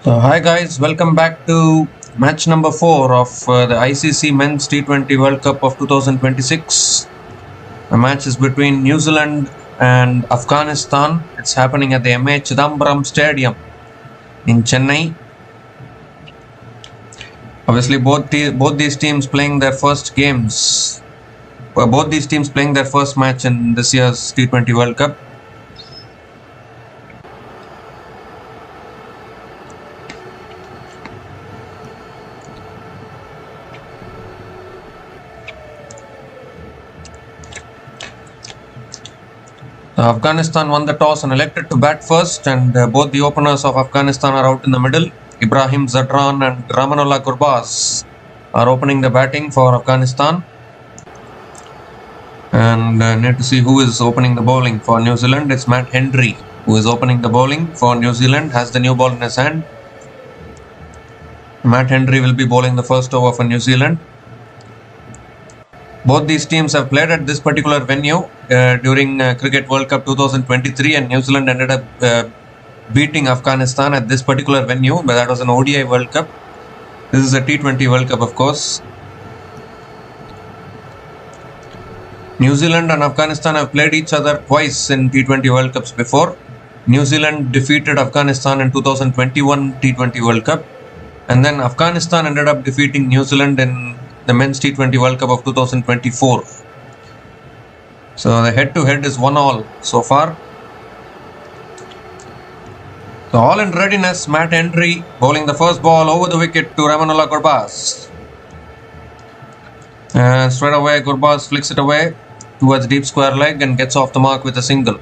Hi guys, welcome back to match number 4 of the ICC Men's T20 World Cup of 2026. The match is between New Zealand and Afghanistan. It's happening at the MA Chidambaram Stadium in Chennai. Obviously, both these teams playing their first games. Both these teams playing their first match in this year's T20 World Cup. Afghanistan won the toss and elected to bat first, and both the openers of Afghanistan are out in the middle. Ibrahim Zadran and Ramanullah Gurbaz are opening the batting for Afghanistan. And need to see who is opening the bowling for New Zealand. It's Matt Henry who is opening the bowling for New Zealand, has the new ball in his hand. Matt Henry will be bowling the first over for New Zealand. Both these teams have played at this particular venue during Cricket World Cup 2023, and New Zealand ended up beating Afghanistan at this particular venue, but that was an ODI World Cup. This is a T20 World Cup, of course. New Zealand and Afghanistan have played each other twice in T20 World Cups before. New Zealand defeated Afghanistan in 2021 T20 World Cup, and then Afghanistan ended up defeating New Zealand in the Men's T20 World Cup of 2024. So the head-to-head is 1-1 so far. So all in readiness, Matt Henry bowling the first ball over the wicket to Ramanullah Gurbaz. And straight away Gurbaz flicks it away towards deep square leg and gets off the mark with a single.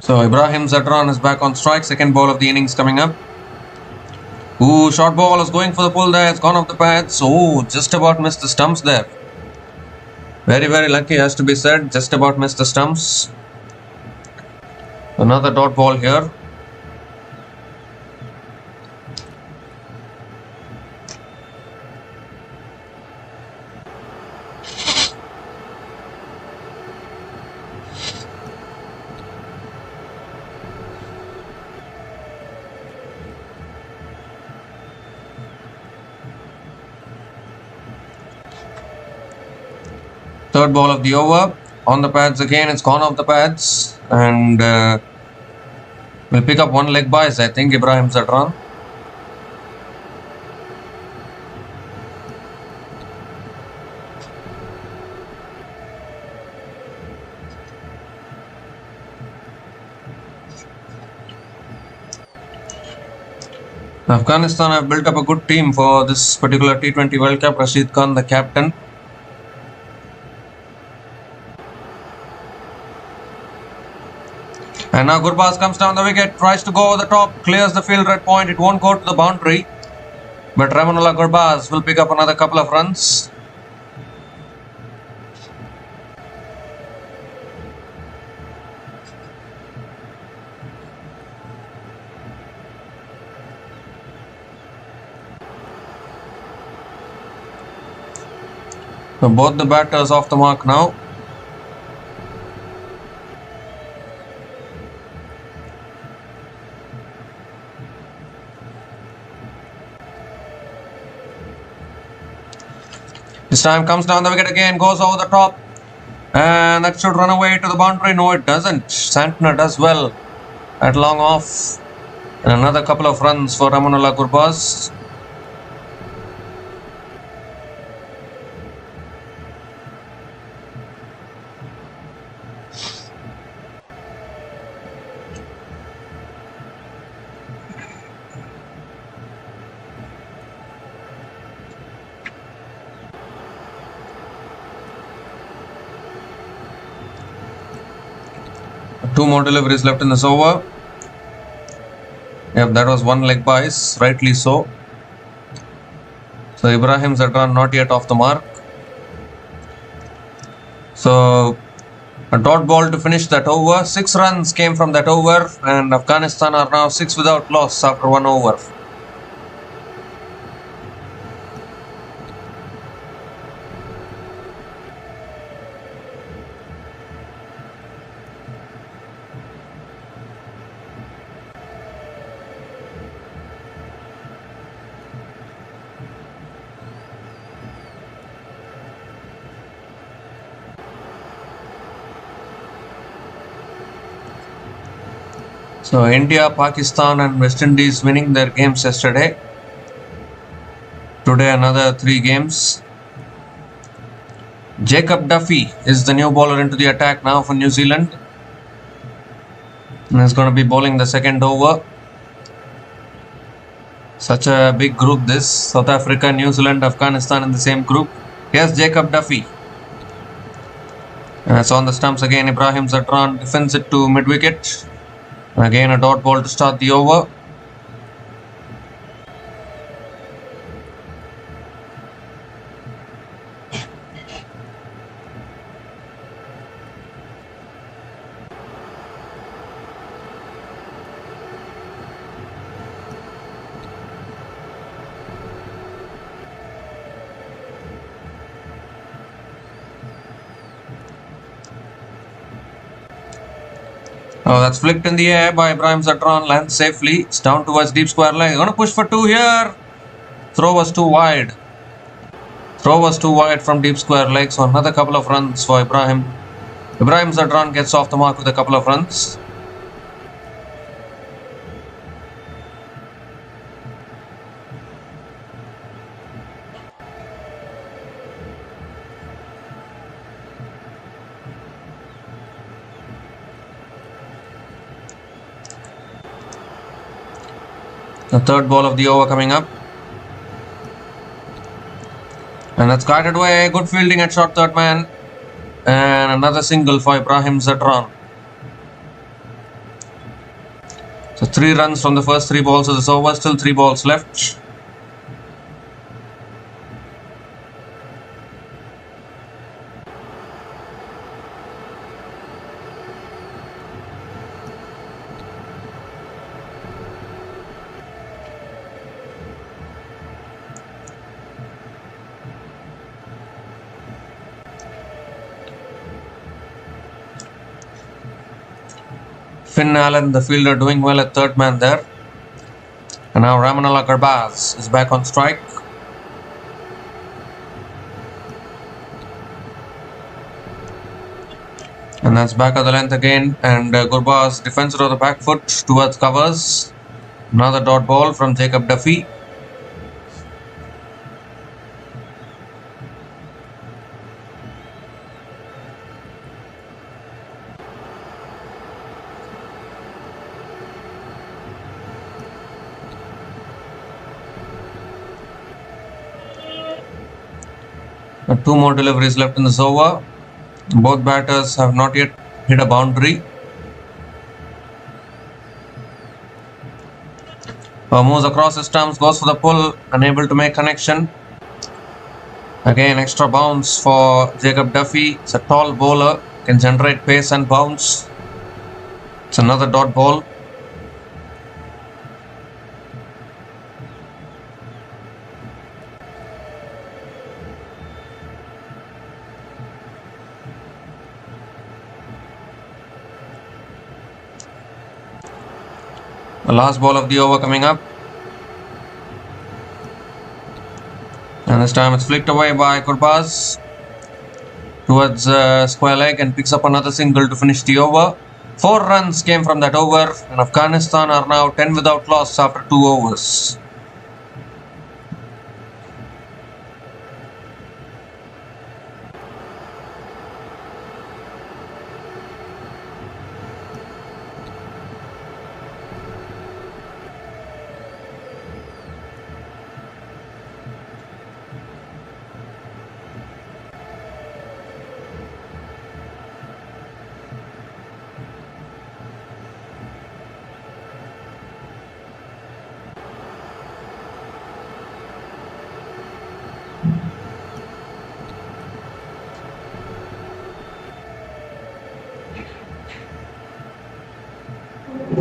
So Ibrahim Zadran is back on strike, second ball of the innings coming up. Ooh, short ball is going for the pull there, it's gone off the pads. Oh, just about missed the stumps there. Very, very lucky, has to be said, just about missed the stumps. Another dot ball here. Third ball of the over, on the pads again, it's gone off the pads, and will pick up one leg bias, I think, Ibrahim Zadran. Afghanistan have built up a good team for this particular T20 World Cup. Rashid Khan, the captain. And now Gurbaz comes down the wicket, tries to go over the top, clears the field red point. It won't go to the boundary, but Ramanullah Gurbaz will pick up another couple of runs. So both the batters off the mark now. This time comes down the wicket again, goes over the top, and that should run away to the boundary. No, it doesn't. Santner does well at long off, and another couple of runs for Ramanullah Gurbaz. Two more deliveries left in this over. Yep, that was one leg bias, rightly so. So Ibrahim Zadran not yet off the mark. So a dot ball to finish that over. 6 runs came from that over, and Afghanistan are now 6 without loss after 1 over. So India, Pakistan and West Indies winning their games yesterday. Today another 3 games. Jacob Duffy is the new bowler into the attack now for New Zealand. And he's going to be bowling the second over. Such a big group this. South Africa, New Zealand, Afghanistan in the same group. Here's Jacob Duffy. And it's on the stumps again. Ibrahim Zadran defends it to mid-wicket. Again a dot ball to start the over. Oh, that's flicked in the air by Ibrahim Zadran, lands safely. It's down towards deep square leg. Going to push for 2 here. Throw was too wide. Throw was too wide from deep square leg. So another couple of runs for Ibrahim. Ibrahim Zadran gets off the mark with a couple of runs. The third ball of the over coming up. And that's guided away. Good fielding at short third man. And another single for Ibrahim Zadran. So 3 runs from the first 3 balls of this over. Still 3 balls left. Finn Allen, the fielder, doing well at third man there. And now Ramanala Garbaz is back on strike. And that's back of the length again. And Gurbaz defends it on the back foot towards covers. Another dot ball from Jacob Duffy. And 2 more deliveries left in this over. Both batters have not yet hit a boundary. Moves across his stumps, goes for the pull, unable to make connection. Again, extra bounce for Jacob Duffy. It's a tall bowler, can generate pace and bounce. It's another dot ball. The last ball of the over coming up. And this time it's flicked away by Gurbaz towards square leg and picks up another single to finish the over. 4 runs came from that over, and Afghanistan are now 10 without loss after 2 overs.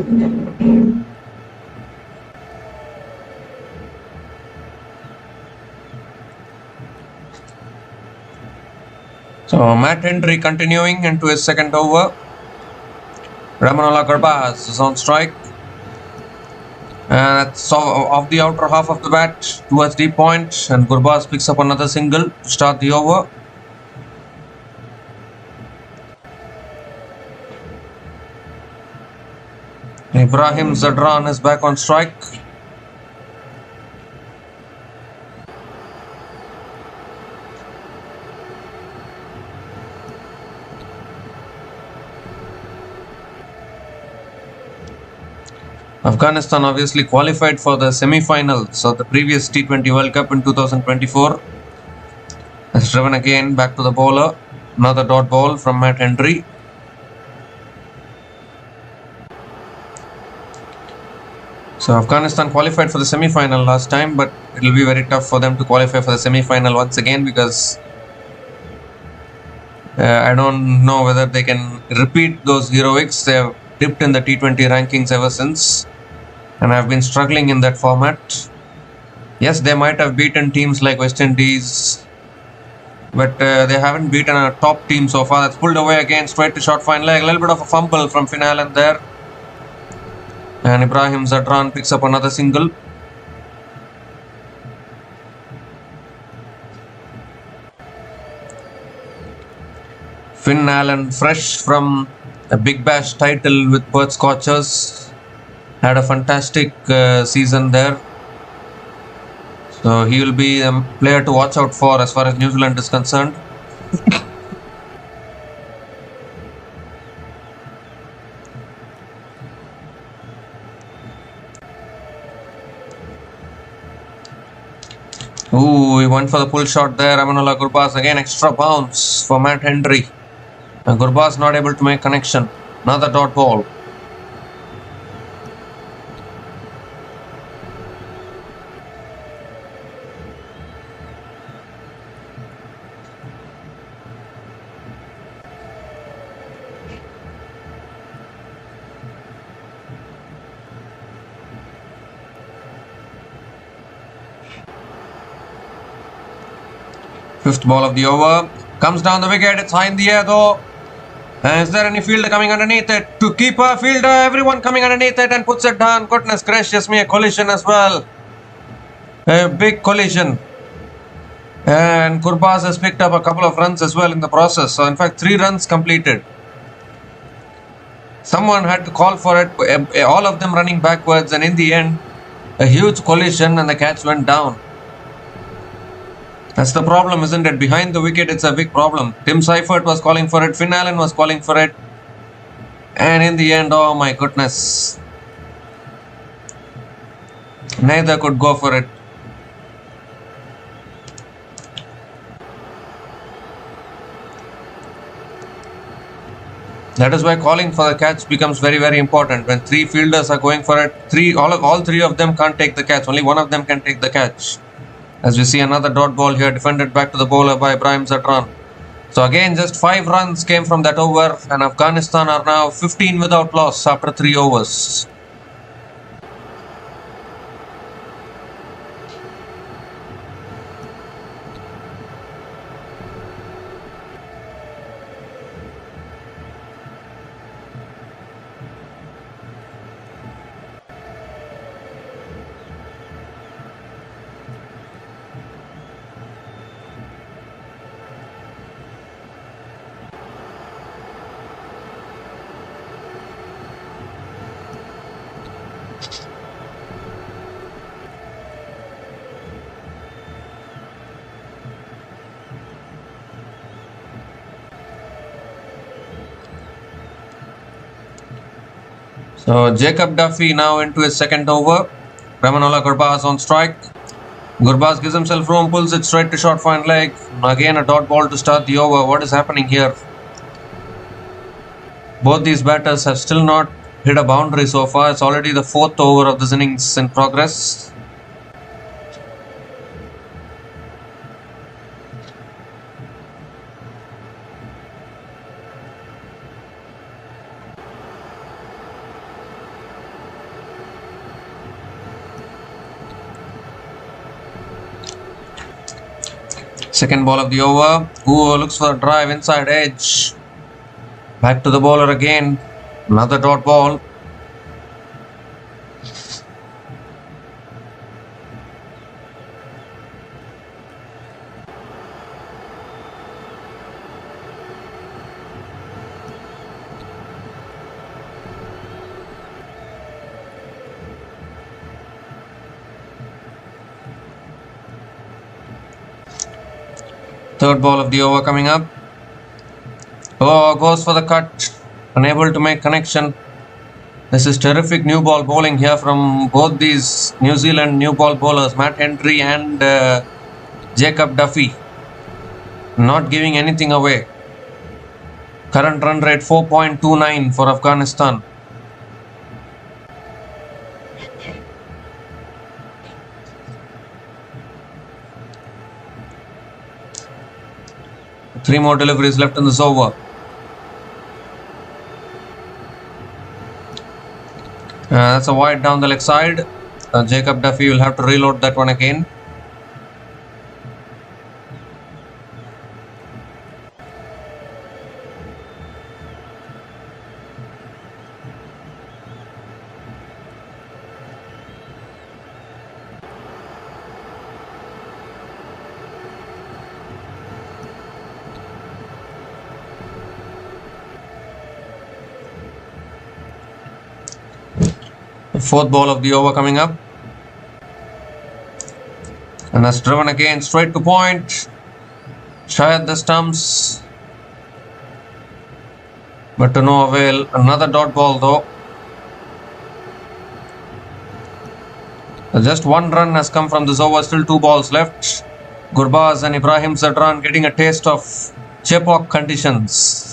So Matt Henry continuing into his second over. Ramanola Gurbaz is on strike. So off the outer half of the bat towards deep point, and Gurbaz picks up another single to start the over. Ibrahim Zadran is back on strike. Afghanistan obviously qualified for the semi-finals of the previous T20 World Cup in 2024. Has driven again back to the bowler. Another dot ball from Matt Henry. So Afghanistan qualified for the semi-final last time, but it will be very tough for them to qualify for the semi-final once again, because I don't know whether they can repeat those heroics. They have dipped in the T20 rankings ever since, and have been struggling in that format. Yes, they might have beaten teams like West Indies, but they haven't beaten a top team so far. That's pulled away again, straight to short fine leg. A little bit of a fumble from Finalen there. And Ibrahim Zadran picks up another single. Finn Allen, fresh from a Big Bash title with Perth Scorchers, had a fantastic season there. So he will be a player to watch out for as far as New Zealand is concerned. Ooh, he went for the pull shot there. Ramanola Gurbaz, again extra bounce for Matt Henry. And Gurbaz not able to make connection. Another dot ball. Fifth ball of the over. Comes down the wicket. It's high in the air though. Is there any fielder coming underneath it? To keeper, fielder, everyone coming underneath it and puts it down. Goodness gracious me, a collision as well. A big collision. And Gurbaz has picked up a couple of runs as well in the process. So in fact, 3 runs completed. Someone had to call for it, all of them running backwards, and in the end, a huge collision and the catch went down. That's the problem, isn't it? Behind the wicket, it's a big problem. Tim Seifert was calling for it. Finn Allen was calling for it. And in the end, oh my goodness. Neither could go for it. That is why calling for the catch becomes very, very important. When 3 fielders are going for it, all 3 of them can't take the catch. Only one of them can take the catch. As we see another dot ball here, defended back to the bowler by Ibrahim Zadran. So again, just 5 runs came from that over, and Afghanistan are now 15 without loss after 3 overs. So Jacob Duffy now into his second over. Ramanola Gurbaz on strike. Gurbaz gives himself room, pulls it straight to short fine leg. Again a dot ball to start the over. What is happening here? Both these batters have still not hit a boundary so far. It's already the 4th over of this innings in progress. Second ball of the over. Who looks for a drive inside edge. Back to the bowler again. Another dot ball. Third ball of the over coming up. Oh, goes for the cut. Unable to make connection. This is terrific new ball bowling here from both these New Zealand new ball bowlers, Matt Henry and Jacob Duffy. Not giving anything away. Current run rate 4.29 for Afghanistan. Three more deliveries left in this over. That's a wide down the leg side. Jacob Duffy will have to reload that one again. Fourth ball of the over coming up, and that's driven again straight to point, shy at the stumps, but to no avail. Another dot ball though. Just one run has come from this over, still two balls left. Gurbaz and Ibrahim Zadran getting a taste of Chepauk conditions.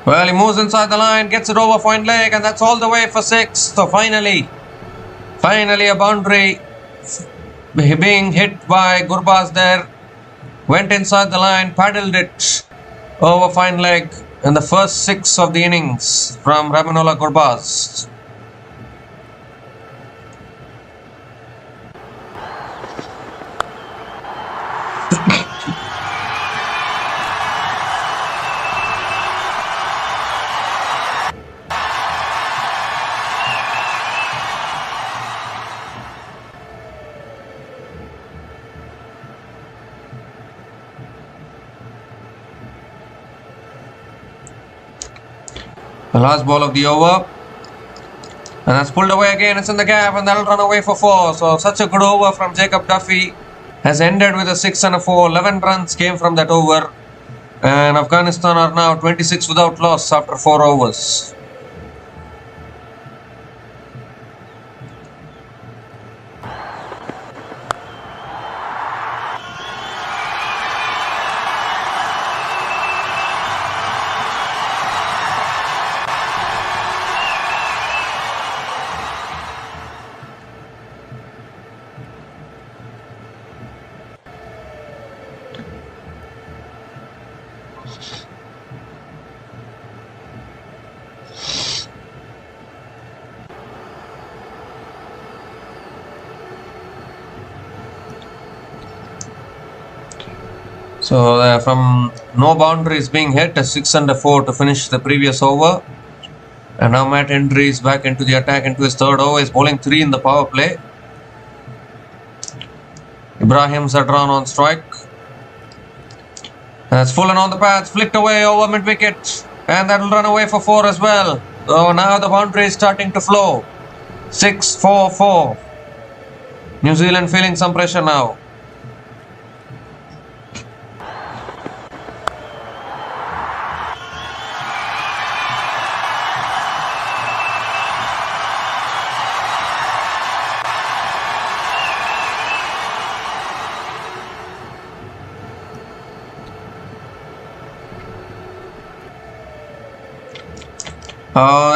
Well, he moves inside the line, gets it over point leg, and that's all the way for 6. So finally a boundary being hit by Gurbaz there. Went inside the line, paddled it over fine leg in the first 6 of the innings from Ramanullah Gurbaz. The last ball of the over, and that's pulled away again. It's in the gap, and that'll run away for 4. So such a good over from Jacob Duffy has ended with a 6 and a 4. 11 runs came from that over, and Afghanistan are now 26 without loss after 4 overs. So from no boundaries being hit, a 6 and a 4 to finish the previous over. And now Matt Henry is back into the attack into his third over. He's bowling 3 in the power play. Ibrahim Zadran on strike. That's full and on the pads, flicked away over mid wicket, and that will run away for 4 as well. So now the boundary is starting to flow. 6-4-4. New Zealand feeling some pressure now.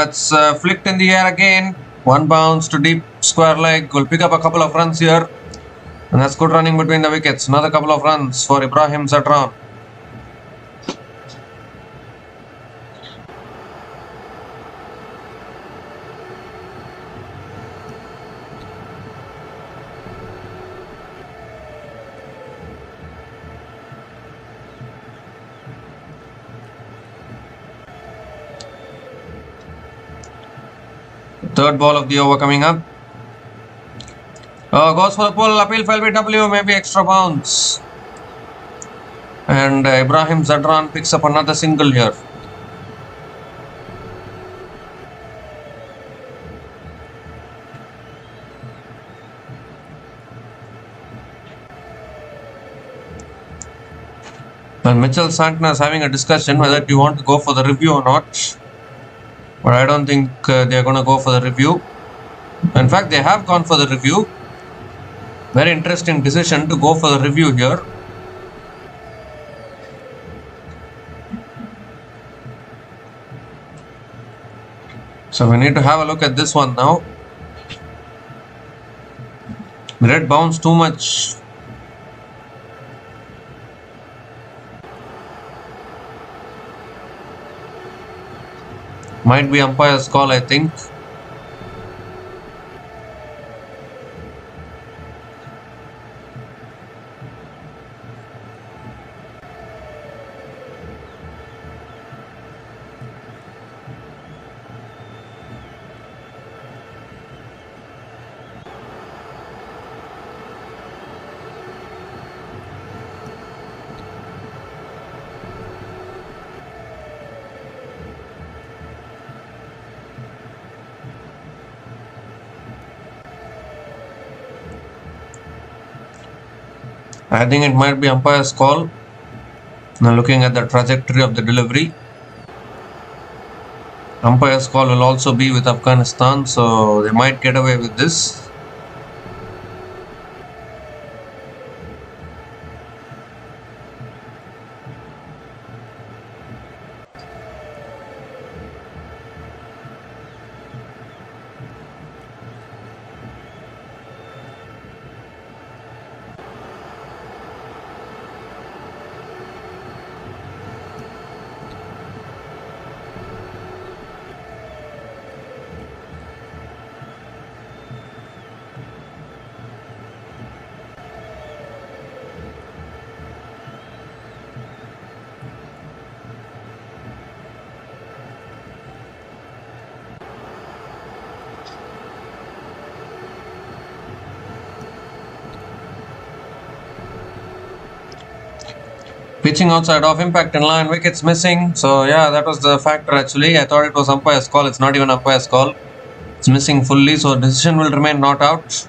It's flicked in the air again. One bounce to deep square leg. Will pick up a couple of runs here. And that's good running between the wickets. Another couple of runs for Ibrahim Zadran. Third ball of the over coming up. Goes for the pull. Appeal for LBW. Maybe extra bounce. And Ibrahim Zadran picks up another single here. And Mitchell Santner is having a discussion whether you want to go for the review or not. But I don't think they are going to go for the review. In fact, they have gone for the review. Very interesting decision to go for the review here. So we need to have a look at this one now. Red bounced too much. Might be umpire's call, I think. I think it might be umpire's call. Now looking at the trajectory of the delivery. Umpire's call will also be with Afghanistan, so they might get away with this. Pitching outside off, impact in line, wickets missing. So yeah, that was the factor actually. I thought it was umpire's call. It's not even umpire's call. It's missing fully, so decision will remain not out.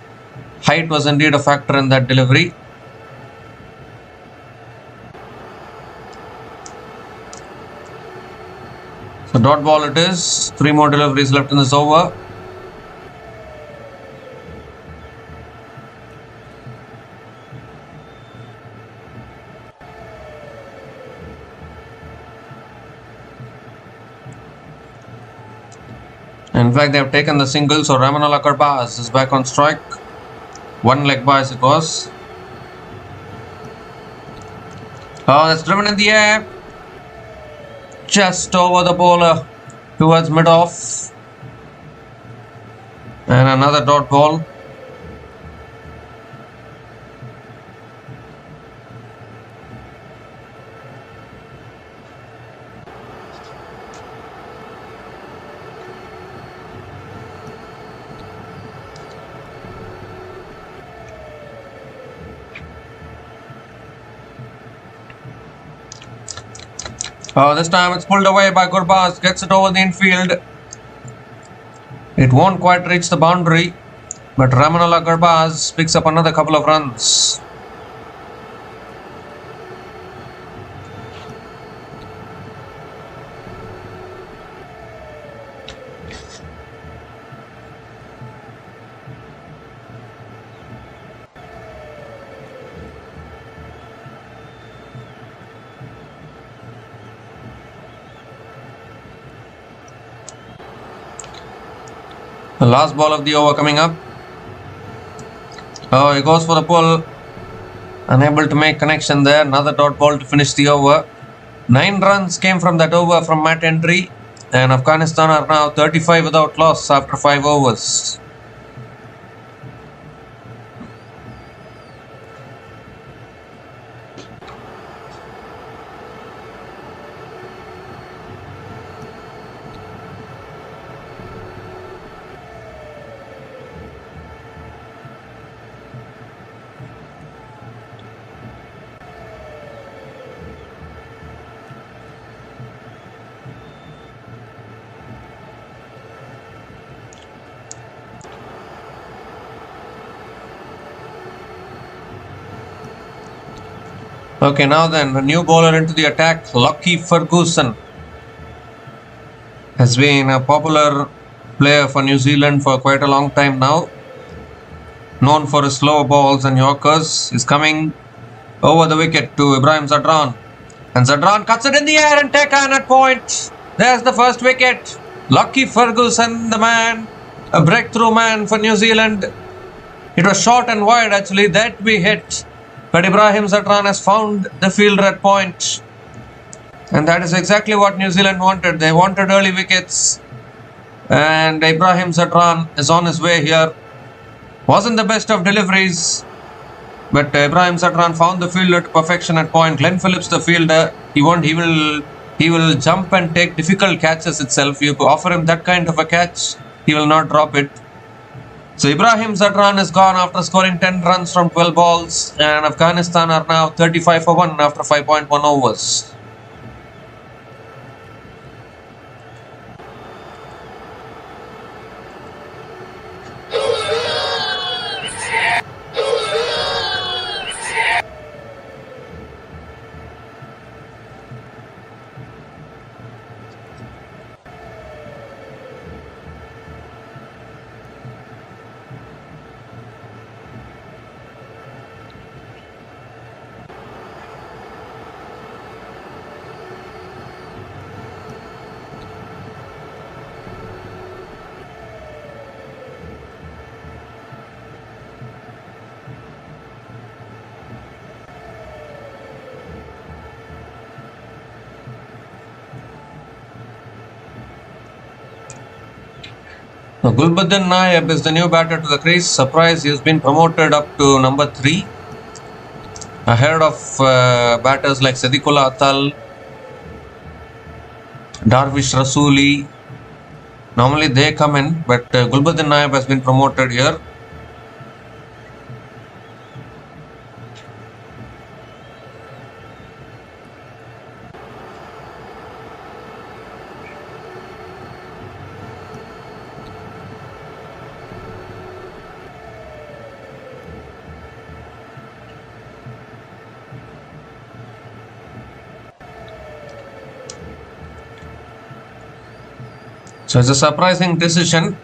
Height was indeed a factor in that delivery. So dot ball it is. 3 more deliveries left in this over. In fact, they have taken the single, so Ramanullah Karbaz is back on strike. 1 leg by as it was. Oh, that's driven in the air. Just over the bowler towards mid-off. And another dot ball. This time it's pulled away by Gurbaz, gets it over the infield. It won't quite reach the boundary, but Ramanullah Gurbaz picks up another couple of runs. The last ball of the over coming up. Oh, he goes for the pull. Unable to make connection there. Another dot ball to finish the over. 9 runs came from that over from Matt Entry. And Afghanistan are now 35 without loss after 5 overs. Okay, now then, a new bowler into the attack, Lockie Ferguson. Has been a popular player for New Zealand for quite a long time now. Known for his slow balls and yorkers. Is coming over the wicket to Ibrahim Zadran. And Zadran cuts it in the air and taken at point. There's the first wicket. Lockie Ferguson, the man. A breakthrough man for New Zealand. It was short and wide actually, that we hit. But Ibrahim Zadran has found the fielder at point. And that is exactly what New Zealand wanted. They wanted early wickets. And Ibrahim Zadran is on his way here. Wasn't the best of deliveries. But Ibrahim Zadran found the fielder to perfection at point. Glenn Phillips, the fielder, he will jump and take difficult catches itself. You offer him that kind of a catch, he will not drop it. So Ibrahim Zadran is gone after scoring 10 runs from 12 balls, and Afghanistan are now 35 for 1 after 5.1 overs. Now, Gulbuddin Naib is the new batter to the crease. Surprise, he has been promoted up to number 3. Ahead of batters like Sadiqullah Atal, Darvish Rasuli. Normally they come in, but Gulbuddin Naib has been promoted here. So it's a surprising decision.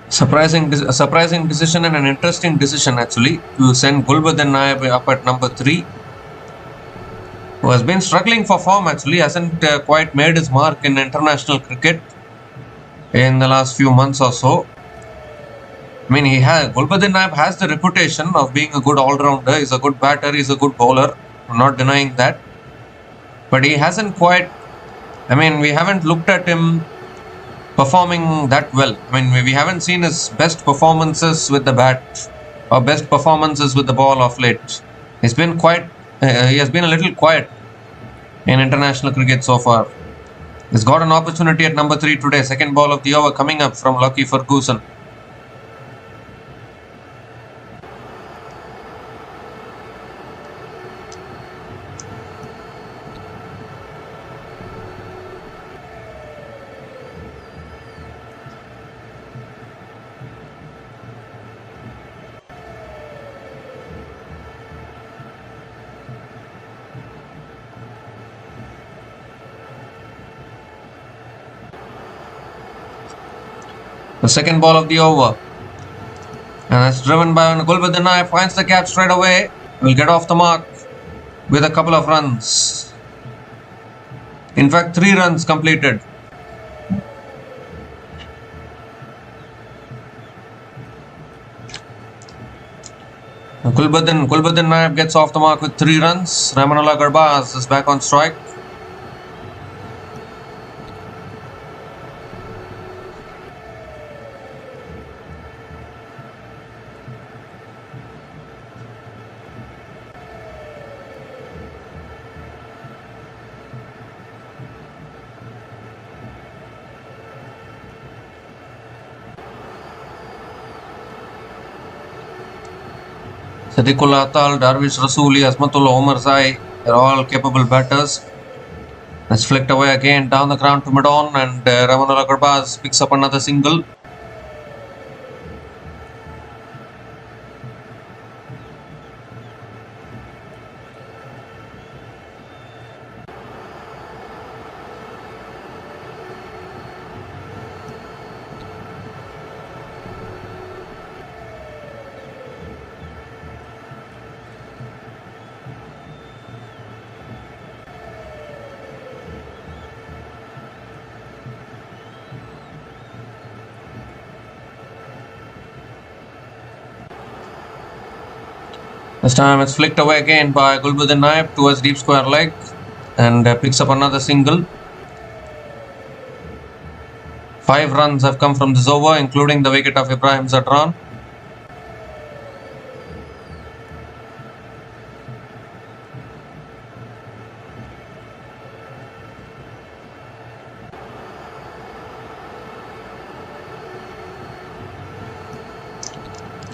Surprising decision and an interesting decision actually to send Gulbuddin Naib up at number 3. Who has been struggling for form actually, hasn't quite made his mark in international cricket in the last few months or so. I mean, Gulbuddin Naib has the reputation of being a good all-rounder. He's a good batter, he's a good bowler. I'm not denying that. But he hasn't quite, we haven't looked at him performing that well. We haven't seen his best performances with the bat or best performances with the ball of late. He's been he has been a little quiet in international cricket so far. He's got an opportunity at number 3 today. Second ball of the over coming up from Lockie Ferguson. The second ball of the over. And that's driven by Gulbuddin Naib. Finds the cap straight away. Will get off the mark with a couple of runs. In fact, 3 runs completed. Gulbuddin Naib gets off the mark with 3 runs. Ramanullah Garbaz is back on strike. Sadiqullah Atal, Darvish Rasuli, Azmatullah Omar Zai, they're all capable batters. That's flicked away again down the ground to mid-on, and Ramanullah Garbaz picks up another single. This time it's flicked away again by Gulbuddin Naib towards deep square leg and picks up another single. 5 runs have come from this over, including the wicket of Ibrahim Zadran.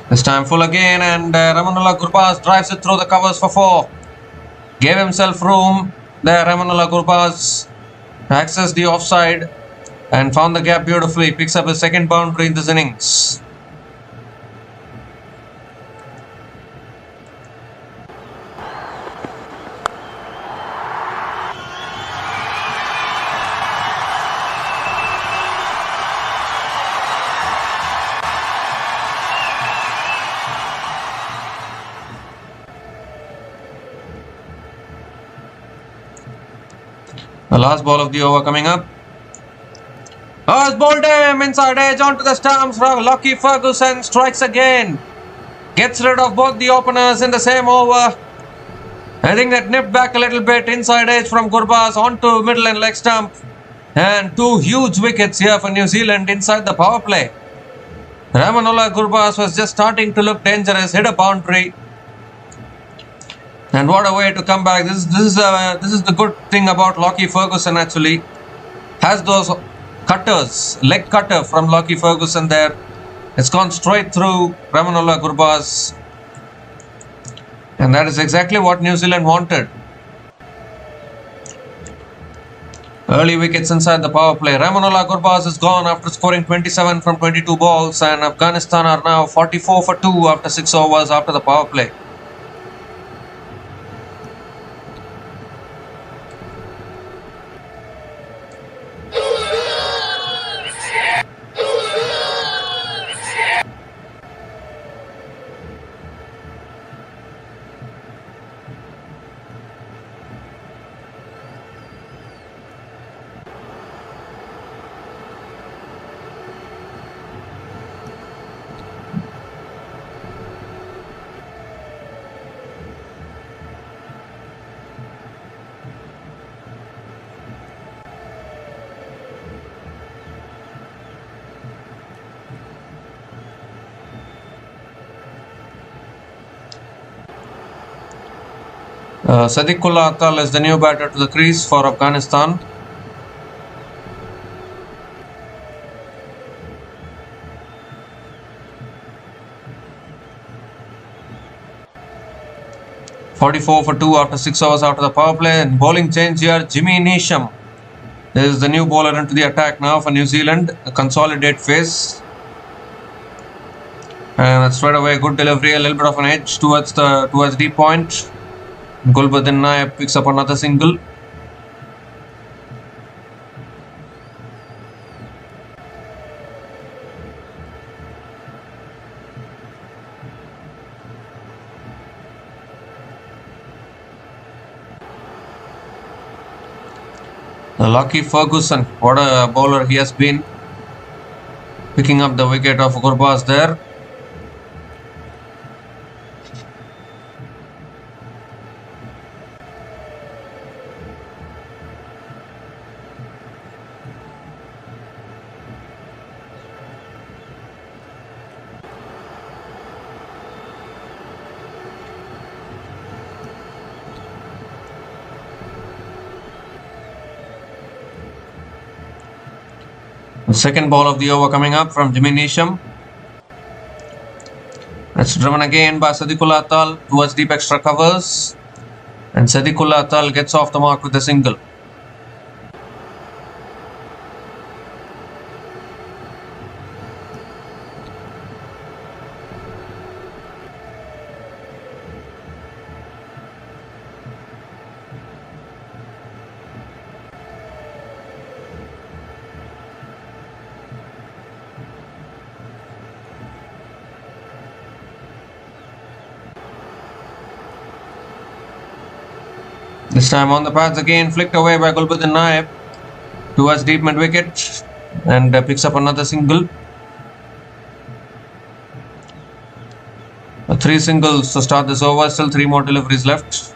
This time full again, and Ramanullah Gurbaz drives it through the covers for 4. Gave himself room there. Ramanullah Gurbaz accessed the offside and found the gap beautifully. Picks up his second boundary in this innings. The last ball of the over coming up. Oh, it's bowled him inside edge onto the stumps. Lockie Ferguson strikes again. Gets rid of both the openers in the same over. I think that nipped back a little bit. Inside edge from Gurbaz onto middle and leg stump. And 2 huge wickets here for New Zealand inside the power play. Ramanullah Gurbaz was just starting to look dangerous. Hit a boundary. And what a way to come back. This is the good thing about Lockie Ferguson actually. Has those cutters, leg cutter from Lockie Ferguson there. It's gone straight through Ramanullah Gurbaz. And that is exactly what New Zealand wanted. Early wickets inside the power play. Ramanullah Gurbaz is gone after scoring 27 from 22 balls, and Afghanistan are now 44 for 2 after 6 overs after the power play. Sadiqullah Atal is the new batter to the crease for Afghanistan. .44 for 2 after 6 overs after the power play. And bowling change here, Jimmy Neesham is the new bowler into the attack now for New Zealand. A consolidate phase. And straight away good delivery, a little bit of an edge towards deep point. Gulbuddin Naib picks up another single. Lockie Ferguson, what a bowler he has been. Picking up the wicket of Gurbaz there. The second ball of the over coming up from Jimmy Neesham. It's driven again by Sadiqullah Atal towards deep extra covers. And Sadiqullah Atal gets off the mark with a single. This time on the pads again, flicked away by Gulbuddin Naib towards deep mid wicket and picks up another single. Three singles to start this over. Still 3 more deliveries left.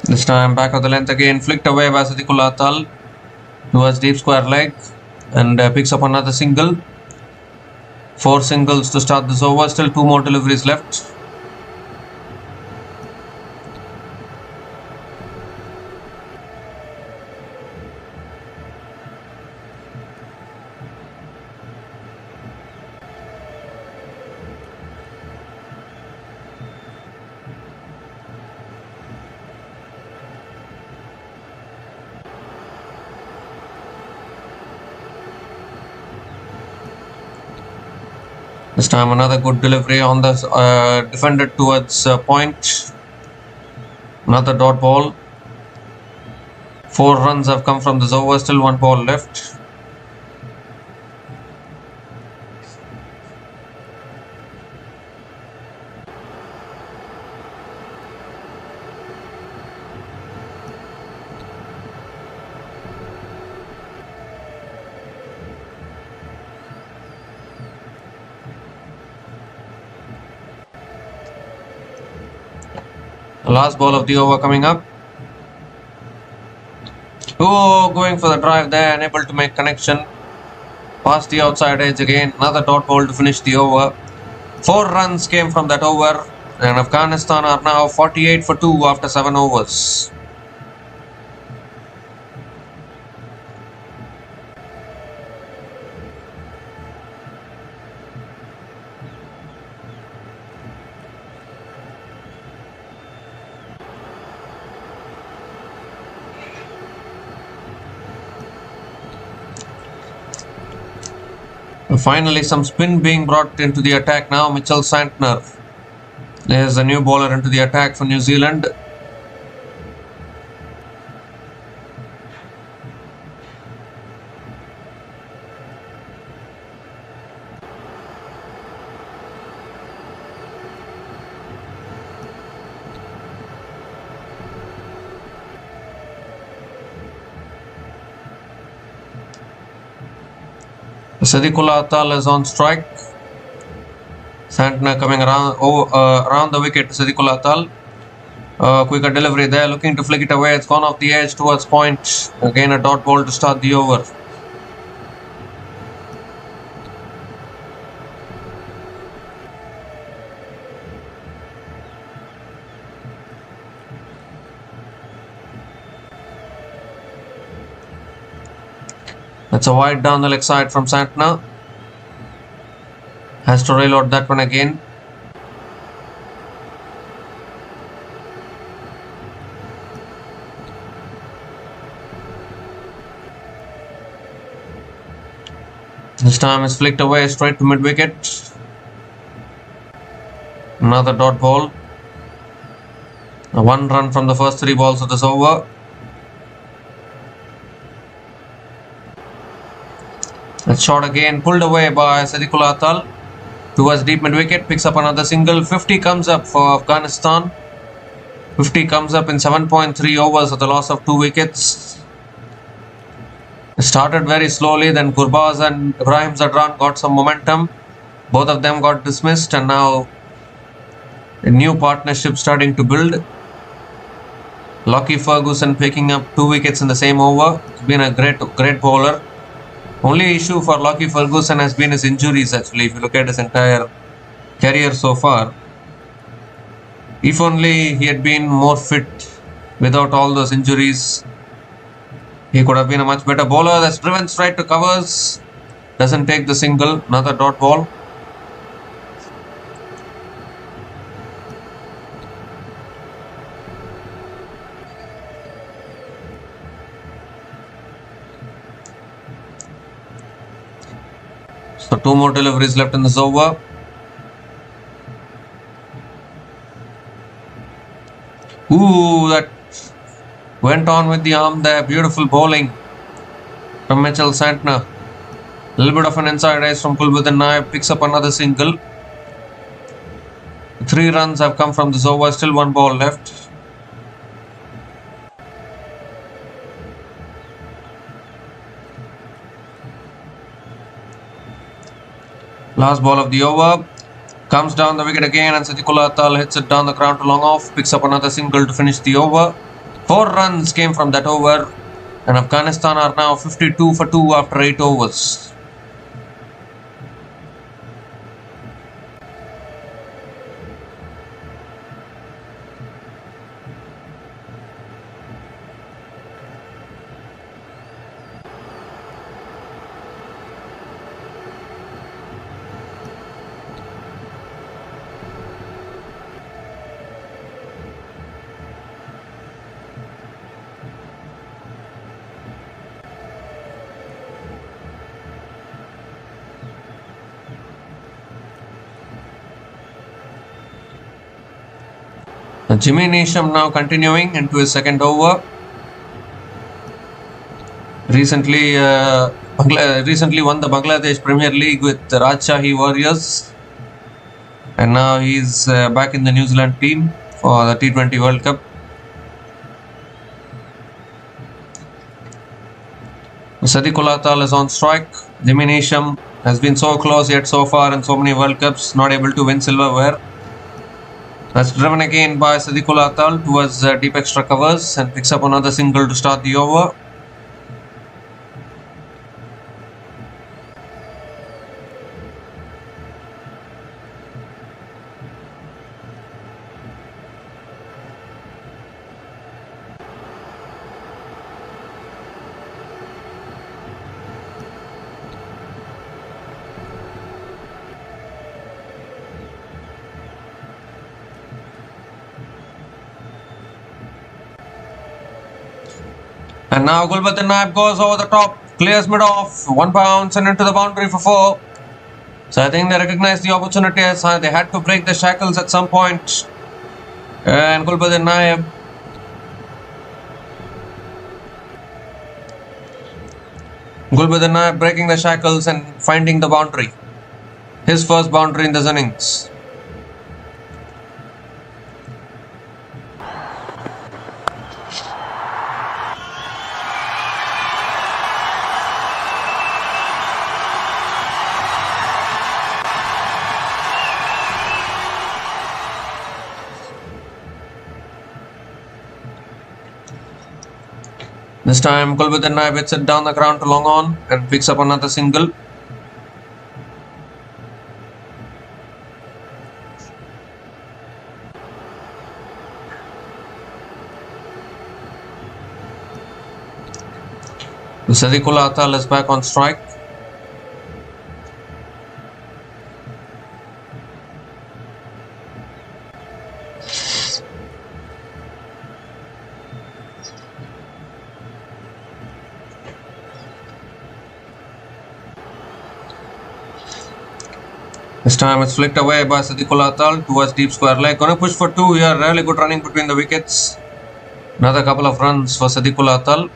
This time back of the length again, flicked away by Sadikul Atal towards deep square leg and picks up another single. 4 singles to start this over. Still 2 more deliveries left. This time another good delivery on the defended towards point. Another dot ball. 4 runs have come from this over. Still 1 ball left. The last ball of the over coming up. Oh, going for the drive there, unable to make connection. Past the outside edge again. Another dot ball to finish the over. 4 runs came from that over, and Afghanistan are now 48 for 2 after 7 overs. Finally, some spin being brought into the attack now. Mitchell Santner. There's a new bowler into the attack for New Zealand. Sadikul Atal is on strike. Santner coming around the wicket. Sadikul Atal. Quicker delivery there, looking to flick it away. It's gone off the edge towards point. Again a dot ball to start the over. That's a wide down the leg side from Santner. Has to reload that one again. This time it's flicked away straight to mid wicket. Another dot ball. A 1 run from the first 3 balls of this over. That shot again pulled away by Sadikul Atal towards deep mid wicket. Picks up another single. 50 comes up for Afghanistan. 50 comes up in 7.3 overs at the loss of 2 wickets. It started very slowly, then Gurbaz and Ibrahim Zadran got some momentum. Both of them got dismissed, and now a new partnership starting to build. Lockie Ferguson picking up 2 wickets in the same over. He's been a great bowler. Only issue for Lockie Ferguson has been his injuries actually, if you look at his entire career so far. If only he had been more fit without all those injuries, he could have been a much better bowler. That's driven straight to covers. Doesn't take the single. Another dot ball. So 2 more deliveries left in this over. Ooh, that went on with the arm there. Beautiful bowling. from Mitchell Santner. A little bit of an inside edge from Kulbudin Naib, picks up another single. 3 runs have come from this over, still 1 ball left. Last ball of the over. Comes down the wicket again and Sadiqullah Atal hits it down the ground to long off. Picks up another single to finish the over. 4 runs came from that over. And Afghanistan are now 52 for 2 after 8 overs. Jimmy Neesham now continuing into his second over. Recently won the Bangladesh Premier League with the Rajshahi Warriors. And now he's back in the New Zealand team for the T20 World Cup. Sadiqullah Atal is on strike. Jimmy Neesham has been so close yet so far in so many World Cups, not able to win silverware. That's driven again by Sadiqullah Atal towards deep extra covers and picks up another single to start the over. And now Gulbadin Naib goes over the top, clears mid off, 1 bounce and into the boundary for 4. So I think they recognized the opportunity as they had to break the shackles at some point. And Gulbadin Naib breaking the shackles and finding the boundary. His first boundary in this innings. This time Gulbadin Naib hits it down the ground to long on and picks up another single. Sadiqullah Atal is back on strike. This time it's flicked away by Sadiqullah Atal towards deep square leg. Gonna push for 2 here. Really good running between the wickets. Another couple of runs for Sadiqullah Atal.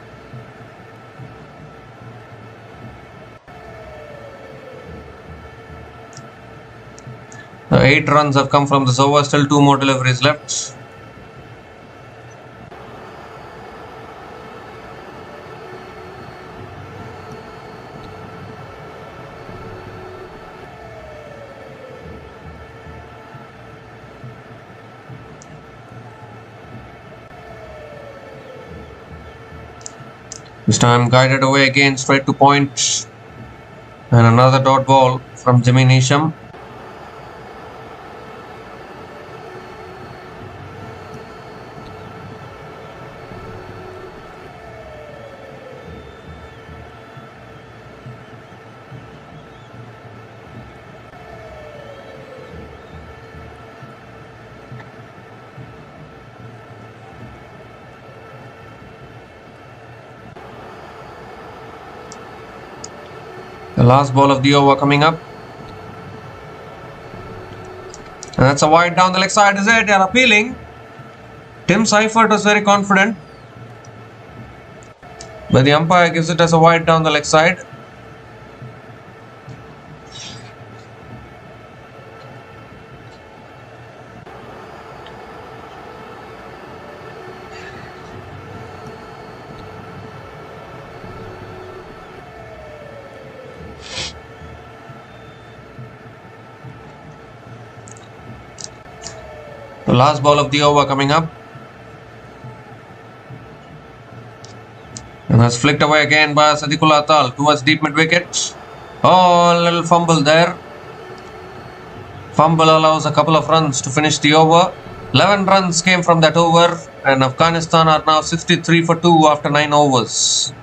The 8 runs have come from this over. Still 2 more deliveries left. This time guided away again straight to point. And another dot ball from Jimmy Neesham. The last ball of the over coming up. And that's a wide down the leg side, is it? They are appealing. Tim Seifert was very confident. but the umpire gives it as a wide down the leg side. The last ball of the over coming up. And that's flicked away again by Sadiqullah Atal towards deep mid wicket. Oh, a little fumble there. Fumble allows a couple of runs to finish the over. 11 runs came from that over, and Afghanistan are now 63 for 2 after 9 overs.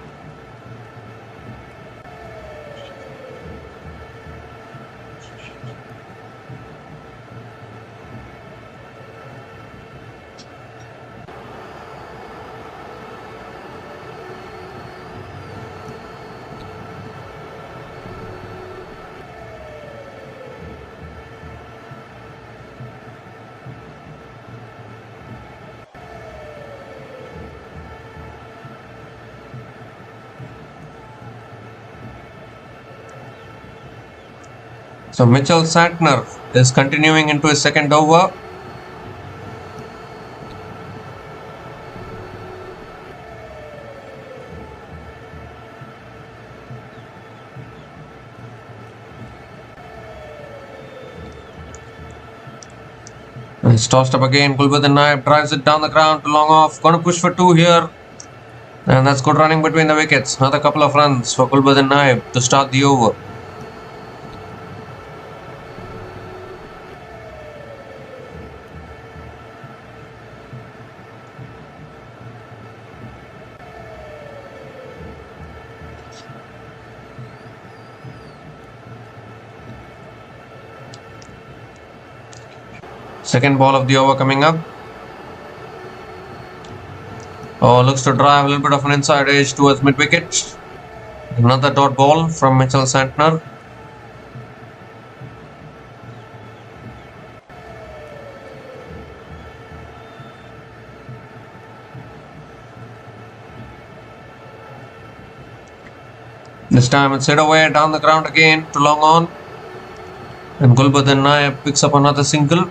So Mitchell Santner is continuing into his second over. And it's tossed up again. Gulbuddin Naib drives it down the ground to long off. Going to push for 2 here. And that's good running between the wickets. Another couple of runs for Gulbuddin Naib to start the over. Second ball of the over coming up. Oh, looks to drive a little bit of an inside edge towards mid wicket. Another dot ball from Mitchell Santner. This time it's hit away down the ground again to long on. And Gulbuddin Naib picks up another single.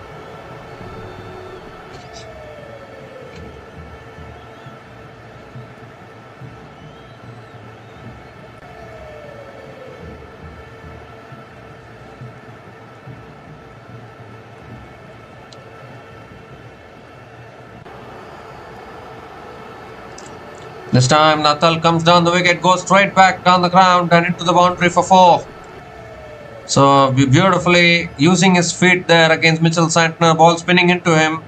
This time Natal comes down the wicket, goes straight back down the ground and into the boundary for 4. So beautifully using his feet there against Mitchell Santner, ball spinning into him,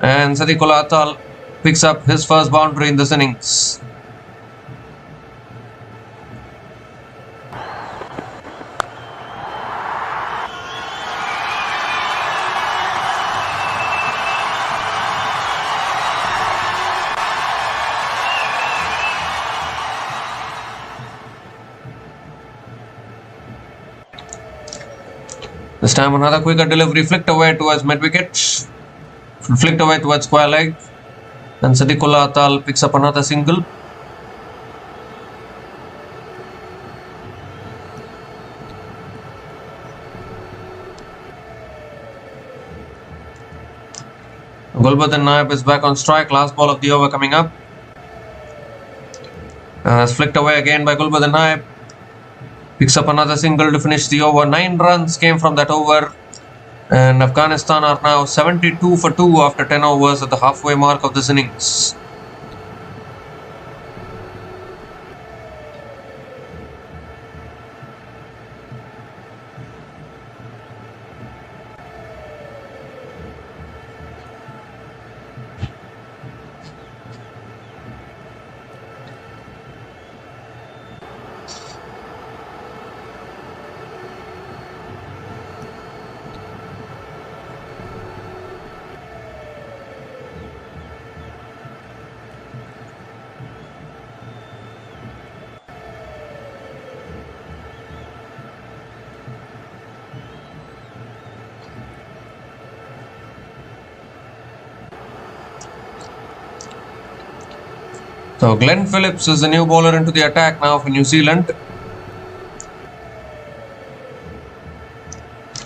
and Sadiqullah Atal picks up his first boundary in this innings. This time another quicker delivery, flicked away towards mid wicket, flicked away towards square leg, and Sadiqullah Atal picks up another single. Gulbuddin Naib is back on strike, last ball of the over coming up. That's flicked away again by Gulbuddin Naib. Picks up another single to finish the over. 9 runs came from that over. And Afghanistan are now 72 for 2 after 10 overs at the halfway mark of this innings. So Glenn Phillips is the new bowler into the attack now for New Zealand.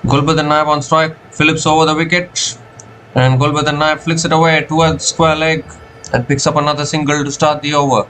Gulbadin Naib on strike. Phillips over the wicket. And Gulbadin Naib flicks it away towards square leg and picks up another single to start the over.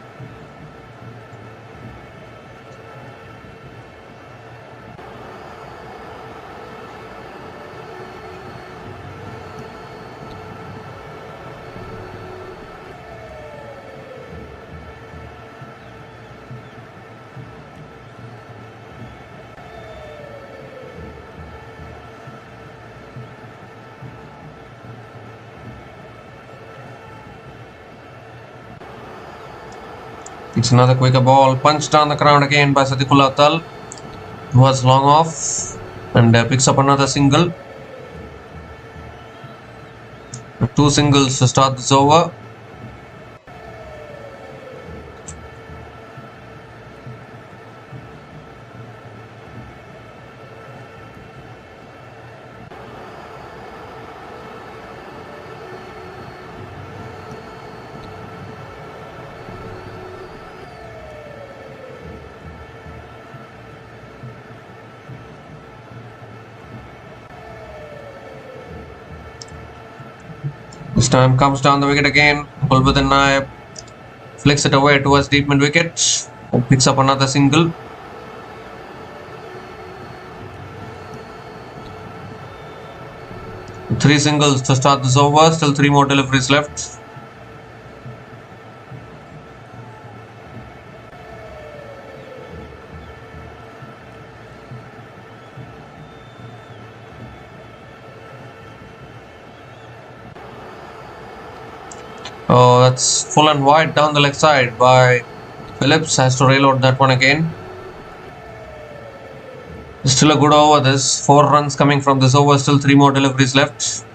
It's another quicker ball, punched down the ground again by Sadiqullah Tal, who was long off and picks up another single. 2 singles to start this over. This time comes down the wicket again. Gulbadin Naib flicks it away towards deep mid wicket and picks up another single. Three singles to start this over. Still 3 more deliveries left. Oh, that's full and wide down the leg side by Phillips. Has to reload that one again. Still a good over this. 4 runs coming from this over. Still 3 more deliveries left.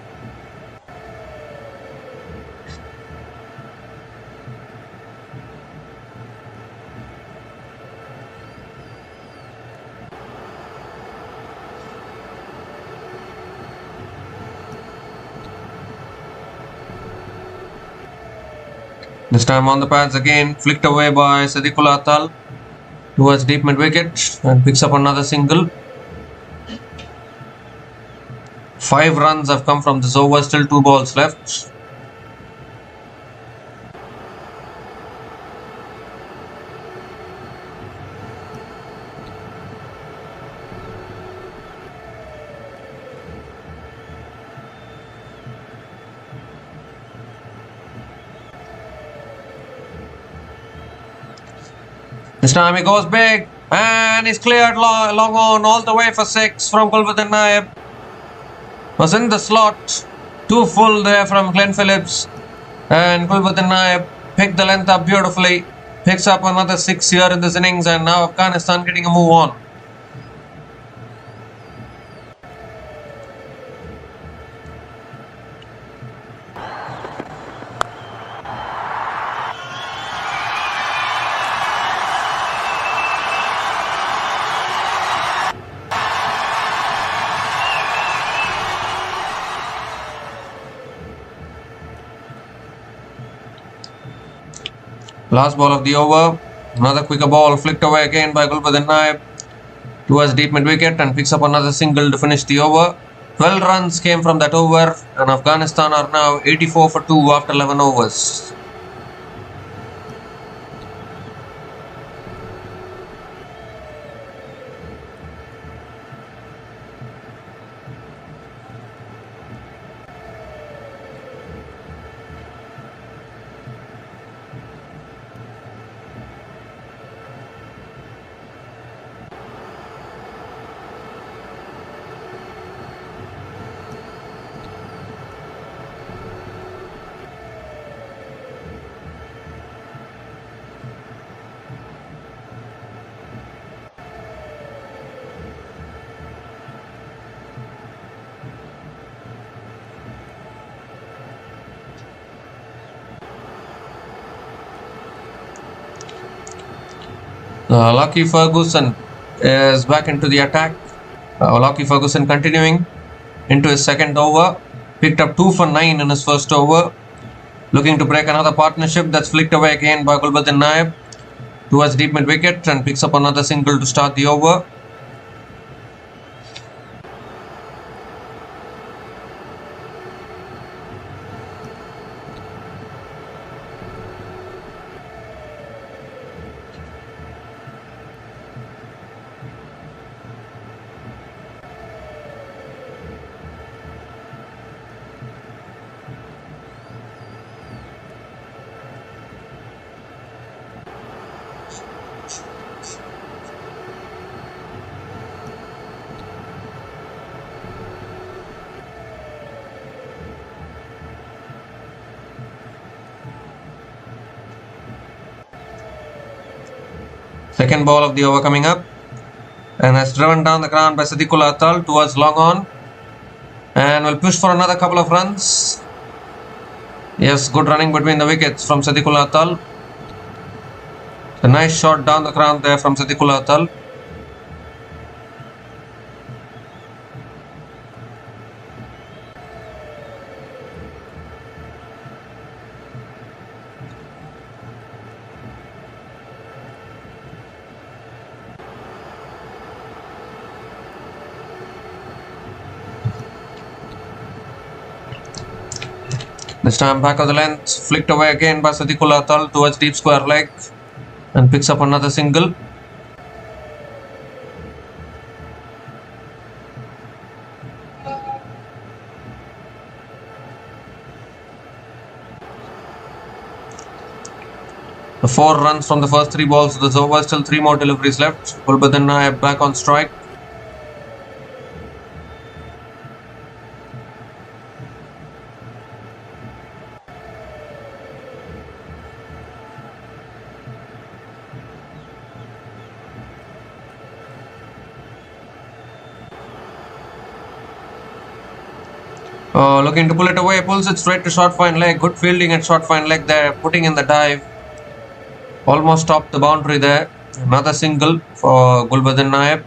This time on the pads again, flicked away by Sadiqullah Tal towards deep mid wicket and picks up another single. 5 runs have come from this over, still 2 balls left. This time he goes big and he's cleared long on all the way for 6 from Gulbadin Naib. Was in the slot. 2 full there from Glenn Phillips. And Gulbadin Naib picked the length up beautifully. Picks up another 6 here in this innings and now Afghanistan getting a move on. Last ball of the over. Another quicker ball flicked away again by Gulbadin Naib towards deep mid wicket and picks up another single to finish the over. 12 runs came from that over and Afghanistan are now 84 for 2 after 11 overs. Lockie Ferguson is back into the attack. Lockie Ferguson continuing into his second over. Picked up 2 for 9 in his first over. Looking to break another partnership, that's flicked away again by Gulbuddin Naib towards deep mid wicket and picks up another single to start the over. Second ball of the over coming up, and has driven down the ground by Siddiqul Atal towards long on, and will push for another couple of runs. Yes, good running between the wickets from Siddiqul Atal. A nice shot down the ground there from Siddiqul Atal. This time back of the length, flicked away again by Siddiqul Atal towards deep square leg and picks up another single. The 4 runs from the first 3 balls of this over, still 3 more deliveries left. Gulbuddin Naib back on strike. Looking to pull it away, pulls it straight to short fine leg. Good fielding at short fine leg there, putting in the dive. Almost topped the boundary there. Another single for Gulbuddin Naib.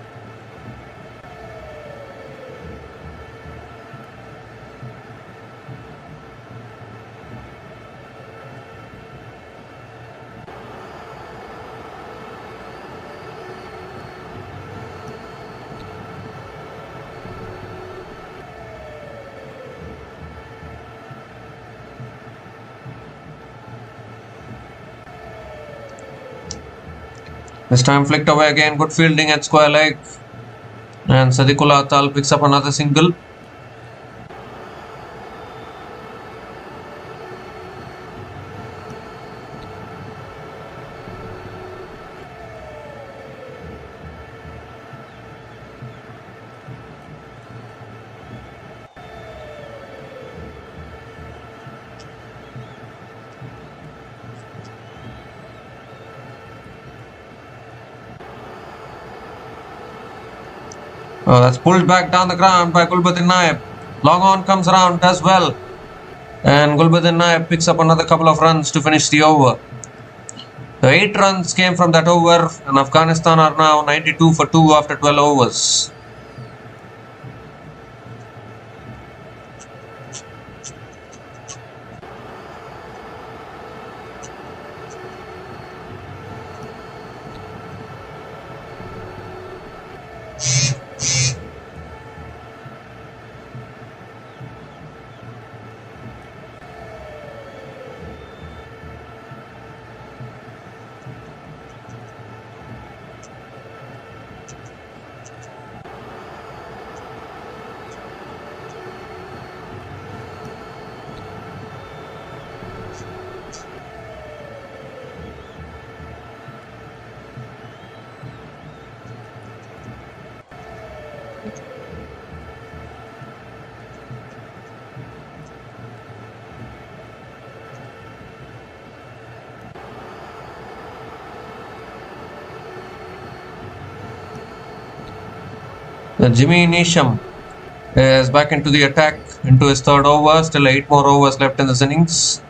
This time flicked away again, good fielding at square leg, and Siddiqul Atal picks up another single. That's pulled back down the ground by Gulbuddin Naib. Long on comes around, does well. And Gulbuddin Naib picks up another couple of runs to finish the over. The 8 runs came from that over, and Afghanistan are now 92 for 2 after 12 overs. Jimmy Neesham is back into the attack, into his 3rd over. Still 8 more overs left in this innings.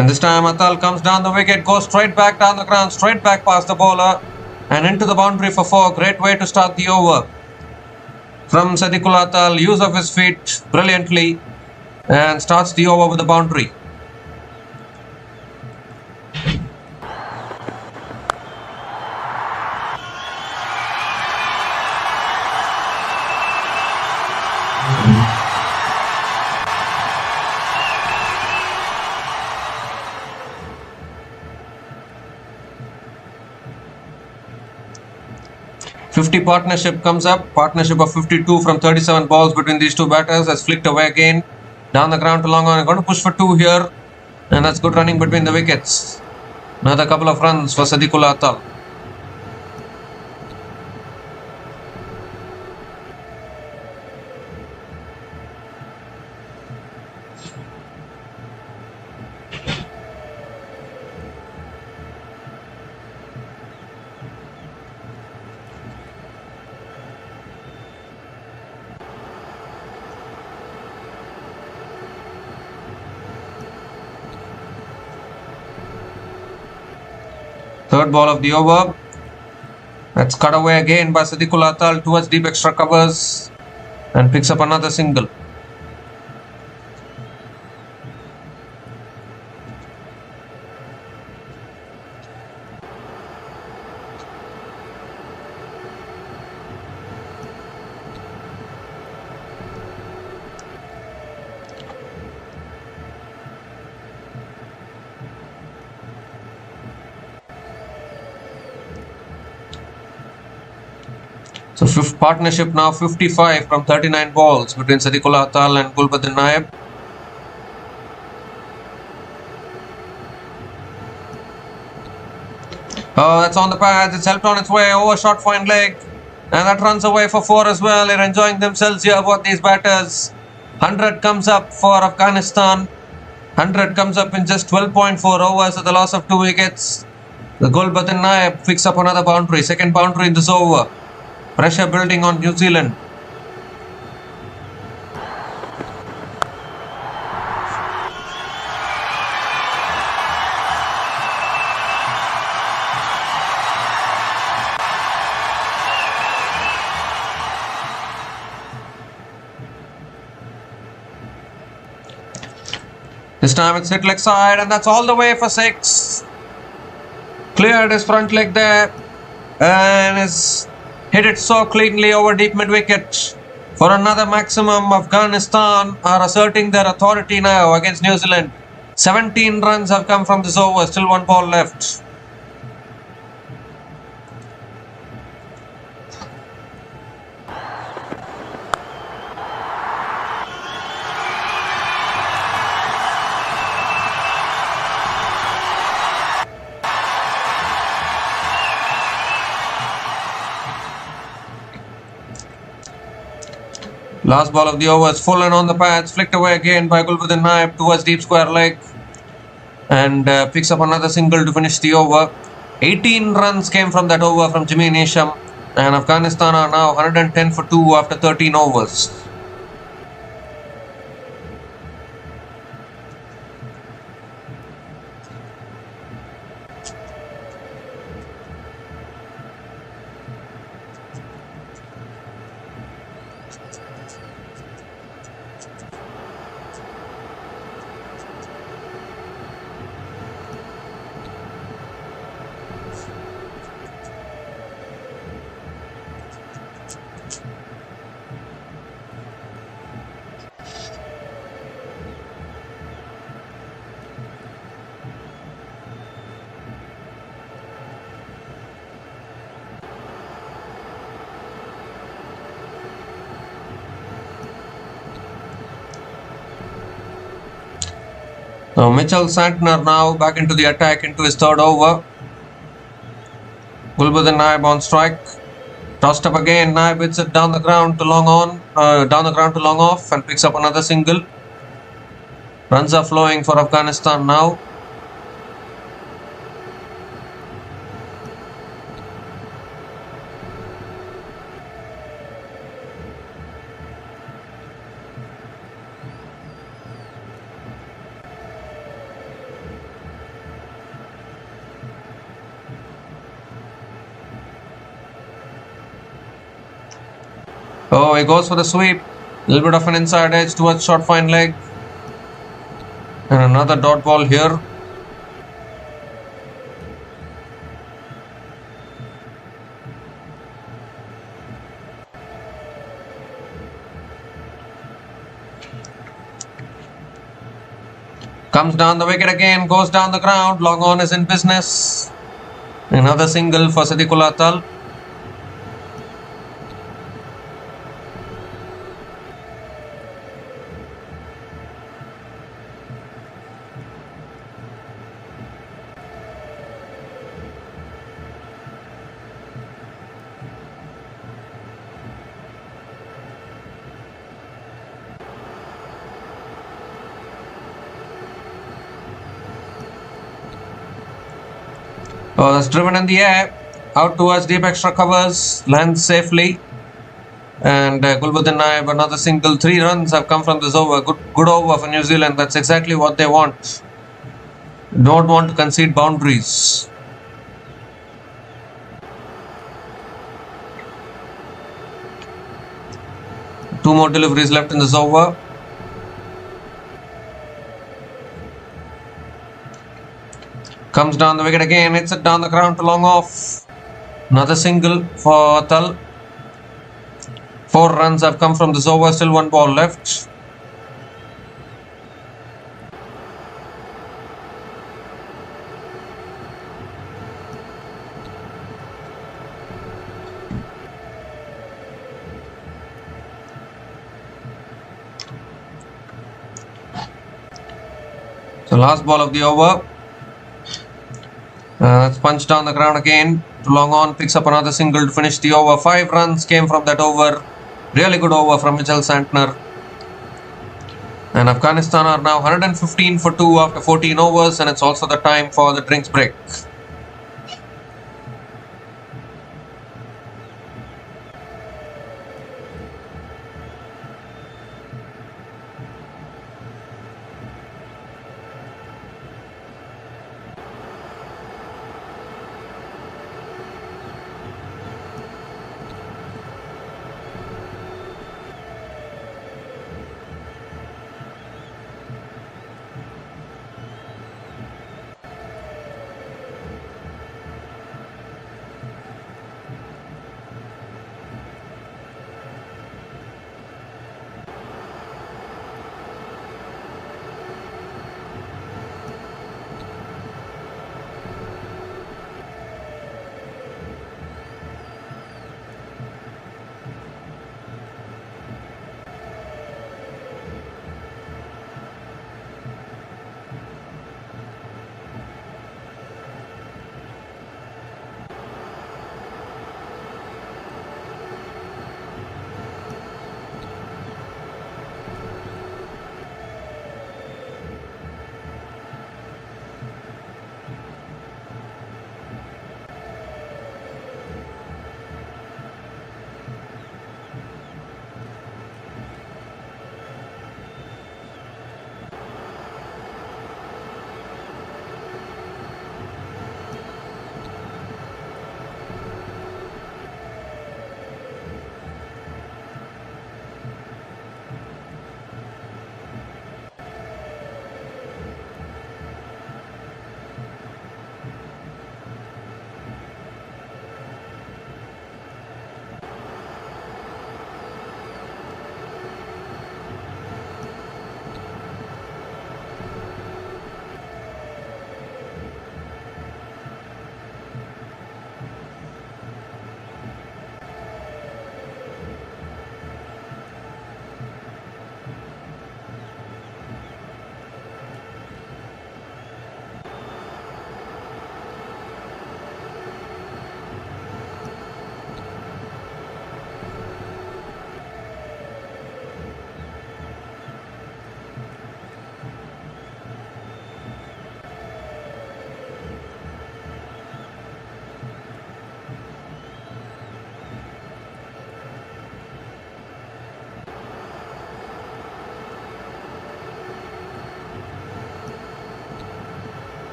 And this time Atal comes down the wicket, goes straight back down the ground, straight back past the bowler and into the boundary for 4. Great way to start the over from Sadiqul Atal. Use of his feet brilliantly and starts the over with the boundary. .50 partnership comes up. Partnership of 52 from 37 balls between these two batters has flicked away again. Down the ground to long on. Going to push for 2 here. And that's good running between the wickets. Another couple of runs for Sadiqul Atal. Third ball of the over. That's cut away again by Sadiqul Atal towards deep extra covers and picks up another single. So fifth partnership now 55 from 39 balls between Sadiqul Atal and Gulbuddin Naib. Oh, that's on the pads. It's helped on its way. Overshot fine leg. And that runs away for 4 as well. They're enjoying themselves here, both these batters. 100 comes up for Afghanistan. 100 comes up in just 12.4 overs with the loss of 2 wickets. The Gulbuddin Naib picks up another boundary. Second boundary in this over. Pressure building on New Zealand. This time it's hit leg side and that's all the way for 6. Cleared his front leg there and is hit it so cleanly over deep mid wicket. For another maximum, Afghanistan are asserting their authority now against New Zealand. 17 runs have come from this over, still 1 ball left. Last ball of the over is full and on the pads, flicked away again by Gulbuddin Naib towards deep square leg and picks up another single to finish the over. 18 runs came from that over from Jimmy Neesham and Afghanistan are now 110 for 2 after 13 overs. So Mitchell Santner now back into the attack into his third over. Gulbuddin Naib on strike. Tossed up again. Naib hits it down the ground to long off and picks up another single. Runs are flowing for Afghanistan now. Oh, he goes for the sweep. A little bit of an inside edge towards short fine leg. And another dot ball here. Comes down the wicket again, goes down the ground. Long on is in business. Another single for Siddiqullah Tal. Oh, that's driven in the air. Out towards deep extra covers. Lands safely. And Gulbuddin Naib, another single. 3 runs have come from this over. Good over for New Zealand. That's exactly what they want. Don't want to concede boundaries. Two more deliveries left in this over. Comes down the wicket again, hits it down the ground to long off. Another single for Tal. 4 runs have come from this over, still 1 ball left. So last ball of the over. That's punched down the ground again. To long on, picks up another single to finish the over. 5 runs came from that over. Really good over from Mitchell Santner. And Afghanistan are now 115 for 2 after 14 overs, and it's also the time for the drinks break.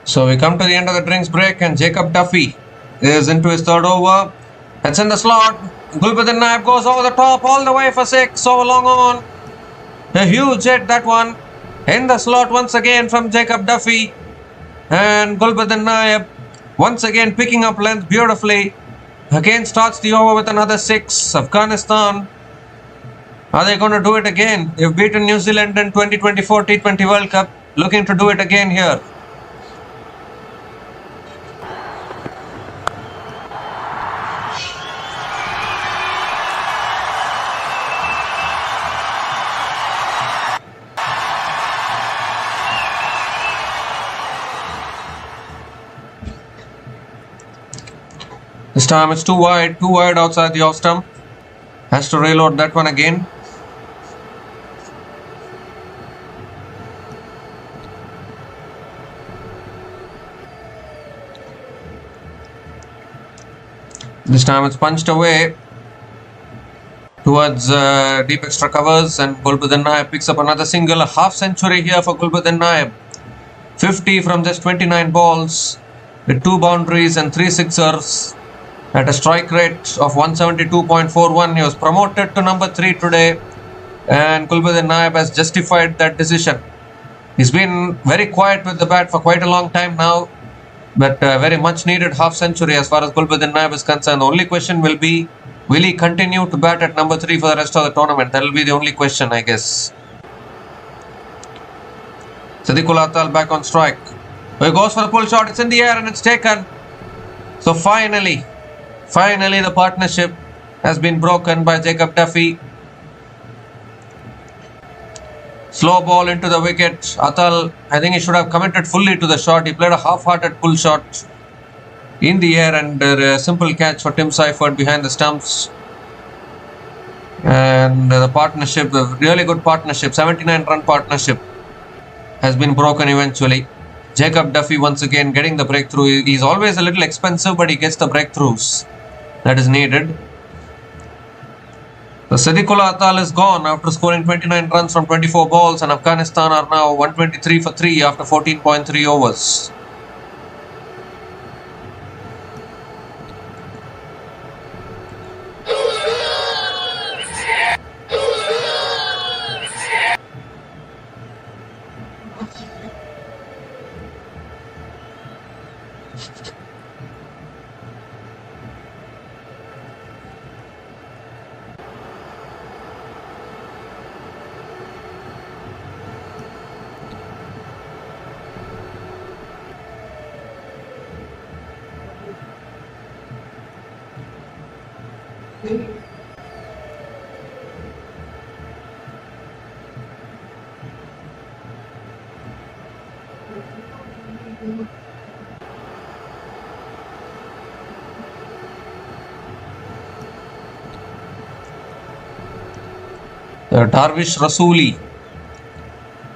So we come to the end of the drinks break and Jacob Duffy is into his third over. It's in the slot. Gulbuddin Naib goes over the top all the way for 6. So long on. A huge hit, that one. In the slot once again from Jacob Duffy. And Gulbuddin Naib once again picking up length beautifully. Again starts the over with another 6. Afghanistan, are they going to do it again? They've beaten New Zealand in 2024 T20 World Cup. Looking to do it again here. This time it's too wide outside the off stump. Has to reload that one again. This time it's punched away towards deep extra covers, and Gulbuddin Naib picks up another single. A half century here for Gulbuddin Naib. 50 from just 29 balls with 2 boundaries and 3 sixers. At a strike rate of 172.41, he was promoted to number 3 today, and Gulbuddin Naib has justified that decision. He's been very quiet with the bat for quite a long time now, but very much needed half century as far as Gulbuddin Naib is concerned. The only question will be, will he continue to bat at number 3 for the rest of the tournament? That will be the only question, I guess. Siddiqul Atal back on strike. He goes for the pull shot. It's in the air and it's taken. So finally the partnership has been broken by Jacob Duffy. Slow ball into the wicket. Atal, I think he should have committed fully to the shot. He played a half-hearted pull shot in the air, and a simple catch for Tim Seifert behind the stumps. And the partnership, a really good partnership, 79-run partnership, has been broken eventually. Jacob Duffy once again getting the breakthrough. He's always a little expensive, but he gets the breakthroughs that is needed. The Siddiqul Atal is gone after scoring 29 runs from 24 balls, and Afghanistan are now 123 for 3 after 14.3 overs. Darvish Rasooli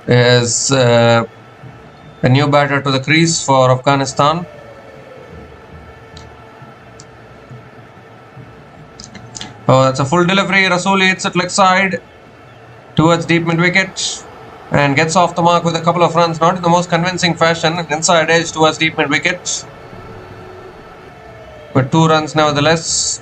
is a new batter to the crease for Afghanistan. Oh, that's a full delivery. Rasooli hits it leg side towards deep mid wicket and gets off the mark with a couple of runs, not in the most convincing fashion. An inside edge towards deep mid wicket, but 2 runs nevertheless.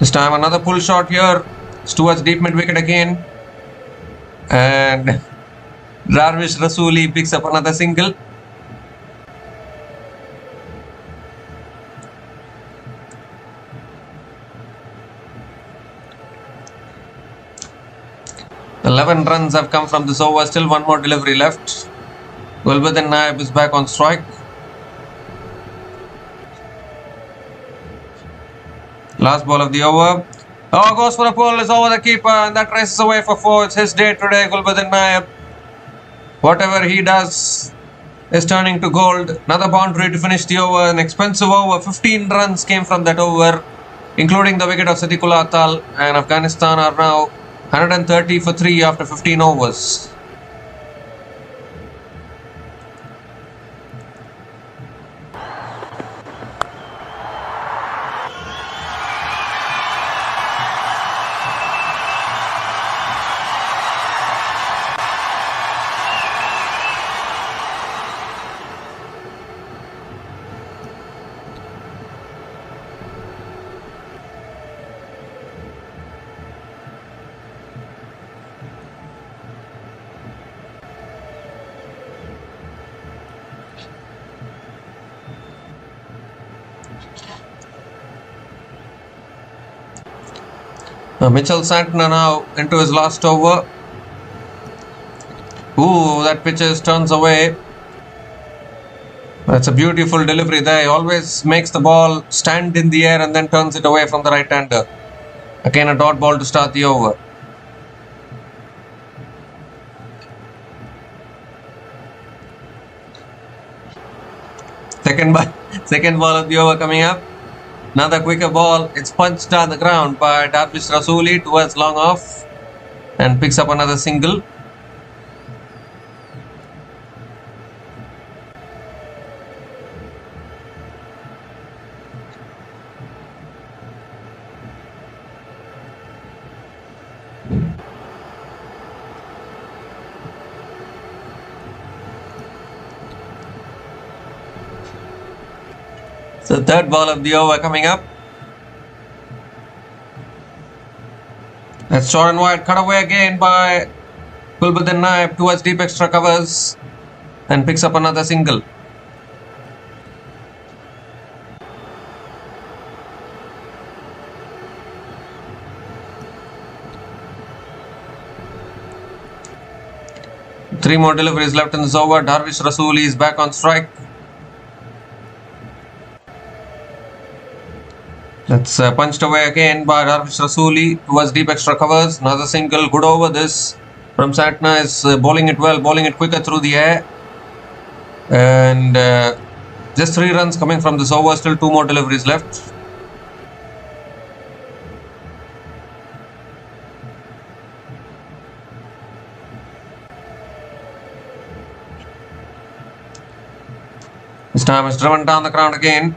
This time another pull shot here. It's towards deep mid wicket again, and Darvish Rasooli picks up another single. The 11 runs have come from this over. Still one more delivery left. Gulbuddin Naib is back on strike. Last ball of the over. Oh, goes for a pull, is over the keeper, and that races away for 4. It's his day today, Gulbuddin Naib. Whatever he does is turning to gold. Another boundary to finish the over. An expensive over. 15 runs came from that over, including the wicket of Siddiqul Atal, and Afghanistan are now 130 for 3 after 15 overs. Mitchell Santner now into his last over. Ooh, that pitches turns away. That's a beautiful delivery there. He always makes the ball stand in the air and then turns it away from the right-hander. Again, a dot ball to start the over. Second ball of the over coming up. Another quicker ball. It's punched on the ground by Darvish Rasooli towards long off and picks up another single. So third ball of the over coming up. That's short and wide, cut away again by Kulbuddin Naib towards deep extra covers and picks up another single. Three more deliveries left in this over. Darvish Rasooli is back on strike. That's punched away again by Darvish Rasooli towards deep extra covers. Another single, good over this from Santner is bowling it well, bowling it quicker through the air. And just 3 runs coming from this over, still 2 more deliveries left. This time it's driven down the ground again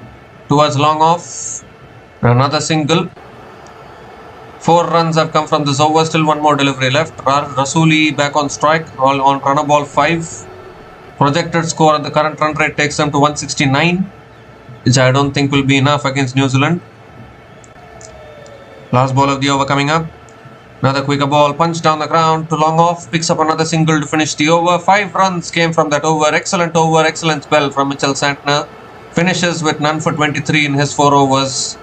towards long off. Another single. 4 runs have come from this over, still 1 more delivery left. Rasooli back on strike, all on runner ball 5. Projected score at the current run rate takes them to 169, which I don't think will be enough against New Zealand. Last ball of the over coming up. Another quicker ball punched down the ground to long off, picks up another single to finish the over. 5 runs came from that over. Excellent spell from Mitchell Santner. Finishes with none for 23 in his 4 overs.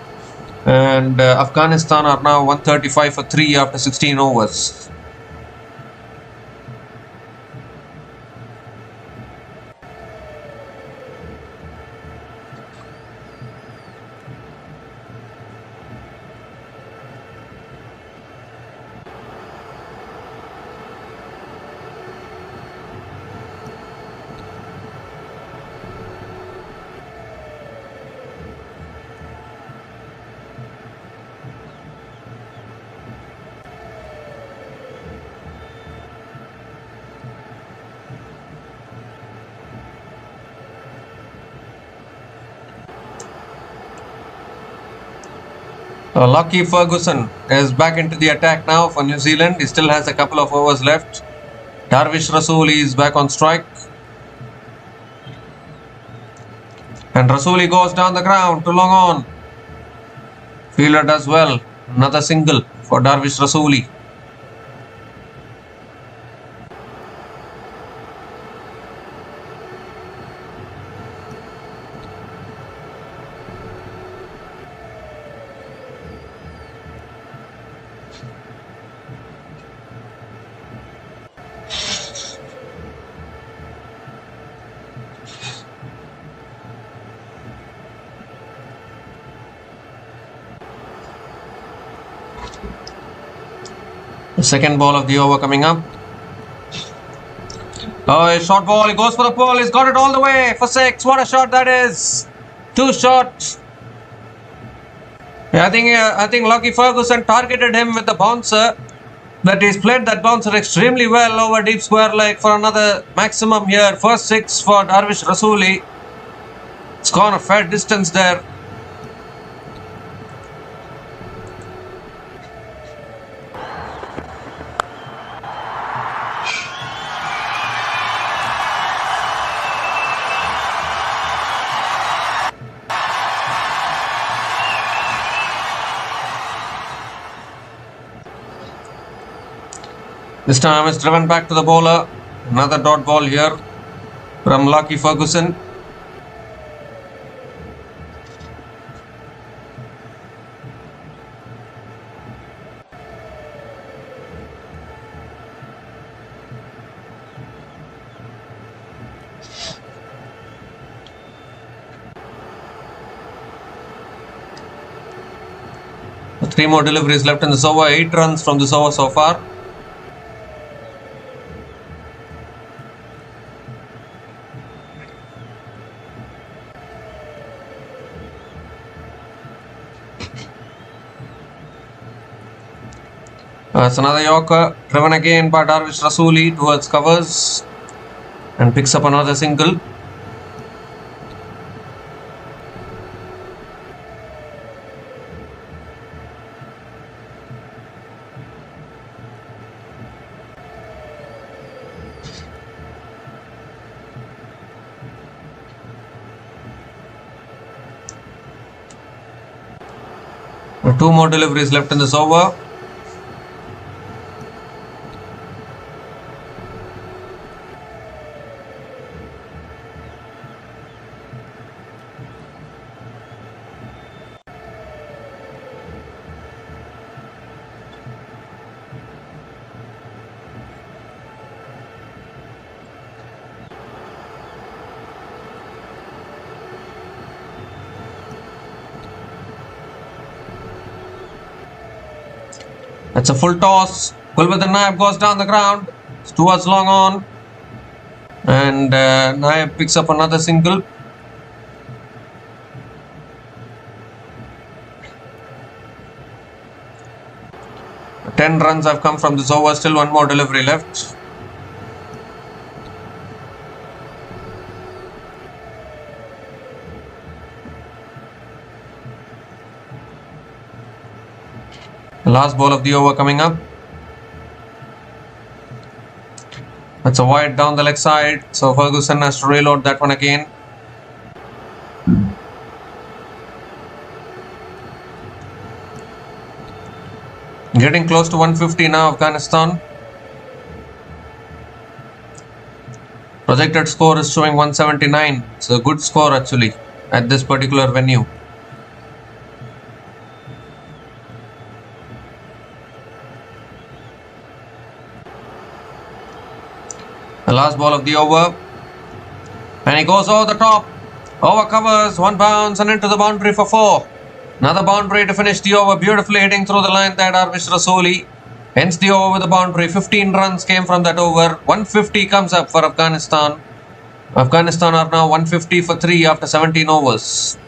And Afghanistan are now 135 for 3 after 16 overs. Lockie Ferguson is back into the attack now for New Zealand. He still has a couple of overs left. Darvish Rasooli is back on strike. And Rasooli goes down the ground to long on. Fielder does well. Another single for Darvish Rasooli. The second ball of the over coming up. Oh, a short ball. He goes for the pole. He's got it all the way for 6. What a shot that is. 2 shots. Yeah, I think Lockie Ferguson targeted him with the bouncer. But he's played that bouncer extremely well over deep square leg for another maximum here. First 6 for Darvish Rasooli. It's gone a fair distance there. This time it's driven back to the bowler. Another dot ball here from Lockie Ferguson. 3 more deliveries left in this over. 8 runs from this over so far. That's another Yorker, driven again by Darvish Rasooli towards covers and picks up another single. Two more deliveries left in this over. That's a full toss. Kulbadin Naib goes down the ground. It's towards long on. And Naib picks up another single. Ten runs have come from this over. Still one more delivery left. The last ball of the over coming up. That's a wide down the leg side. So Ferguson has to reload that one again. Getting close to 150 now, Afghanistan. Projected score is showing 179. It's a good score actually at this particular venue. The last ball of the over. And he goes over the top. Over covers, one bounce and into the boundary for 4. Another boundary to finish the over. Beautifully hitting through the line there, Darvish Rasooli. Hence the over with the boundary. 15 runs came from that over. 150 comes up for Afghanistan. Afghanistan are now 150 for 3 after 17 overs.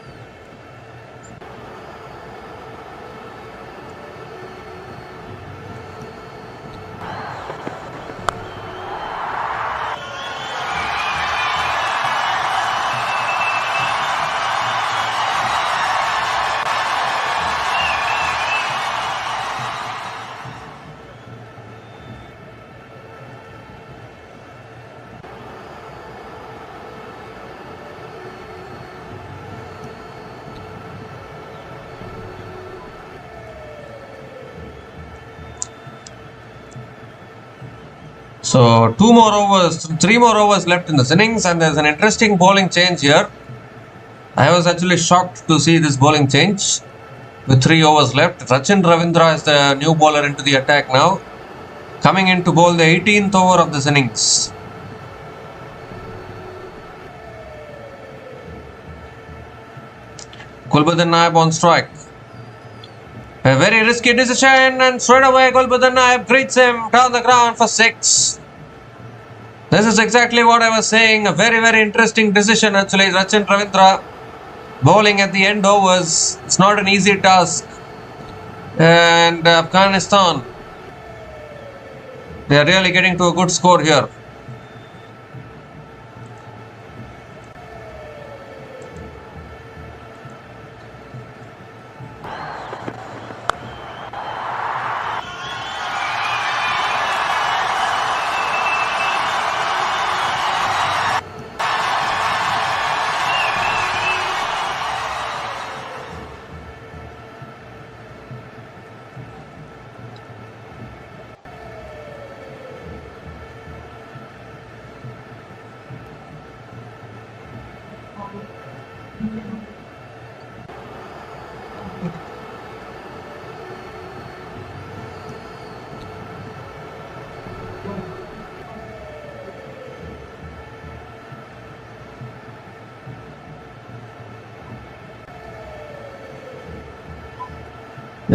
So 3 more overs left in this innings, and there's an interesting bowling change here. I was actually shocked to see this bowling change with 3 overs left. Sachin Ravindra is the new bowler into the attack now, coming in to bowl the 18th over of this innings. Kulbadin Naib on strike. A very risky decision, and straight away Kulbadin Naib greets him down the ground for 6. This is exactly what I was saying. A very, very interesting decision actually. Sachin Ravindra bowling at the end overs. It's not an easy task. And Afghanistan, they are really getting to a good score here.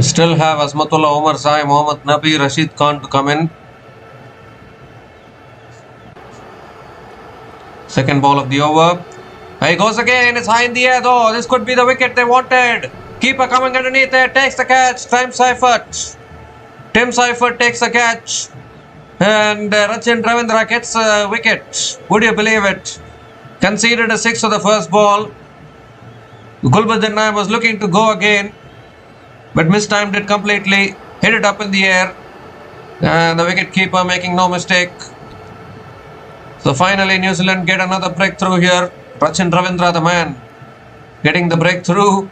We still have Azmatullah, Omar Sai, Mohammad Nabi, Rashid Khan to come in. Second ball of the over. He goes again. It's high in the air though. This could be the wicket they wanted. Keeper coming underneath it. Takes the catch. Tim Seifert takes the catch. And Rachin Ravindra gets a wicket. Would you believe it? Conceded a 6 for the first ball. Gulbuddin Naim was looking to go again, but mistimed it completely. Hit it up in the air. And the wicket keeper making no mistake. So finally New Zealand get another breakthrough here. Rachin Ravindra, the man, getting the breakthrough.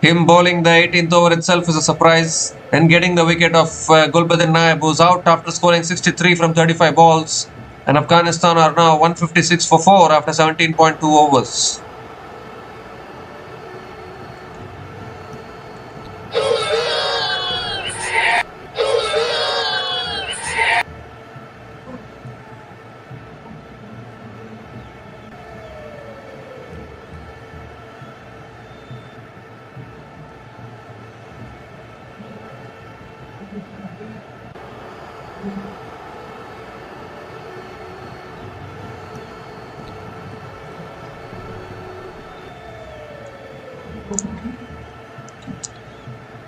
Him bowling the 18th over itself is a surprise. And getting the wicket of Gulbuddin Naib, who's out after scoring 63 from 35 balls. And Afghanistan are now 156 for 4 after 17.2 overs.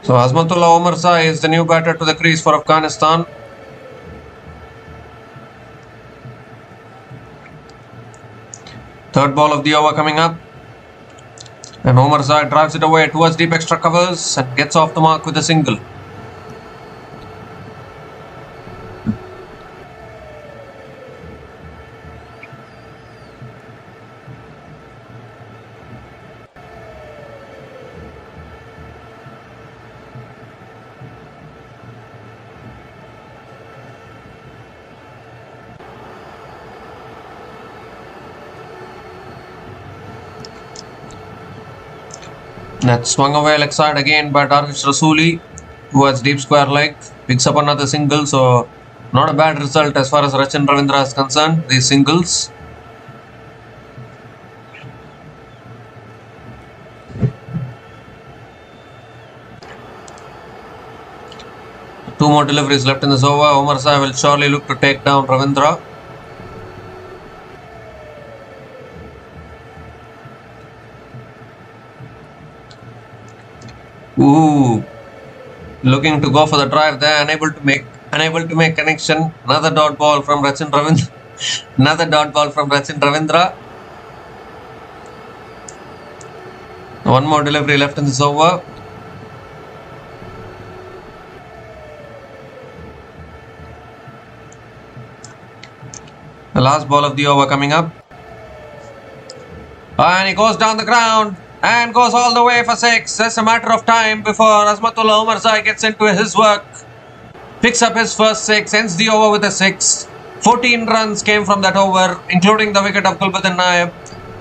So Azmatullah Omar Sai is the new batter to the crease for Afghanistan. Third ball of the over coming up. And Omar Sai drives it away towards deep extra covers and gets off the mark with a single. That swung away leg side again by Darvish Rasooli towards deep square leg. Picks up another single, so not a bad result as far as Rachin Ravindra is concerned. These singles. Two more deliveries left in this over. Omar Sai will surely look to take down Ravindra. Ooh, looking to go for the drive there, unable to make connection. Another dot ball from Rachin Ravindra. One more delivery left in this over. The last ball of the over coming up. And he goes down the ground. And goes all the way for 6. Just a matter of time before Azmatullah Omar Sai gets into his work. Picks up his first 6. Ends the over with a 6. 14 runs came from that over, including the wicket of Gulbuddin Naib.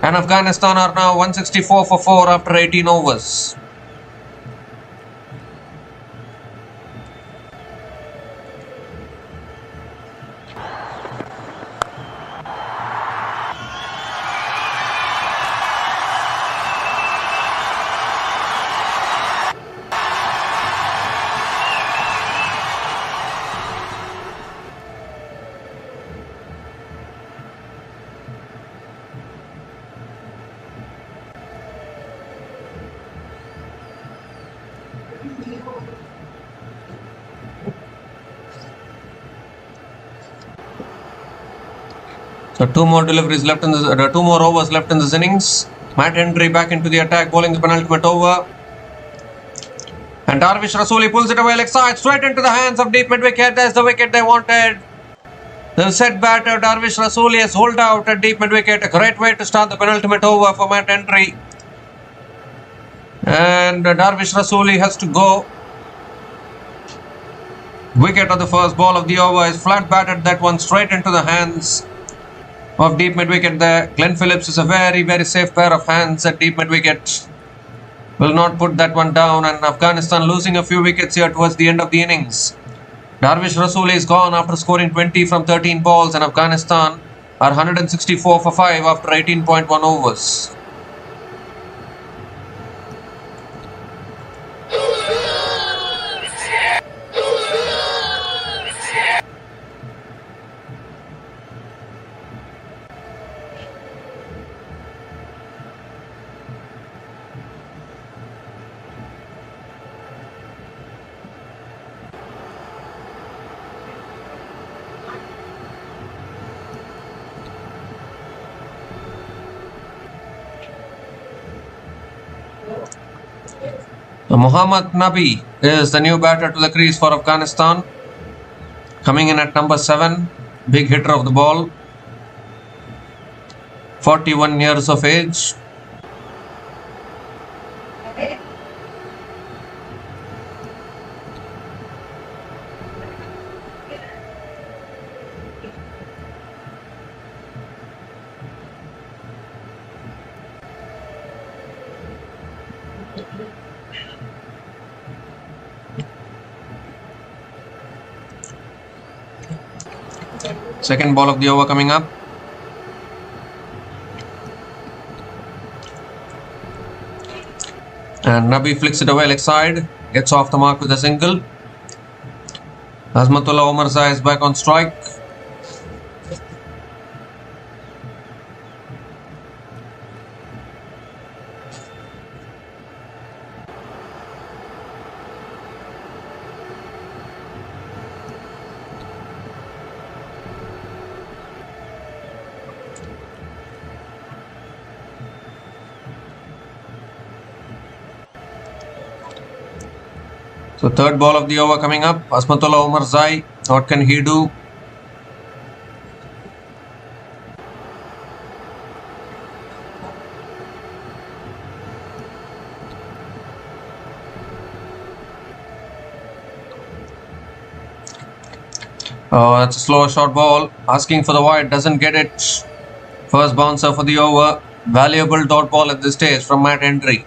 And Afghanistan are now 164 for 4 after 18 overs. So two more deliveries left in this, 2 more overs left in this innings. Matt Hendry back into the attack, bowling the penultimate over. And Darvish Rasooli pulls it away leg side, straight into the hands of deep mid-wicket. There's the wicket they wanted. The set batter Darvish Rasooli has holed out at deep mid-wicket. A great way to start the penultimate over for Matt Hendry. And Darvish Rasooli has to go. Wicket on the first ball of the over is flat batted, that one straight into the hands of deep mid-wicket there. Glenn Phillips is a very, very safe pair of hands at deep mid-wicket. Will not put that one down, and Afghanistan losing a few wickets here towards the end of the innings. Darvish Rasooli is gone after scoring 20 from 13 balls, and Afghanistan are 164 for 5 after 18.1 overs. Mohammad Nabi is the new batter to the crease for Afghanistan. Coming in at number 7, big hitter of the ball. 41 years of age. Second ball of the over coming up. And Nabi flicks it away leg side. Gets off the mark with a single. Azmatullah Omarzai is back on strike. So third ball of the over coming up. Azmatullah Omarzai. What can he do? Oh, that's a slow short ball. Asking for the wide. Doesn't get it. First bouncer for the over. Valuable dot ball at this stage from Matt Henry.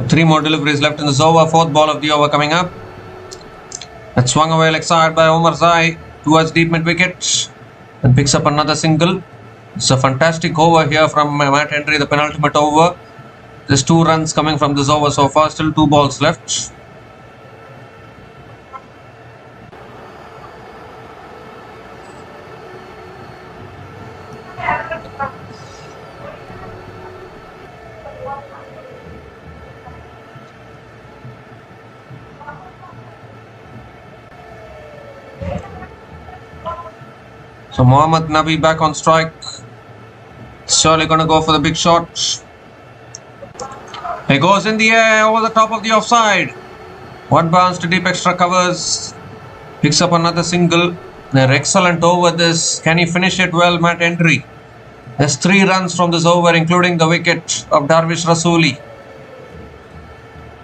Three more deliveries left in this over. Fourth ball of the over coming up. That swung away leg side by Omarzai towards deep mid wicket and picks up another single. It's a fantastic over here from Matt Henry, the penultimate over. There's 2 runs coming from this over so far. Still 2 balls left. So Mohammad Nabi back on strike. Surely going to go for the big shot. He goes in the air over the top of the offside. One bounce to deep extra covers. Picks up another single. They're excellent over this. Can he finish it well, Matt Henry? There's 3 runs from this over, including the wicket of Darvish Rasooli.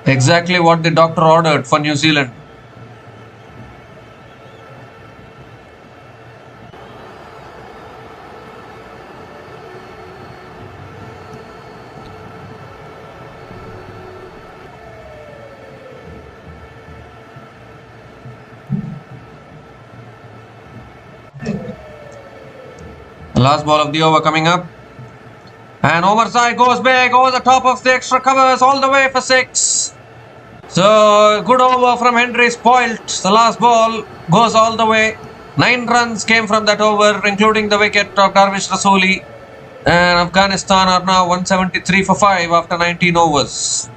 Exactly what the doctor ordered for New Zealand. Last ball of the over coming up. And Omarzai goes big over the top of the extra covers all the way for 6. So good over from Henry, spoilt. The last ball goes all the way. 9 runs came from that over, including the wicket of Darvish Rasooli. And Afghanistan are now 173 for 5 after 19 overs.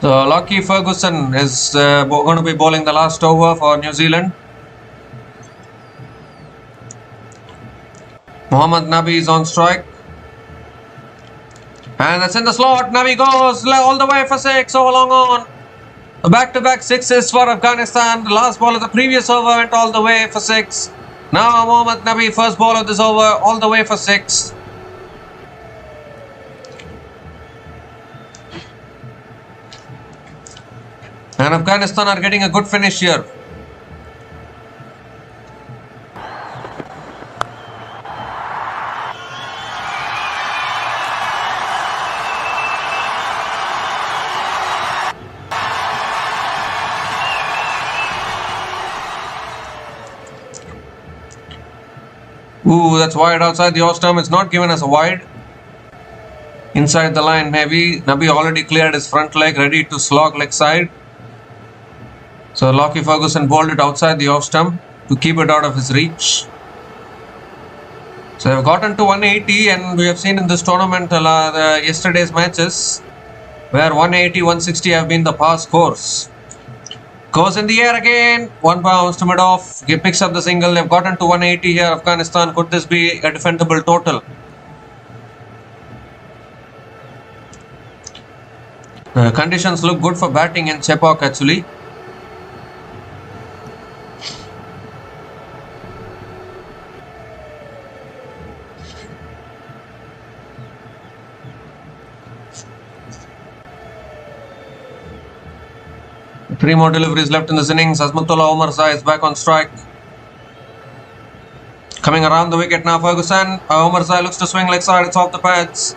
So Lockie Ferguson is going to be bowling the last over for New Zealand. Mohammad Nabi is on strike. And that's in the slot. Nabi goes all the way for 6. So long on. Back-to-back sixes for Afghanistan. The last ball of the previous over went all the way for 6. Now Mohammad Nabi, first ball of this over, all the way for 6. And Afghanistan are getting a good finish here. Ooh, that's wide outside the off stump. It's not given as a wide. Inside the line, maybe. Nabi already cleared his front leg, ready to slog leg side. So Lockie Ferguson bowled it outside the off stump to keep it out of his reach. So they've gotten to 180, and we have seen in this tournament yesterday's matches where 180, 160 have been the past scores. Goes in the air again, 1 bounce to mid-off, he picks up the single. They've gotten to 180 here, Afghanistan. Could this be a defendable total? Conditions look good for batting in Chepauk actually. Three more deliveries left in this innings. Azmatullah Omar Zai is back on strike. Coming around the wicket now, Ferguson. Omar Zai looks to swing leg side. It's off the pads.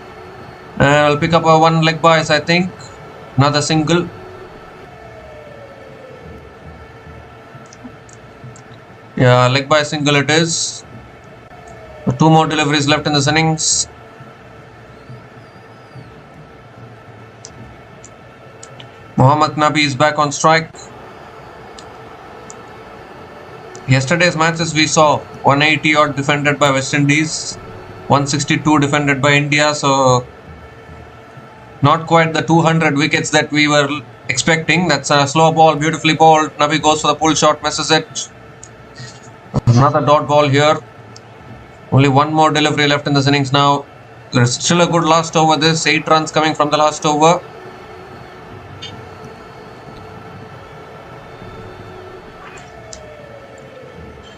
I'll pick up a one leg bias, I think. Another single. Yeah, leg by single it is. Two more deliveries left in this innings. Mohammad Nabi is back on strike. Yesterday's matches we saw 180 odd defended by West Indies, 162 defended by India, so not quite the 200 wickets that we were expecting. That's a slow ball, beautifully bowled. Nabi goes for the pull shot, misses it. Another dot ball here. Only one more delivery left in this innings now. There's still a good last over this, 8 runs coming from the last over.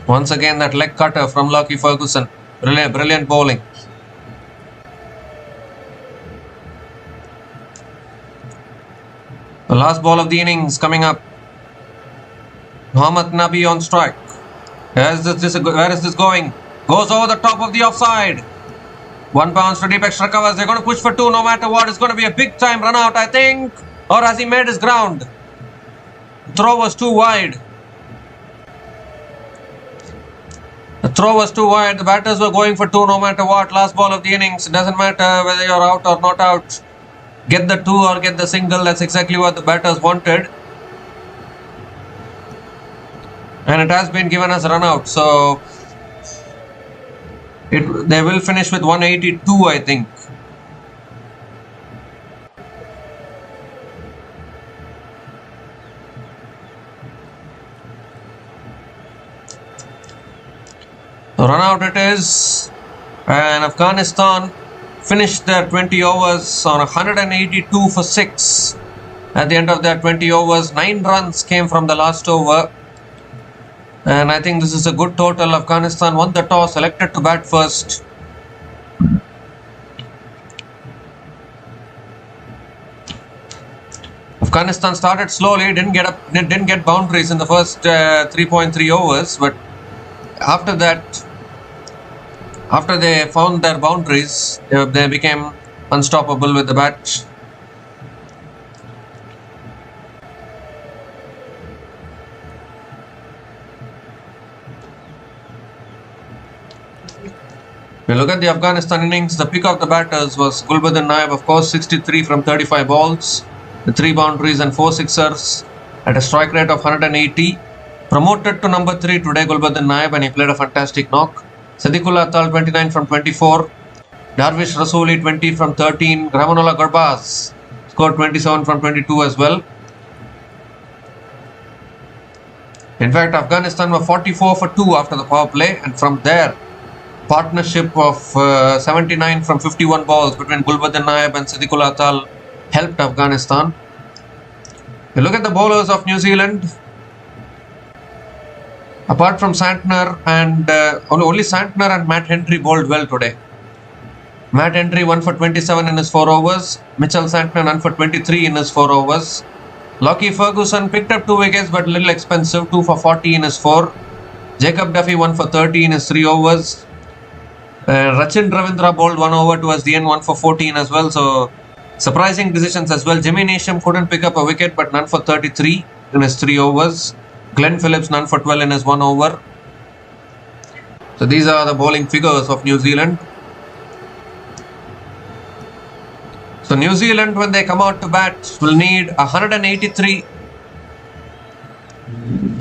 Once again that leg cutter from Lockie Ferguson. Brilliant bowling. The last ball of the innings coming up. Mohammad Nabi on strike. Where is this going? Goes over the top of the offside. 1 bounce to deep extra covers. They're going to push for 2 no matter what. It's going to be a big time run out, I think. Or has he made his ground? The throw was too wide. The throw was too wide. The batters were going for 2 no matter what. Last ball of the innings. It doesn't matter whether you're out or not out. Get the 2 or get the single. That's exactly what the batters wanted. And it has been given as a run out. So they will finish with 182, I think. So run out it is, and Afghanistan finished their 20 overs on 182 for 6. At the end of their 20 overs, 9 runs came from the last over, and I think this is a good total. Afghanistan won the toss, selected to bat first. Afghanistan started slowly, didn't get boundaries in the first 3.3 overs, but after that, after they found their boundaries, they became unstoppable with the bat. If you look at the Afghanistan innings, the pick of the batters was Gulbuddin Naib, of course, 63 from 35 balls, with 3 boundaries and 4 sixers at a strike rate of 180. Promoted to number 3 today, Gulbuddin Naib, and he played a fantastic knock. Sadiqullah Atal 29 from 24. Darvish Rasooli 20 from 13. Rahmanullah Gurbaz scored 27 from 22 as well. In fact, Afghanistan were 44 for 2 after the power play, and from there, partnership of 79 from 51 balls between Gulbuddin Naib and Sadiqullah Atal helped Afghanistan. you look at the bowlers of New Zealand, apart from Santner and only Santner and Matt Henry bowled well today. Matt Henry 1 for 27 in his 4 overs. Mitchell Santner 1 for 23 in his 4 overs. Lockie Ferguson picked up 2 wickets but little expensive, 2 for 40 in his 4. Jacob Duffy 1 for 30 in his 3 overs. Rachin Ravindra bowled 1 over towards the end, 1 for 14 as well. So surprising decisions as well. Jimmy Neesham couldn't pick up a wicket but none for 33 in his 3 overs. Glenn Phillips none for 12 in his 1 over. So these are the bowling figures of New Zealand. So New Zealand, when they come out to bat, will need 183.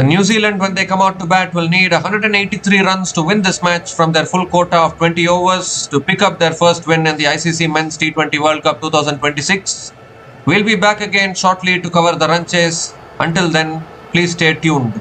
New Zealand, when they come out to bat, will need 183 runs to win this match from their full quota of 20 overs to pick up their first win in the ICC Men's T20 World Cup 2026. We'll be back again shortly to cover the run chase. Until then, please stay tuned.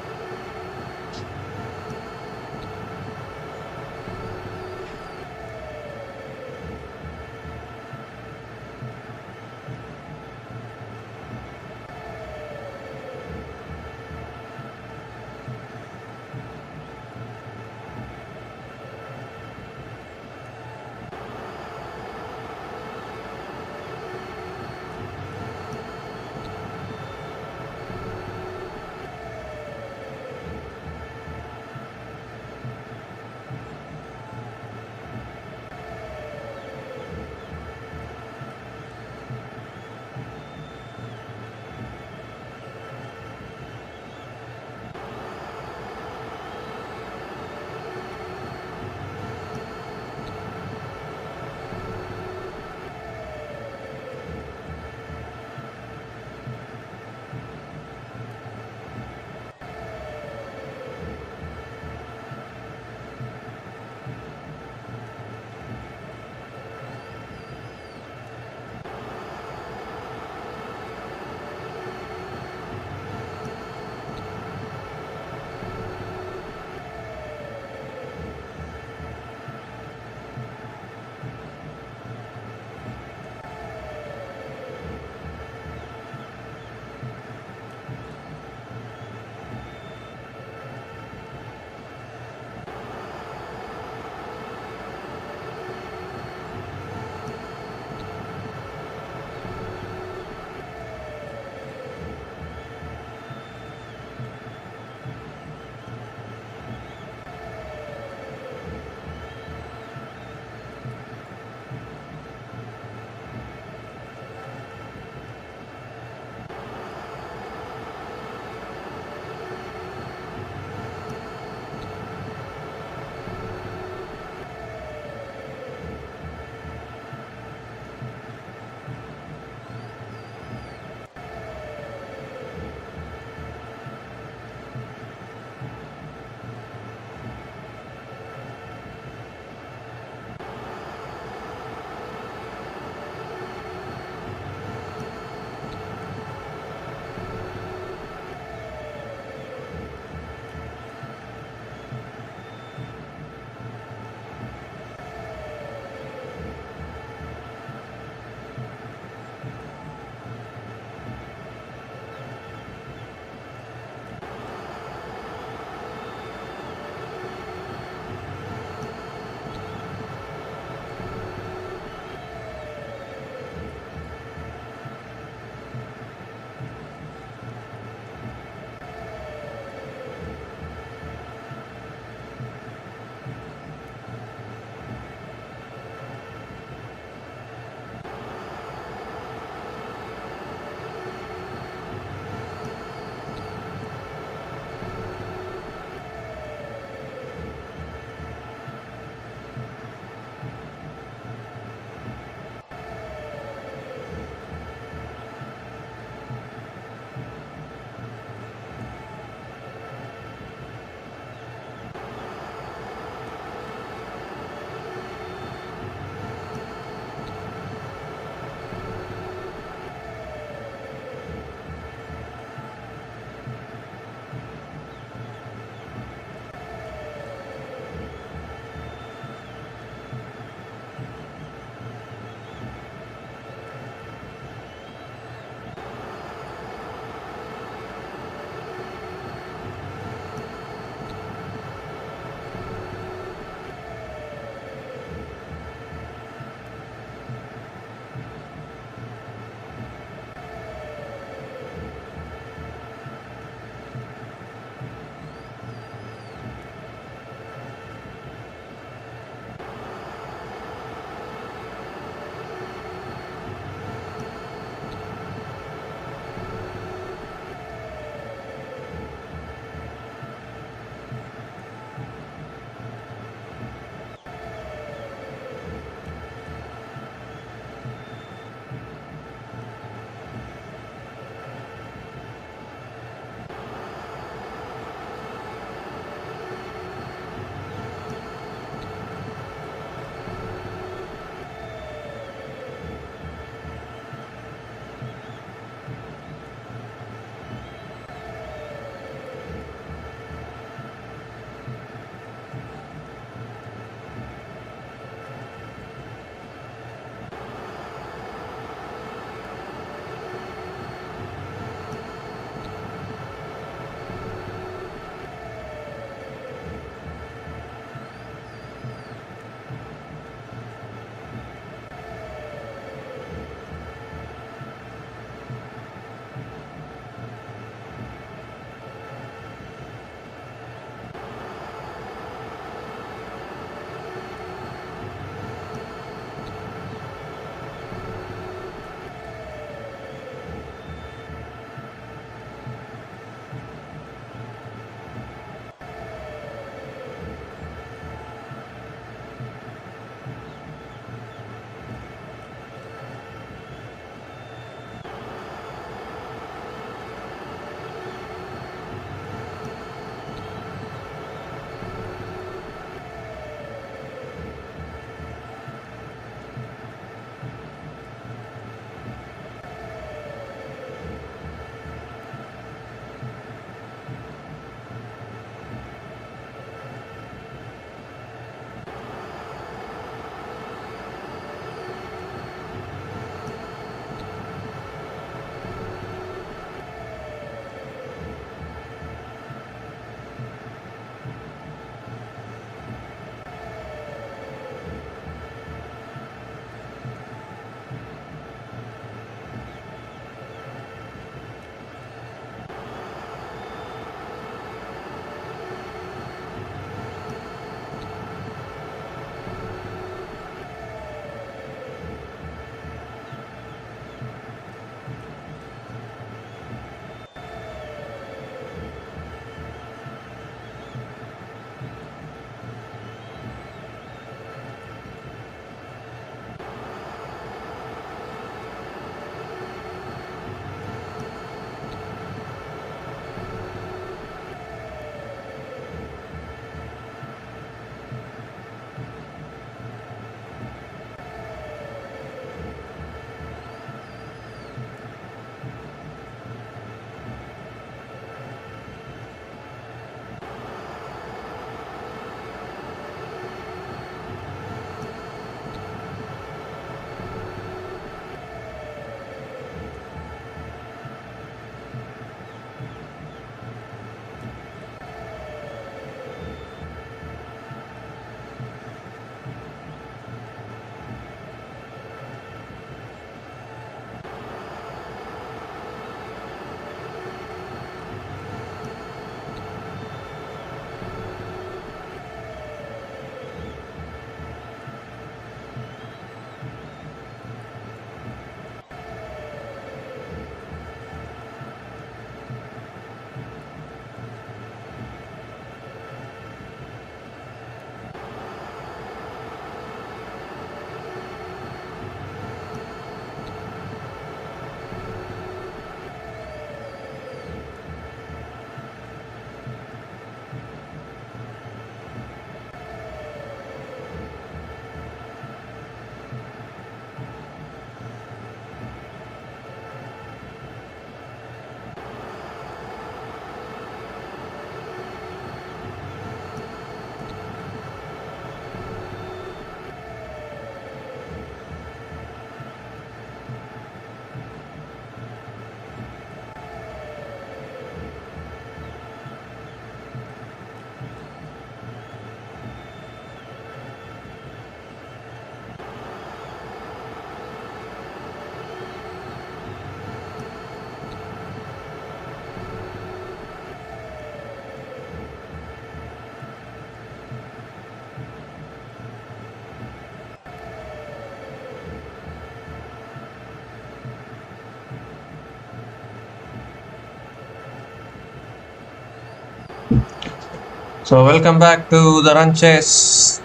So welcome back to the run chase.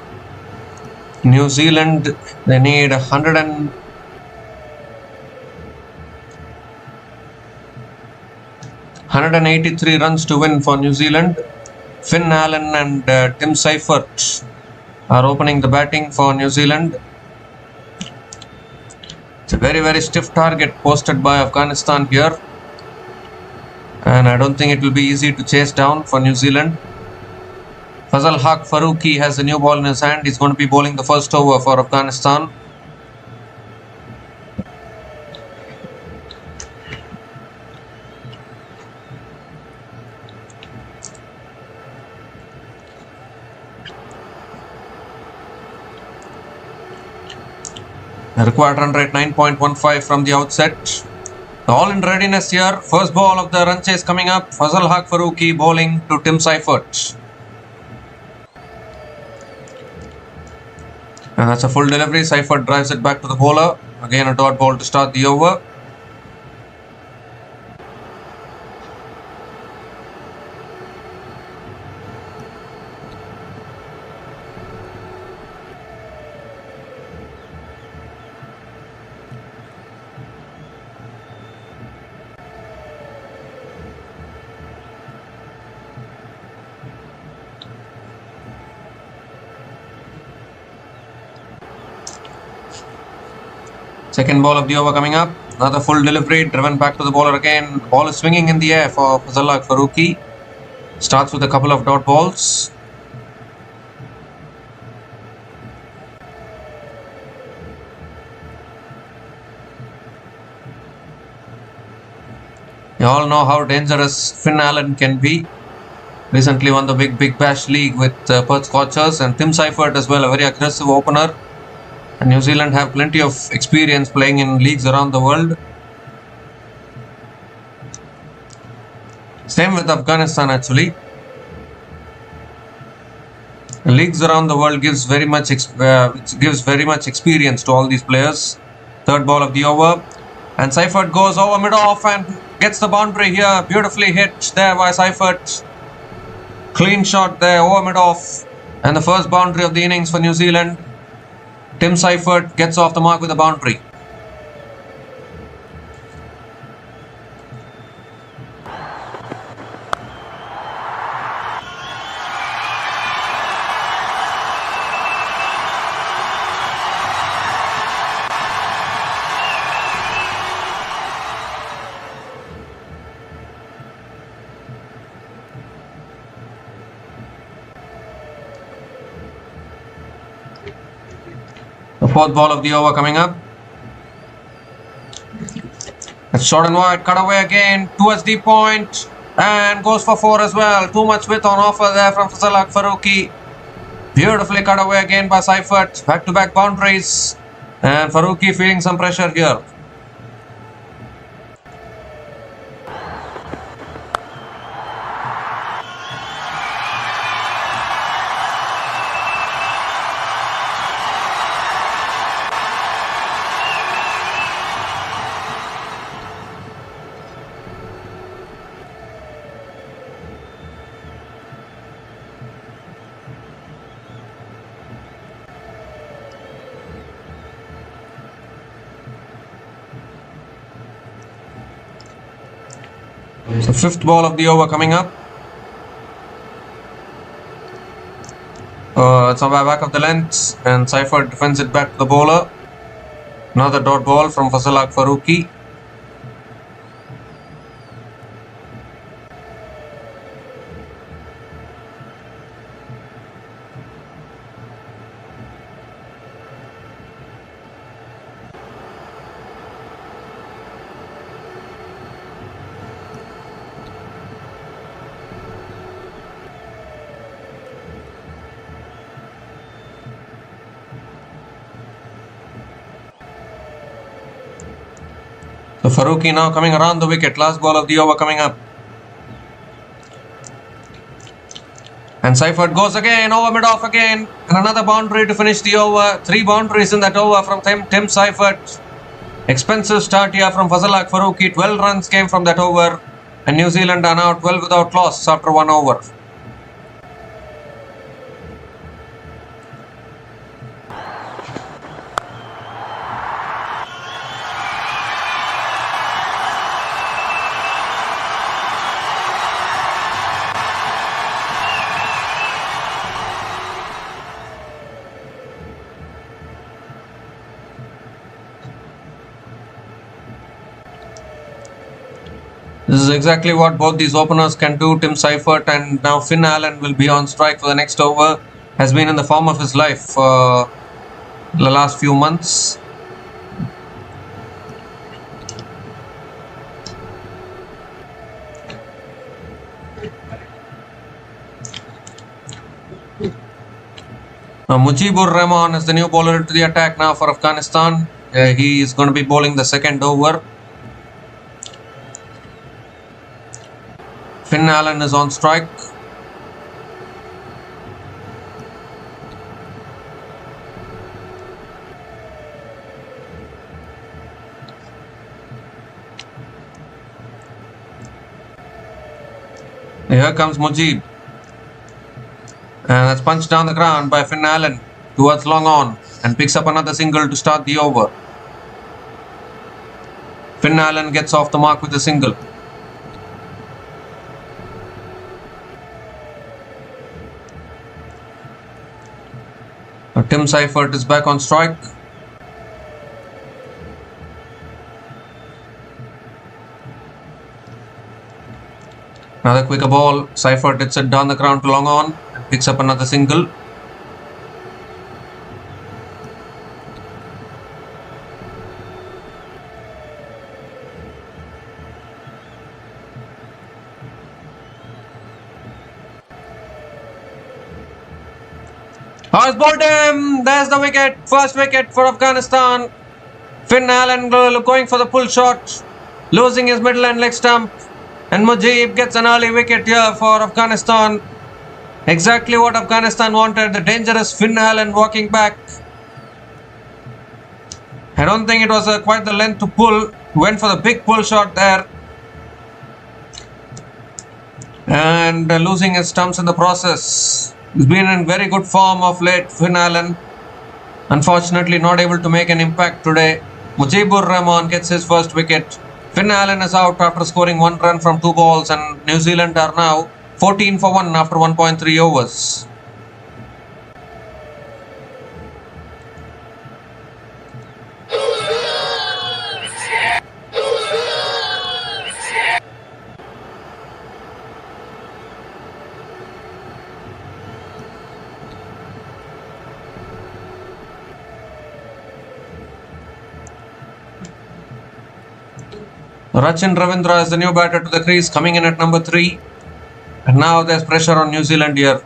New Zealand, they need 183 runs to win for New Zealand. Finn Allen and Tim Seifert are opening the batting for New Zealand. It's a very stiff target posted by Afghanistan here, and I don't think it will be easy to chase down for New Zealand. Fazal Haq Farooqi has the new ball in his hand. He's going to be bowling the first over for Afghanistan. The required run rate 9.15 from the outset. All in readiness here. First ball of the run chase coming up. Fazal Haq Farooqi bowling to Tim Seifert. And that's a full delivery. Seifert drives it back to the bowler. Again a dot ball to start the over. Second ball of the over coming up. Another full delivery driven back to the bowler again. The ball is swinging in the air for Fazal Haq Farooqi. Starts with a couple of dot balls. You all know how dangerous Finn Allen can be. Recently won the Big Bash League with Perth Scorchers, and Tim Seifert as well, a very aggressive opener. And New Zealand have plenty of experience playing in leagues around the world. Same with Afghanistan actually. Leagues around the world gives very much experience to all these players. Third ball of the over, and Seifert goes over mid-off and gets the boundary here. Beautifully hit there by Seifert. Clean shot there over mid-off, and the first boundary of the innings for New Zealand. Tim Seifert gets off the mark with a boundary. The fourth ball of the over coming up. It's short and wide, cut away again towards the point, and goes for 4 as well. Too much width on offer there from Fazal Haq Farooqi. Beautifully cut away again by Seifert. Back-to-back boundaries, and Farooqi feeling some pressure here. So fifth ball of the over coming up. It's on the back of the length, and Seifert defends it back to the bowler. Another dot ball from Fazal Haq Farooqi. So Farooqi now coming around the wicket. Last ball of the over coming up. And Seifert goes again, over mid-off again. And another boundary to finish the over. 3 boundaries in that over from Tim Seifert. Expensive start here from Fazal Haq Farooqi. 12 runs came from that over. And New Zealand are now 12 without loss after 1 over. is exactly what both these openers can do. Tim Seifert and now Finn Allen will be on strike for the next over. Has been in the form of his life for the last few months. Mujibur Rahman is the new bowler into the attack now for Afghanistan. He is going to be bowling the second over. Finn Allen is on strike. Here comes Mujib. And that's punched down the ground by Finn Allen towards long on and picks up another single to start the over. Finn Allen gets off the mark with a single. Now Tim Seifert is back on strike. Another quicker ball. Seifert hits it down the ground to long on and picks up another single. Has bowled him. There's the wicket. First wicket for Afghanistan. Finn Allen going for the pull shot, losing his middle and leg stump. And Mujib gets an early wicket here for Afghanistan. Exactly what Afghanistan wanted. The dangerous Finn Allen walking back. I don't think it was quite the length to pull. Went for the big pull shot there. And losing his stumps in the process. He's been in very good form of late, Finn Allen. Unfortunately not able to make an impact today. Mujibur Rahman gets his first wicket. Finn Allen is out after scoring 1 run from 2 balls, and New Zealand are now 14 for 1 after 1.3 overs. Rachin Ravindra is the new batter to the crease, coming in at number 3. And now there's pressure on New Zealand here.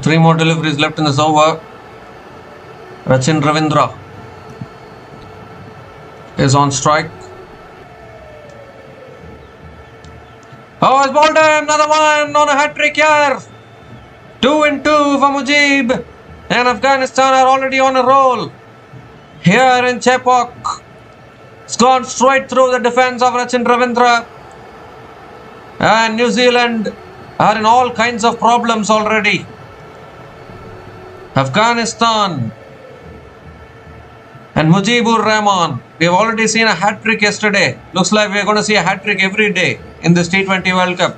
Three more deliveries left in this over. Rachin Ravindra is on strike. Oh, has bowled him. Another one on a hat-trick here. 2 and 2 for Mujib. And Afghanistan are already on a roll. Here in Chepauk. It's gone straight through the defense of Rachin Ravindra. And New Zealand are in all kinds of problems already. Afghanistan and Mujibur Rahman. We have already seen a hat-trick yesterday. Looks like we are going to see a hat-trick every day in this T20 World Cup.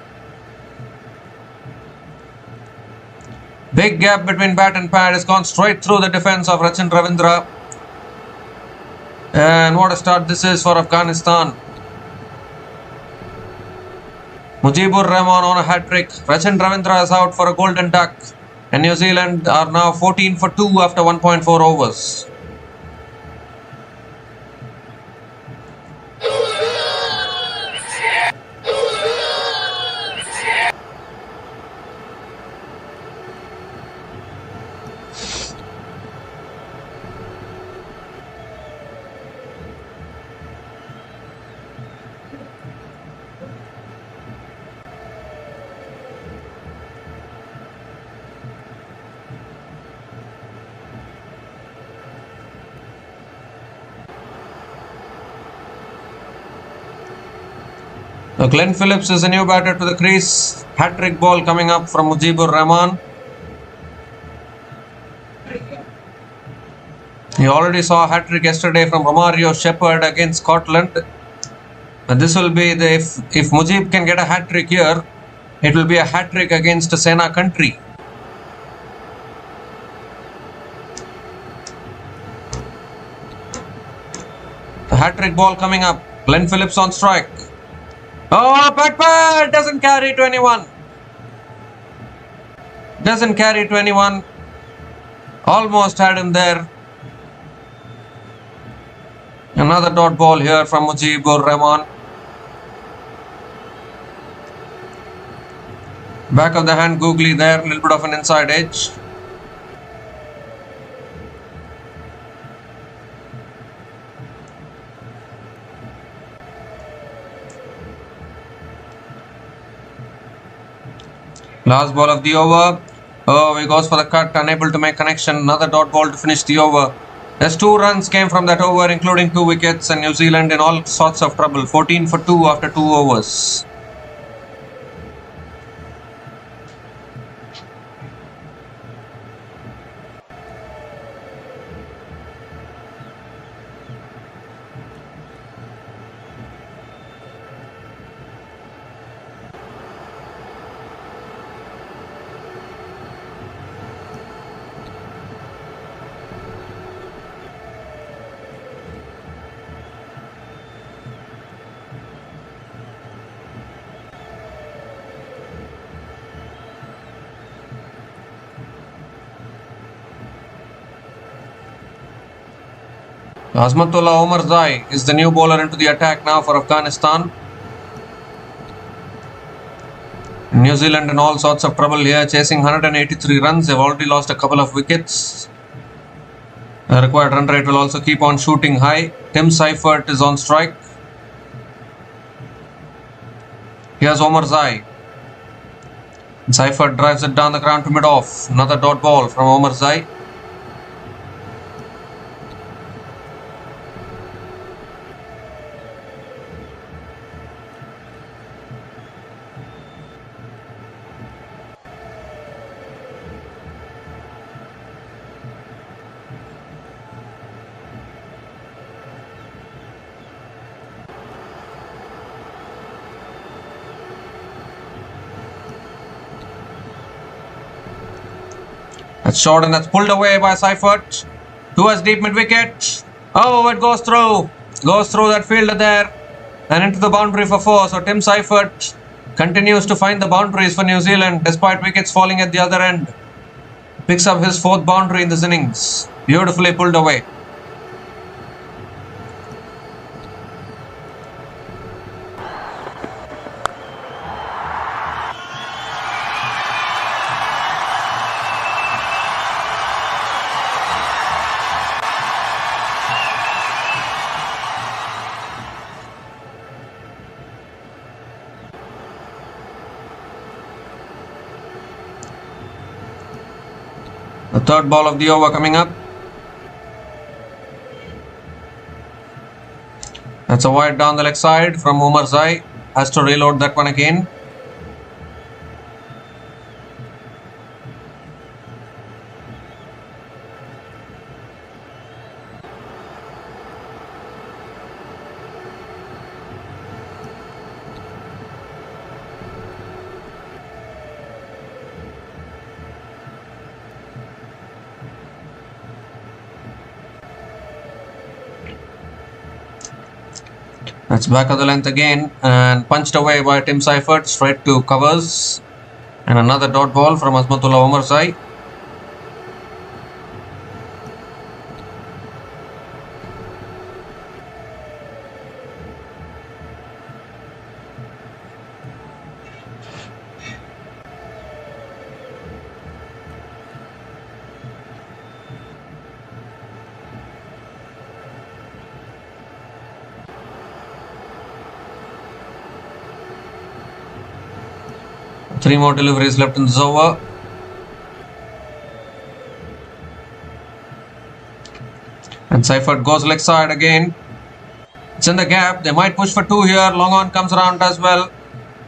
Big gap between bat and pad has gone straight through the defense of Rachin Ravindra. And what a start this is for Afghanistan. Mujibur Rahman on a hat-trick. Rachin Ravindra is out for a golden duck. And New Zealand are now 14 for 2 after 1.4 overs. Now Glenn Phillips is a new batter to the crease. Hat-trick ball coming up from Mujibur Rahman. You already saw a hat-trick yesterday from Romario Shepherd against Scotland. And this will be if Mujib can get a hat-trick here, it will be a hat-trick against Sena country. The hat-trick ball coming up. Glenn Phillips on strike. Oh, backpad doesn't carry to anyone. Doesn't carry to anyone. Almost had him there. Another dot ball here from Mujibur Rahman. Back of the hand googly there, a little bit of an inside edge. Last ball of the over. Oh, he goes for the cut, unable to make connection. Another dot ball to finish the over. There's 2 runs came from that over, including 2 wickets, and New Zealand in all sorts of trouble. 14 for 2 after 2 overs. Azmatullah Omarzai is the new bowler into the attack now for Afghanistan. New Zealand in all sorts of trouble here, chasing 183 runs. They've already lost a couple of wickets. The required run rate will also keep on shooting high. Tim Seifert is on strike. Here's Omarzai. Seifert drives it down the ground to mid-off. Another dot ball from Omarzai. That's short and that's pulled away by Seifert towards deep mid-wicket. Oh, it goes through. Goes through that fielder there and into the boundary for 4. So Tim Seifert continues to find the boundaries for New Zealand despite wickets falling at the other end. Picks up his 4th boundary in this innings. Beautifully pulled away. The 3rd ball of the over coming up. That's a wide down the leg side from Omarzai. Has to reload that one again. That's back of the length again and punched away by Tim Seifert straight to covers. And another dot ball from Azmatullah Omarzai. Three more deliveries left in this over. And Seifert goes leg side again. It's in the gap. They might push for 2 here. Long on comes around as well.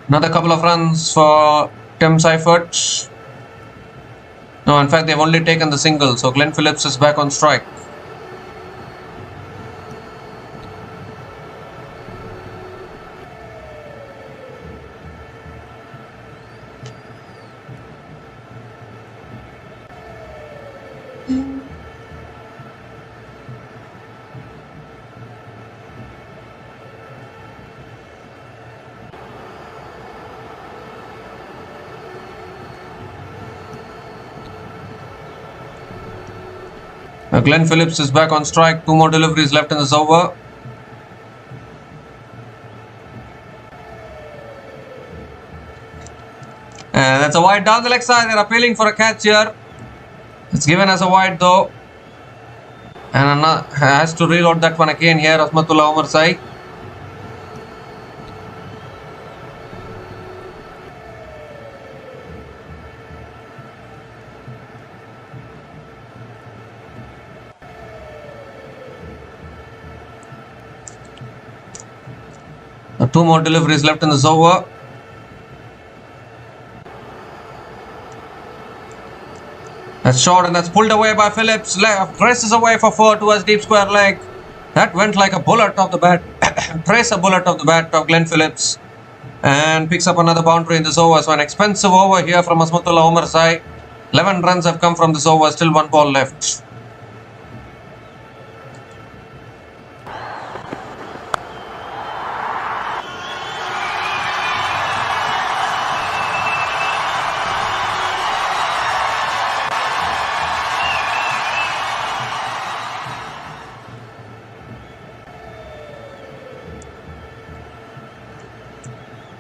Another couple of runs for Tim Seifert. No, in fact, they've only taken the single, so Glenn Phillips is back on strike. Glenn Phillips is back on strike. 2 more deliveries left in this over. And that's a wide down the leg side. They're appealing for a catch here. It's given as a wide though. And has to reload that one again here. Asmatullah Omarsai. Two more deliveries left in this over. That's short and that's pulled away by Phillips. Presses away for 4 towards deep square leg. That went like a bullet off the bat. Trace a bullet off the bat of Glenn Phillips. And picks up another boundary in this over. So an expensive over here from Asmatullah Omarsai. 11 runs have come from this over. Still 1 ball left.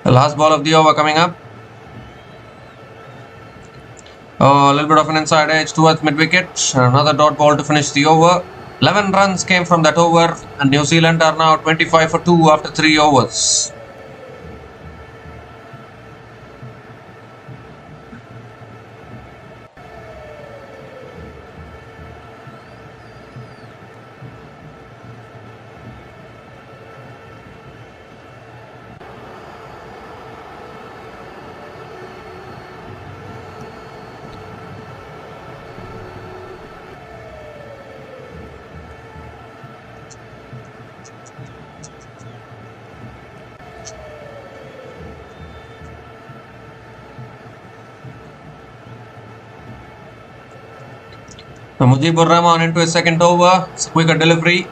The last ball of the over coming up. A little bit of an inside edge towards mid-wicket. Another dot ball to finish the over. 11 runs came from that over and New Zealand are now 25 for 2 after 3 overs. Mujibur Rahman into his second over. It's a quicker delivery.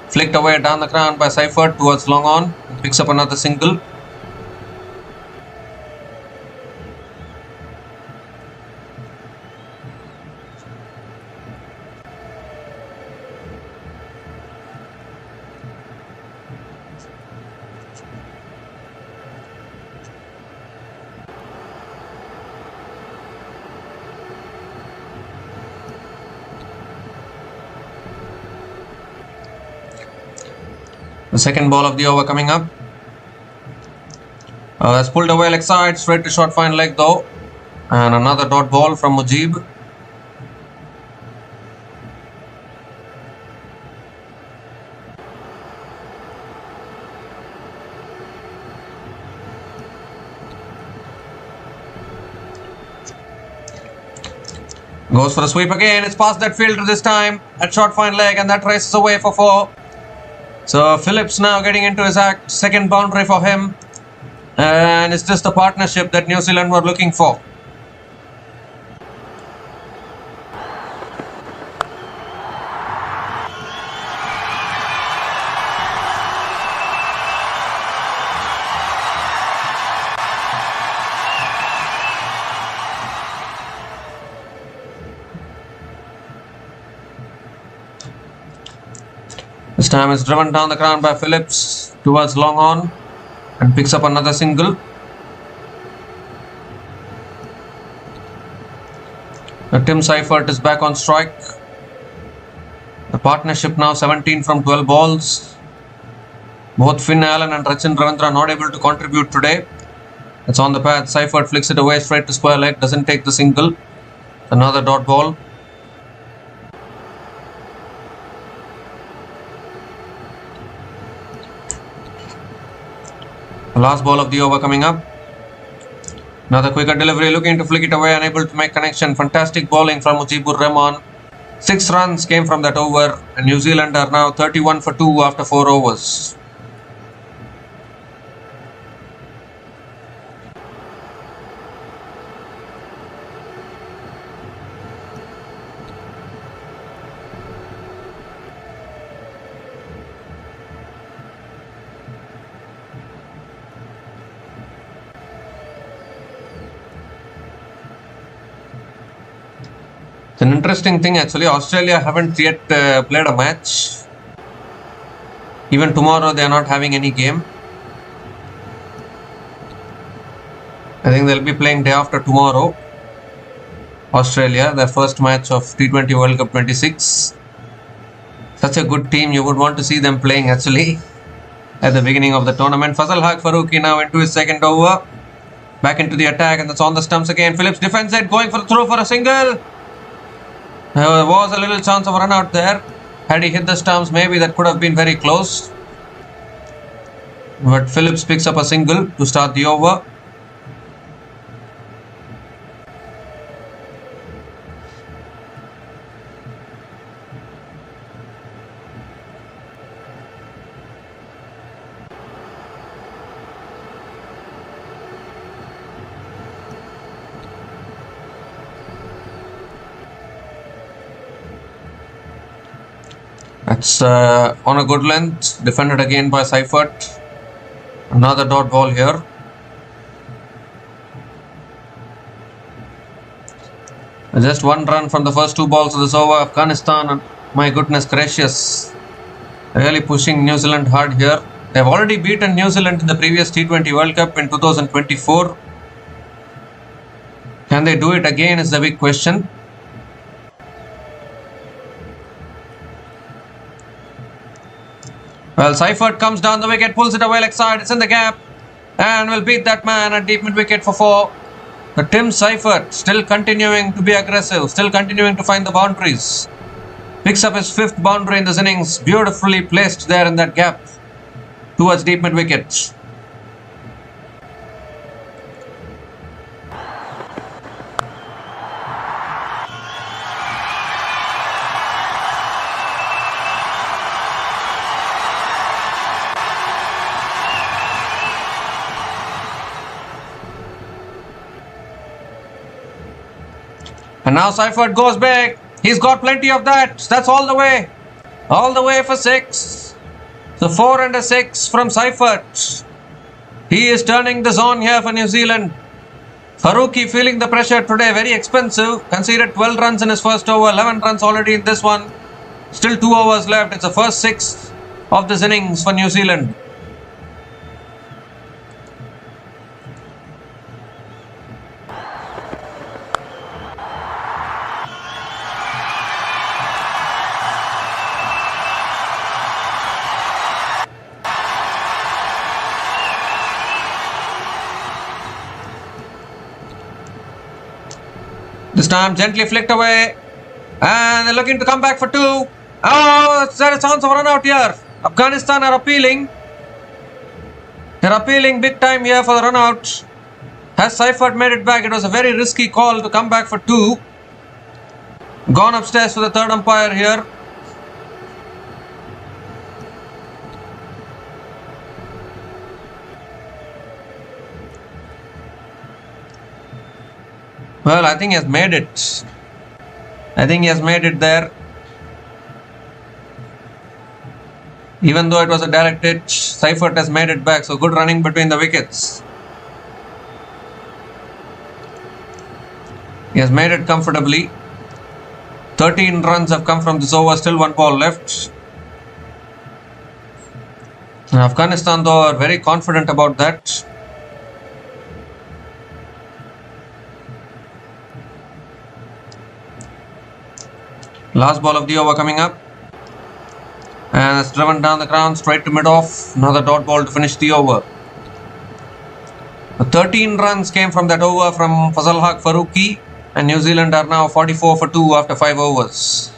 Flicked away down the ground by Seifert towards long on. Picks up another single. The second ball of the over coming up. That's pulled away leg side, straight to short fine leg though. And another dot ball from Mujib. Goes for a sweep again. It's past that fielder this time at short fine leg and that races away for 4. So Phillips now getting into his act. Second boundary for him. And it's just the partnership that New Zealand were looking for. This time it's driven down the ground by Phillips towards long on and picks up another single. Tim Seifert is back on strike. The partnership now 17 from 12 balls. Both Finn Allen and Rachin Ravindra not able to contribute today. It's on the pad. Seifert flicks it away straight to square leg. Doesn't take the single. Another dot ball. Last ball of the over coming up. Another quicker delivery, looking to flick it away, unable to make connection. Fantastic bowling from Mujibur Rahman. 6 runs came from that over, and New Zealand are now 31 for 2 after 4 overs. It's an interesting thing actually. Australia haven't yet played a match. Even tomorrow they are not having any game. I think they'll be playing day after tomorrow. Australia, their first match of T20 World Cup 26. Such a good team, you would want to see them playing actually at the beginning of the tournament. Fazal Haq Farooqi now into his second over. Back into the attack, and that's on the stumps again. Phillips defends it, going for the throw for a single. There was a little chance of a run out there. Had he hit the stumps, maybe that could have been very close. But Phillips picks up a single to start the over. That's on a good length, defended again by Seifert. Another dot ball here. Just 1 run from the first 2 balls of this over. Afghanistan, my goodness gracious, really pushing New Zealand hard here. They have already beaten New Zealand in the previous T20 World Cup in 2024. Can they do it again is the big question. Well, Seifert comes down the wicket, pulls it away leg side, it's in the gap, and will beat that man at deep mid wicket for 4. But Tim Seifert still continuing to be aggressive, still continuing to find the boundaries. Picks up his 5th boundary in this innings, beautifully placed there in that gap towards deep mid wicket. And now Seifert goes big. He's got plenty of that. That's all the way. All the way for 6. So 4 and a 6 from Seifert. He is turning the zone here for New Zealand. Farooqi feeling the pressure today. Very expensive. Conceded 12 runs in his first over. 11 runs already in this one. Still 2 overs left. It's the first 6 of this innings for New Zealand. This time gently flicked away, and they're looking to come back for 2. Oh, is there a chance of a run out here? Afghanistan are appealing. They're appealing big time here for the run out. Has Seifert made it back? It was a very risky call to come back for 2. Gone upstairs to the 3rd umpire here. Well, I think he has made it. I think he has made it there. Even though it was a direct hit, Seifert has made it back. So good running between the wickets. He has made it comfortably. 13 runs have come from this over. Still 1 ball left. And Afghanistan though are very confident about that. Last ball of the over coming up. And it's driven down the ground straight to mid-off. Another dot ball to finish the over. 13 runs came from that over from Fazal Haq Farooqi. And New Zealand are now 44 for 2 after 5 overs.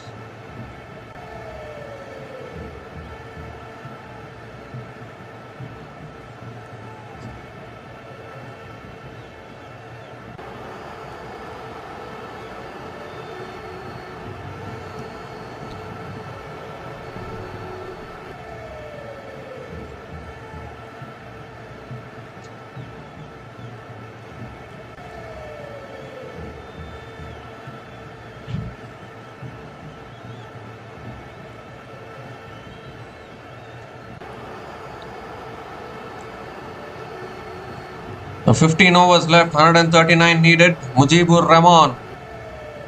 Now 15 overs left, 139 needed. Mujibur Rahman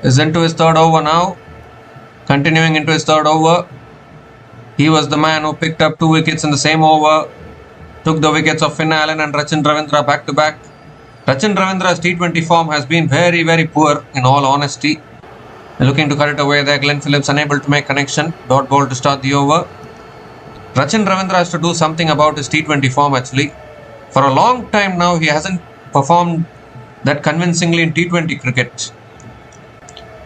is into his third over now. Continuing into his third over. He was the man who picked up 2 wickets in the same over. Took the wickets of Finn Allen and Rachin Ravindra back to back. Rachin Ravindra's T20 form has been very, very poor in all honesty. Looking to cut it away there. Glenn Phillips unable to make connection. Dot ball to start the over. Rachin Ravindra has to do something about his T20 form actually. For a long time now, he hasn't performed that convincingly in T20 cricket.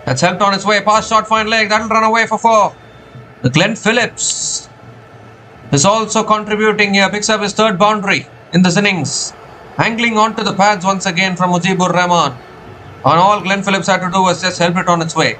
That's helped on its way. Pass short, fine leg. That'll run away for 4. Glenn Phillips is also contributing here. Picks up his third boundary in this innings. Angling onto the pads once again from Mujibur Rahman. And all Glenn Phillips had to do was just help it on its way.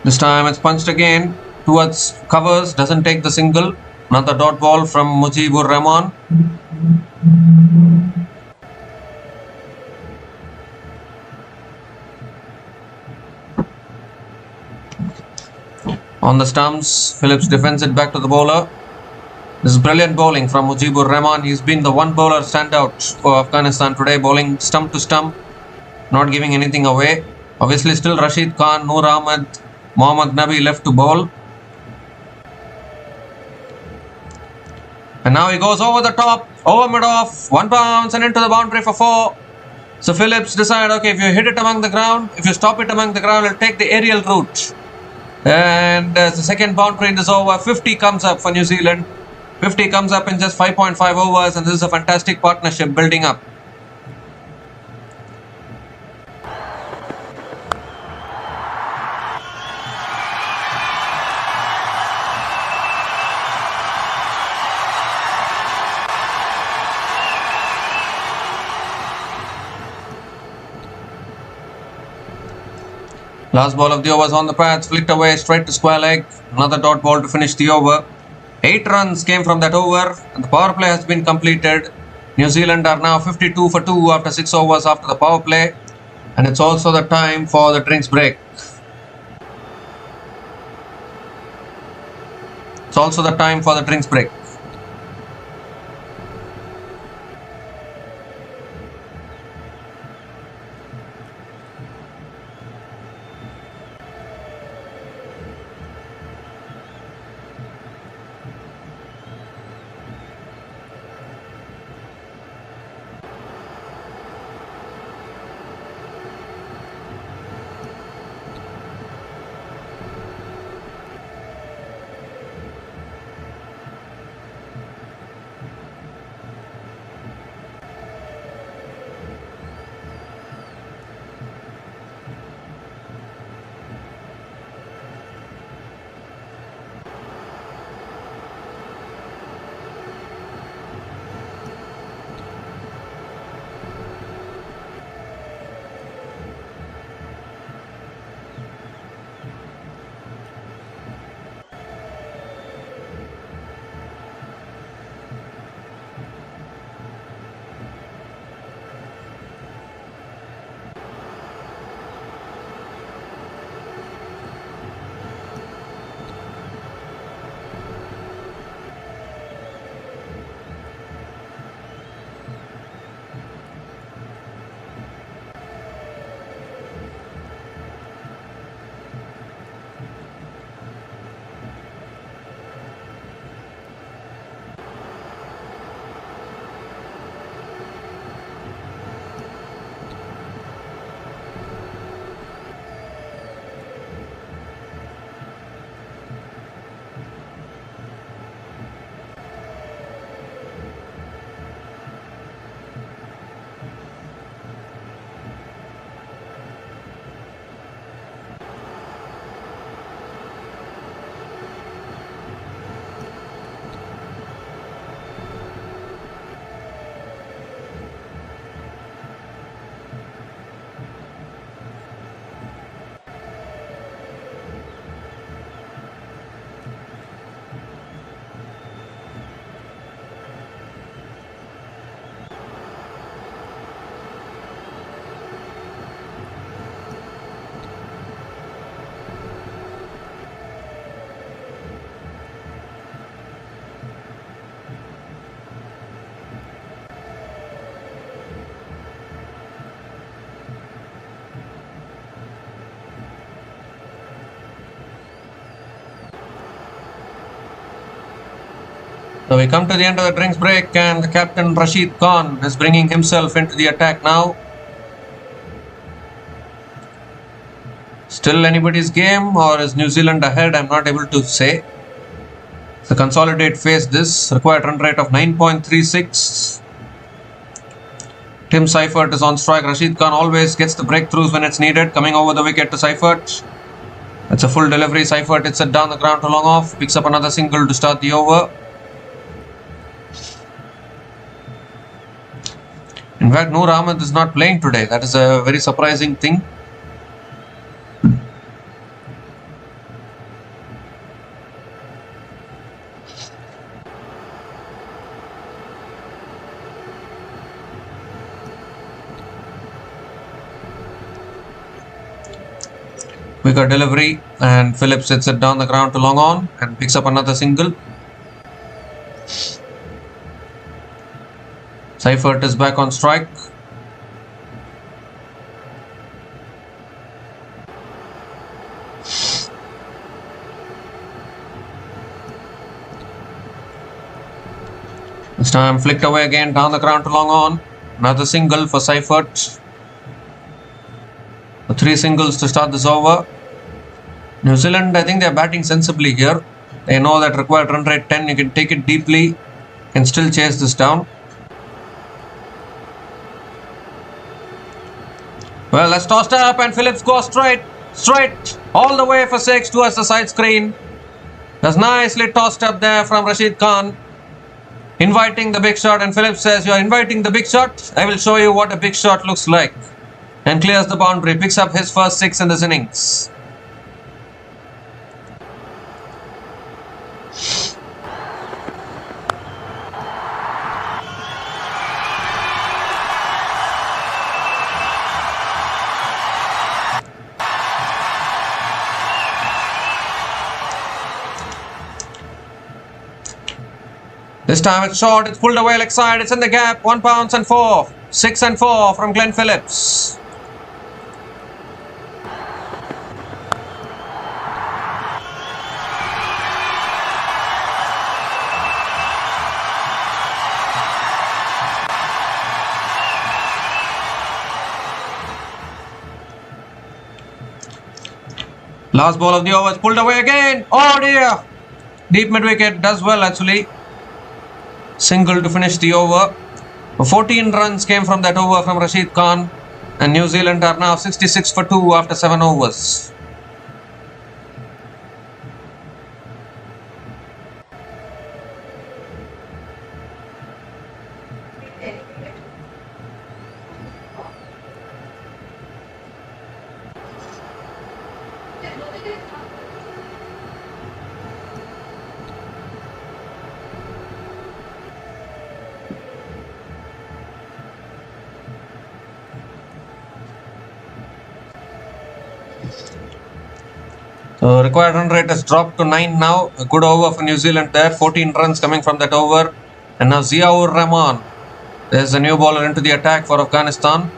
This time it's punched again towards covers, doesn't take the single. Another dot ball from Mujibur Rahman. On the stumps, Phillips defends it back to the bowler. This is brilliant bowling from Mujibur Rahman. He's been the one bowler standout for Afghanistan today, bowling stump to stump, not giving anything away. Obviously still Rashid Khan, Noor Ahmed, Mohammad Nabi left to bowl. And now he goes over the top, over mid-off, 1 bounce and into the boundary for 4. So Phillips decided, okay, if you hit it among the ground, if you stop it among the ground, it'll take the aerial route. And the second boundary in this over, 50 comes up for New Zealand. 50 comes up in just 5.5 overs, and this is a fantastic partnership building up. Last ball of the over on the pads, flicked away straight to square leg. Another dot ball to finish the over. 8 runs came from that over, and the power play has been completed. New Zealand are now 52 for 2 after 6 overs after the power play, and it's also the time for the drinks break. It's also the time for the drinks break. So we come to the end of the drinks break and the captain Rashid Khan is bringing himself into the attack now. Still anybody's game, or is New Zealand ahead? I'm not able to say. The consolidate phase this. Required run rate of 9.36. Tim Seifert is on strike. Rashid Khan always gets the breakthroughs when it's needed. Coming over the wicket to Seifert. It's a full delivery. Seifert hits it down the ground to long off. Picks up another single to start the over. In fact, Noor Ahmed is not playing today. That is a very surprising thing. Quicker delivery, and Phillips hits it down the ground to long on and picks up another single. Seifert is back on strike. This time flicked away again down the ground to long on. Another single for Seifert. 3 singles to start this over. New Zealand, I think they are batting sensibly here. They know that required run rate 10, you can take it deeply, can still chase this down. Well, that's tossed up and Phillips goes straight, all the way for 6 towards the side screen. That's nicely tossed up there from Rashid Khan, inviting the big shot, and Phillips says, "You are inviting the big shot? I will show you what a big shot looks like." And clears the boundary, picks up his first 6 in this innings. This time it's short, it's pulled away leg side, it's in the gap, 1 bounce and 4. 6 and 4 from Glenn Phillips. Last ball of the over is pulled away again. Oh dear. Deep mid wicket, does well actually. Single to finish the over. 14 runs came from that over from Rashid Khan, and New Zealand are now 66 for 2 after 7 overs. So required run rate has dropped to 9 now. A good over for New Zealand there. 14 runs coming from that over. And now Ziaur Rahman. There's a new bowler into the attack for Afghanistan.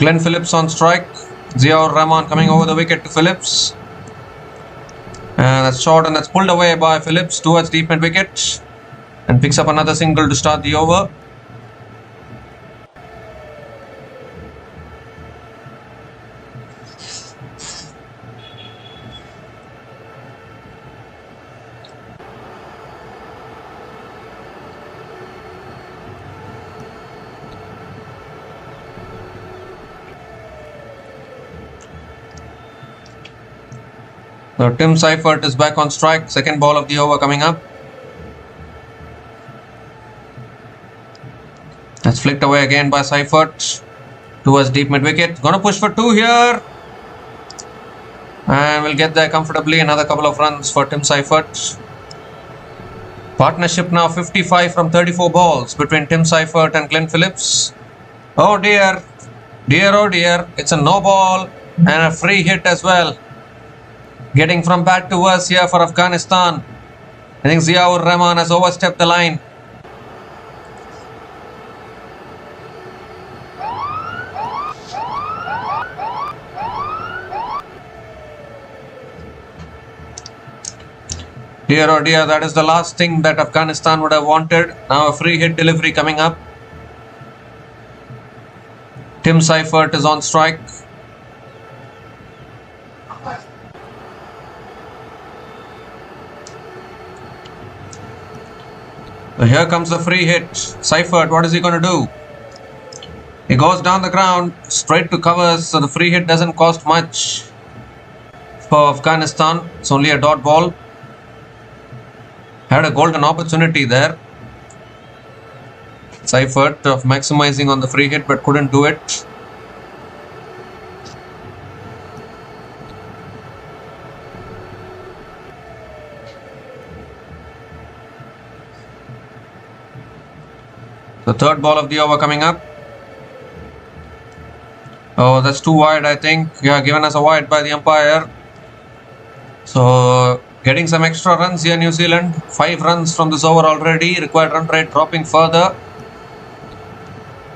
Glenn Phillips on strike. Ziaur Rahman coming over the wicket to Phillips. And that's short, and that's pulled away by Phillips towards deep mid wicket. And picks up another single to start the over. So Tim Seifert is back on strike. Second ball of the over coming up. That's flicked away again by Seifert towards deep mid wicket. Gonna push for 2 here. And we'll get there comfortably. Another couple of runs for Tim Seifert. Partnership now 55 from 34 balls between Tim Seifert and Glenn Phillips. Oh dear. Dear, oh dear. It's a no ball. And a free hit as well. Getting from bad to worse here for Afghanistan. I think Ziaur Rahman has overstepped the line. Dear oh dear, that is the last thing that Afghanistan would have wanted. Now a free hit delivery coming up. Tim Seifert is on strike. So here comes the free hit. Seifert, what is he going to do? He goes down the ground, straight to covers, so the free hit doesn't cost much for Afghanistan. It's only a dot ball. Had a golden opportunity there. Seifert of maximizing on the free hit but couldn't do it. The third ball of the over coming up. Oh, that's too wide, I think. Yeah, given us a wide by the umpire. So getting some extra runs here, New Zealand. 5 runs from this over already. Required run rate dropping further.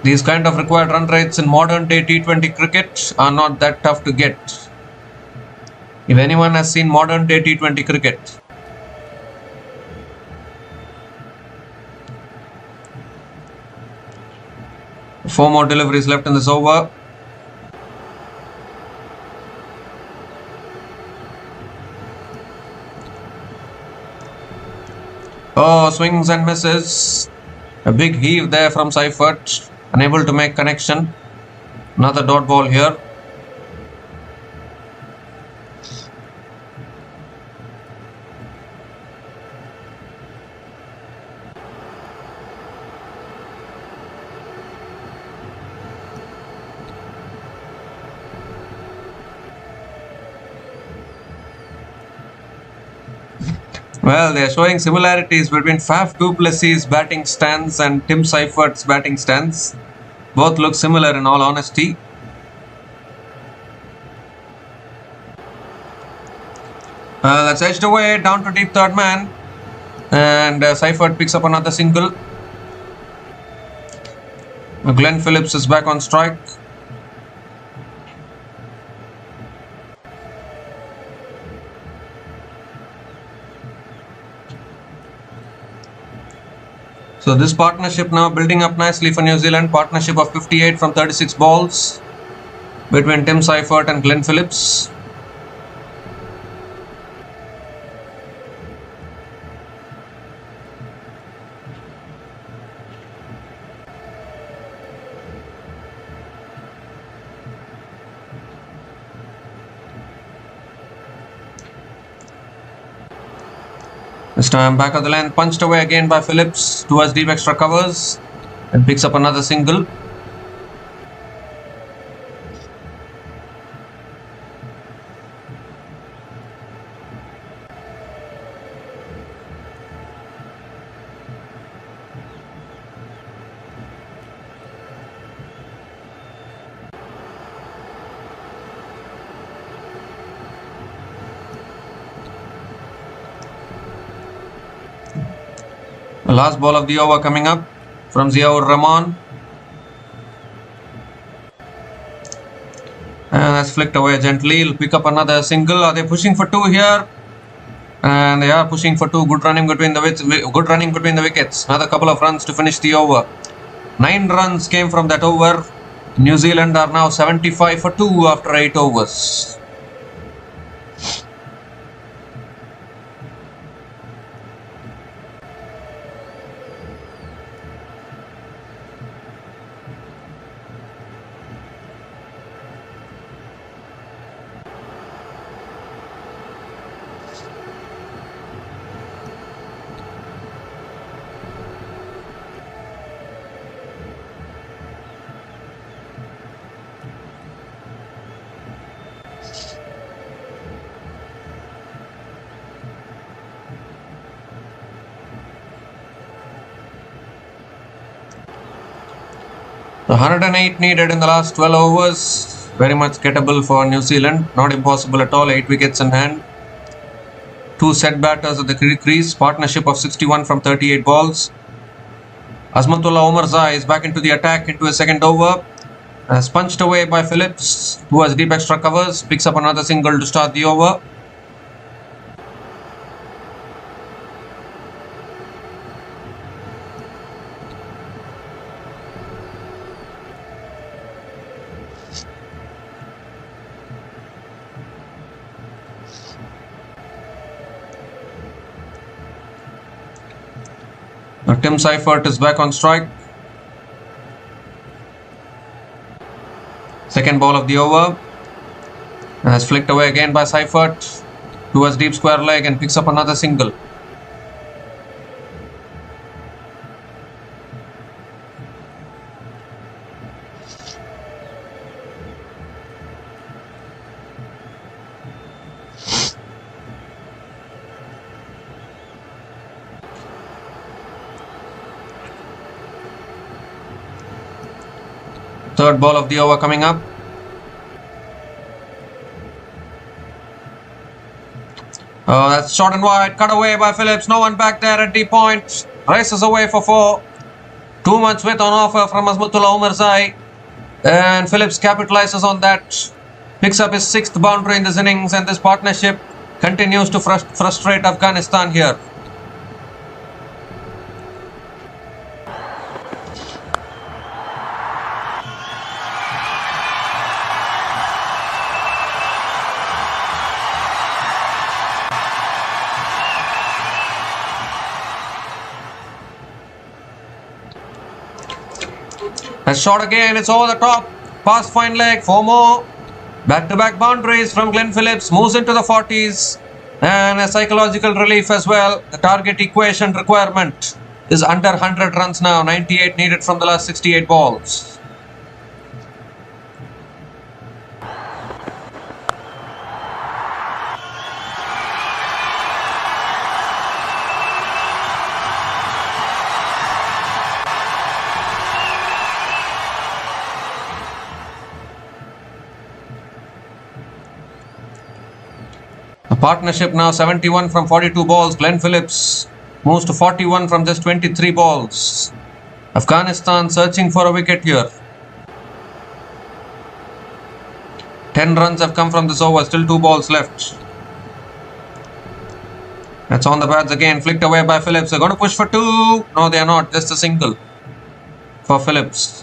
These kind of required run rates in modern day T20 cricket are not that tough to get. If anyone has seen modern day T20 cricket, four more deliveries left in this over. Oh, swings and misses. A big heave there from Seifert. Unable to make connection. Another dot ball here. Well, they are showing similarities between Faf du Plessis' batting stance and Tim Seifert's batting stance. Both look similar in all honesty. That's edged away down to deep third man. And Seifert picks up another single. Glenn Phillips is back on strike. So this partnership now building up nicely for New Zealand. Partnership of 58 from 36 balls between Tim Seifert and Glenn Phillips. This time back of the line, punched away again by Phillips towards deep extra covers and picks up another single. The last ball of the over coming up from Ziaur Rahman. And that's flicked away gently. He'll pick up another single. Are they pushing for 2 here? And they are pushing for 2. Good running between the wickets. Another couple of runs to finish the over. 9 runs came from that over. New Zealand are now 75 for 2 after 8 overs. The 108 needed in the last 12 overs. very much gettable for New Zealand. Not impossible at all. 8 wickets in hand. 2 set batters at the crease. Partnership of 61 from 38 balls. Azmatullah Omarzai is back into the attack into his second over. Punched away by Phillips, who has deep extra covers. Picks up another single to start the over. Now Tim Seifert is back on strike. Second ball of the over. And has flicked away again by Seifert towards deep square leg and picks up another single. Third ball of the over coming up. That's short and wide. Cut away by Phillips. No one back there at deep point. Races away for 4. Too much width on offer from Azmatullah Omarzai. And Phillips capitalizes on that. Picks up his 6th boundary in this innings, and this partnership continues to frustrate Afghanistan here. A shot again, it's over the top, past fine leg, 4 more. Back-to-back boundaries from Glenn Phillips, moves into the 40s, and a psychological relief as well. The target equation requirement is under 100 runs now, 98 needed from the last 68 balls. Partnership now 71 from 42 balls. Glenn Phillips moves to 41 from just 23 balls. Afghanistan searching for a wicket here. 10 runs have come from this over. Still 2 balls left. That's on the pads again. Flicked away by Phillips. They're going to push for 2. No, they are not. Just a single for Phillips.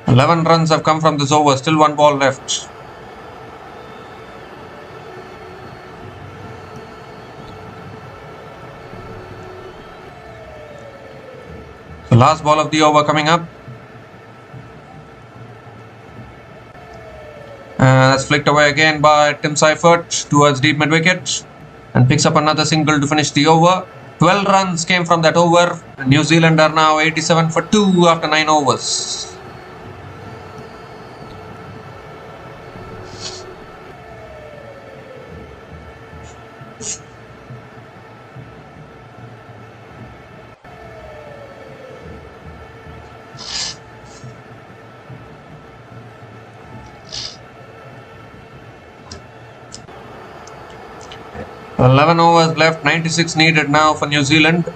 11 runs have come from this over, still 1 ball left. The last ball of the over coming up. That's flicked away again by Tim Seifert towards deep mid-wicket and picks up another single to finish the over. 12 runs came from that over. New Zealand are now 87 for 2 after 9 overs. So 11 overs left, 96 needed now for New Zealand.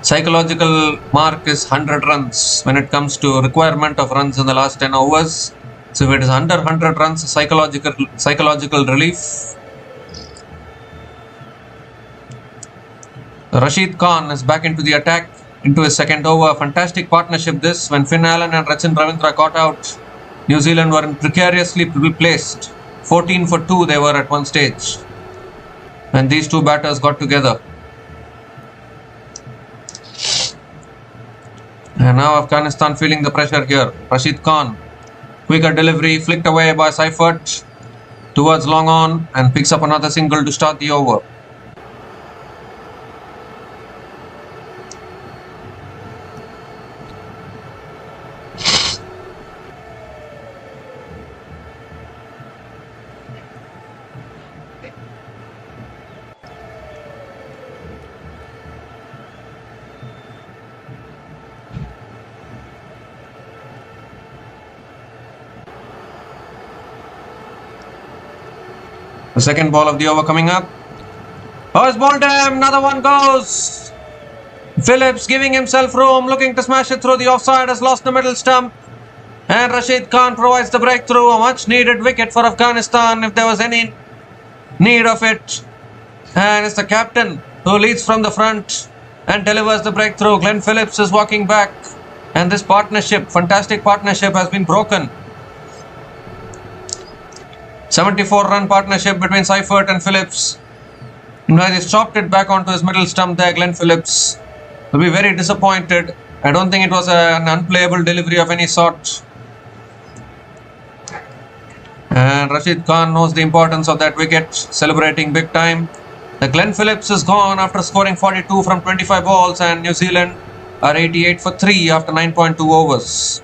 Psychological mark is 100 runs when it comes to requirement of runs in the last 10 overs. So if it is under 100 runs, psychological relief. Rashid Khan is back into the attack, into his second over. Fantastic partnership this. When Finn Allen and Rachin Ravindra got out, New Zealand were precariously placed. 14 for 2 they were at one stage. And these two batters got together. And now Afghanistan feeling the pressure here. Rashid Khan, quicker delivery, flicked away by Seifert towards long on and picks up another single to start the over. The second ball of the over coming up. Oh, it's ball time. Another one goes. Phillips giving himself room, looking to smash it through the offside, has lost the middle stump. And Rashid Khan provides the breakthrough. A much needed wicket for Afghanistan if there was any need of it. And it's the captain who leads from the front and delivers the breakthrough. Glenn Phillips is walking back. And this partnership, fantastic partnership, has been broken. 74-run partnership between Seifert and Phillips. Now he's chopped it back onto his middle stump there. Glenn Phillips will be very disappointed. I don't think it was an unplayable delivery of any sort. And Rashid Khan knows the importance of that wicket, celebrating big time. The Glenn Phillips is gone after scoring 42 from 25 balls, and New Zealand are 88 for 3 after 9.2 overs.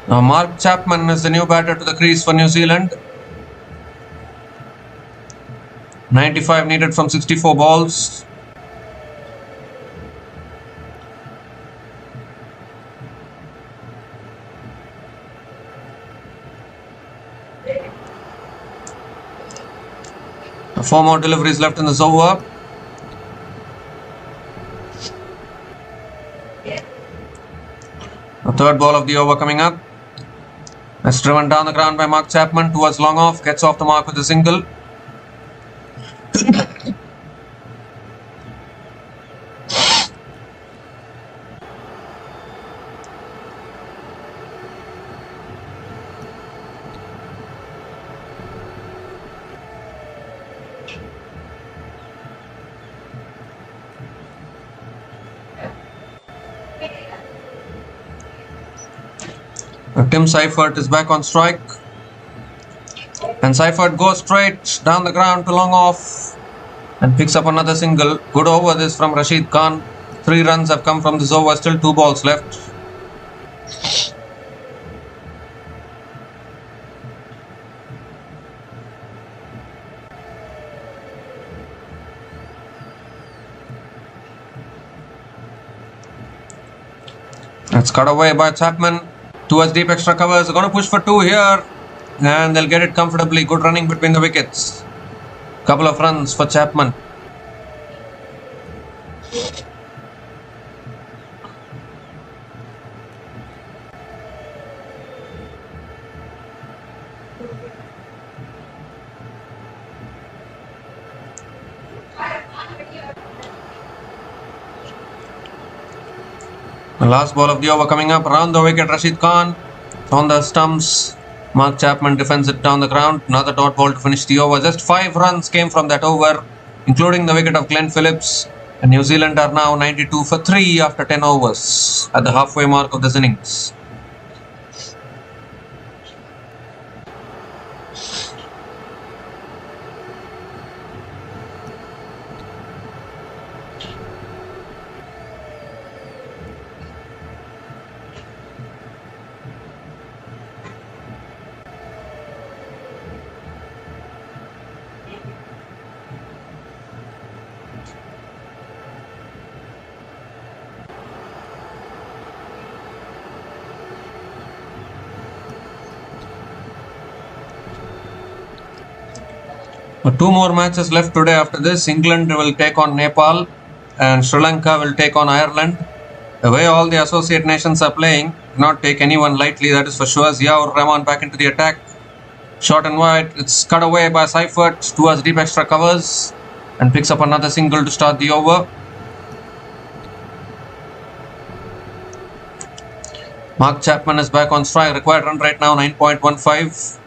Now Mark Chapman is the new batter to the crease for New Zealand. 95 needed from 64 balls. Four more deliveries left in this over. The third ball of the over coming up. It's driven down the ground by Mark Chapman towards long off. Gets off the mark with a single. Tim Seifert is back on strike. And Seifert goes straight down the ground to long off and picks up another single. Good over this from Rashid Khan. 3 runs have come from this over, still 2 balls left. It's cut away by Chapman. Towards deep extra covers. They're going to push for 2 here. And they'll get it comfortably. Good running between the wickets. Couple of runs for Chapman. The last ball of the over coming up. Around the wicket, Rashid Khan. On the stumps. Mark Chapman defends it down the ground. Another dot ball to finish the over. Just 5 runs came from that over, including the wicket of Glenn Phillips. And New Zealand are now 92 for 3 after 10 overs at the halfway mark of this innings. Two more matches left today after this. England will take on Nepal and Sri Lanka will take on Ireland. The way all the associate nations are playing, not take anyone lightly, that is for sure. Ziaur Rahman back into the attack. Short and wide. It's cut away by Seifert towards deep extra covers and picks up another single to start the over. Mark Chapman is back on strike. Required run rate now 9.15.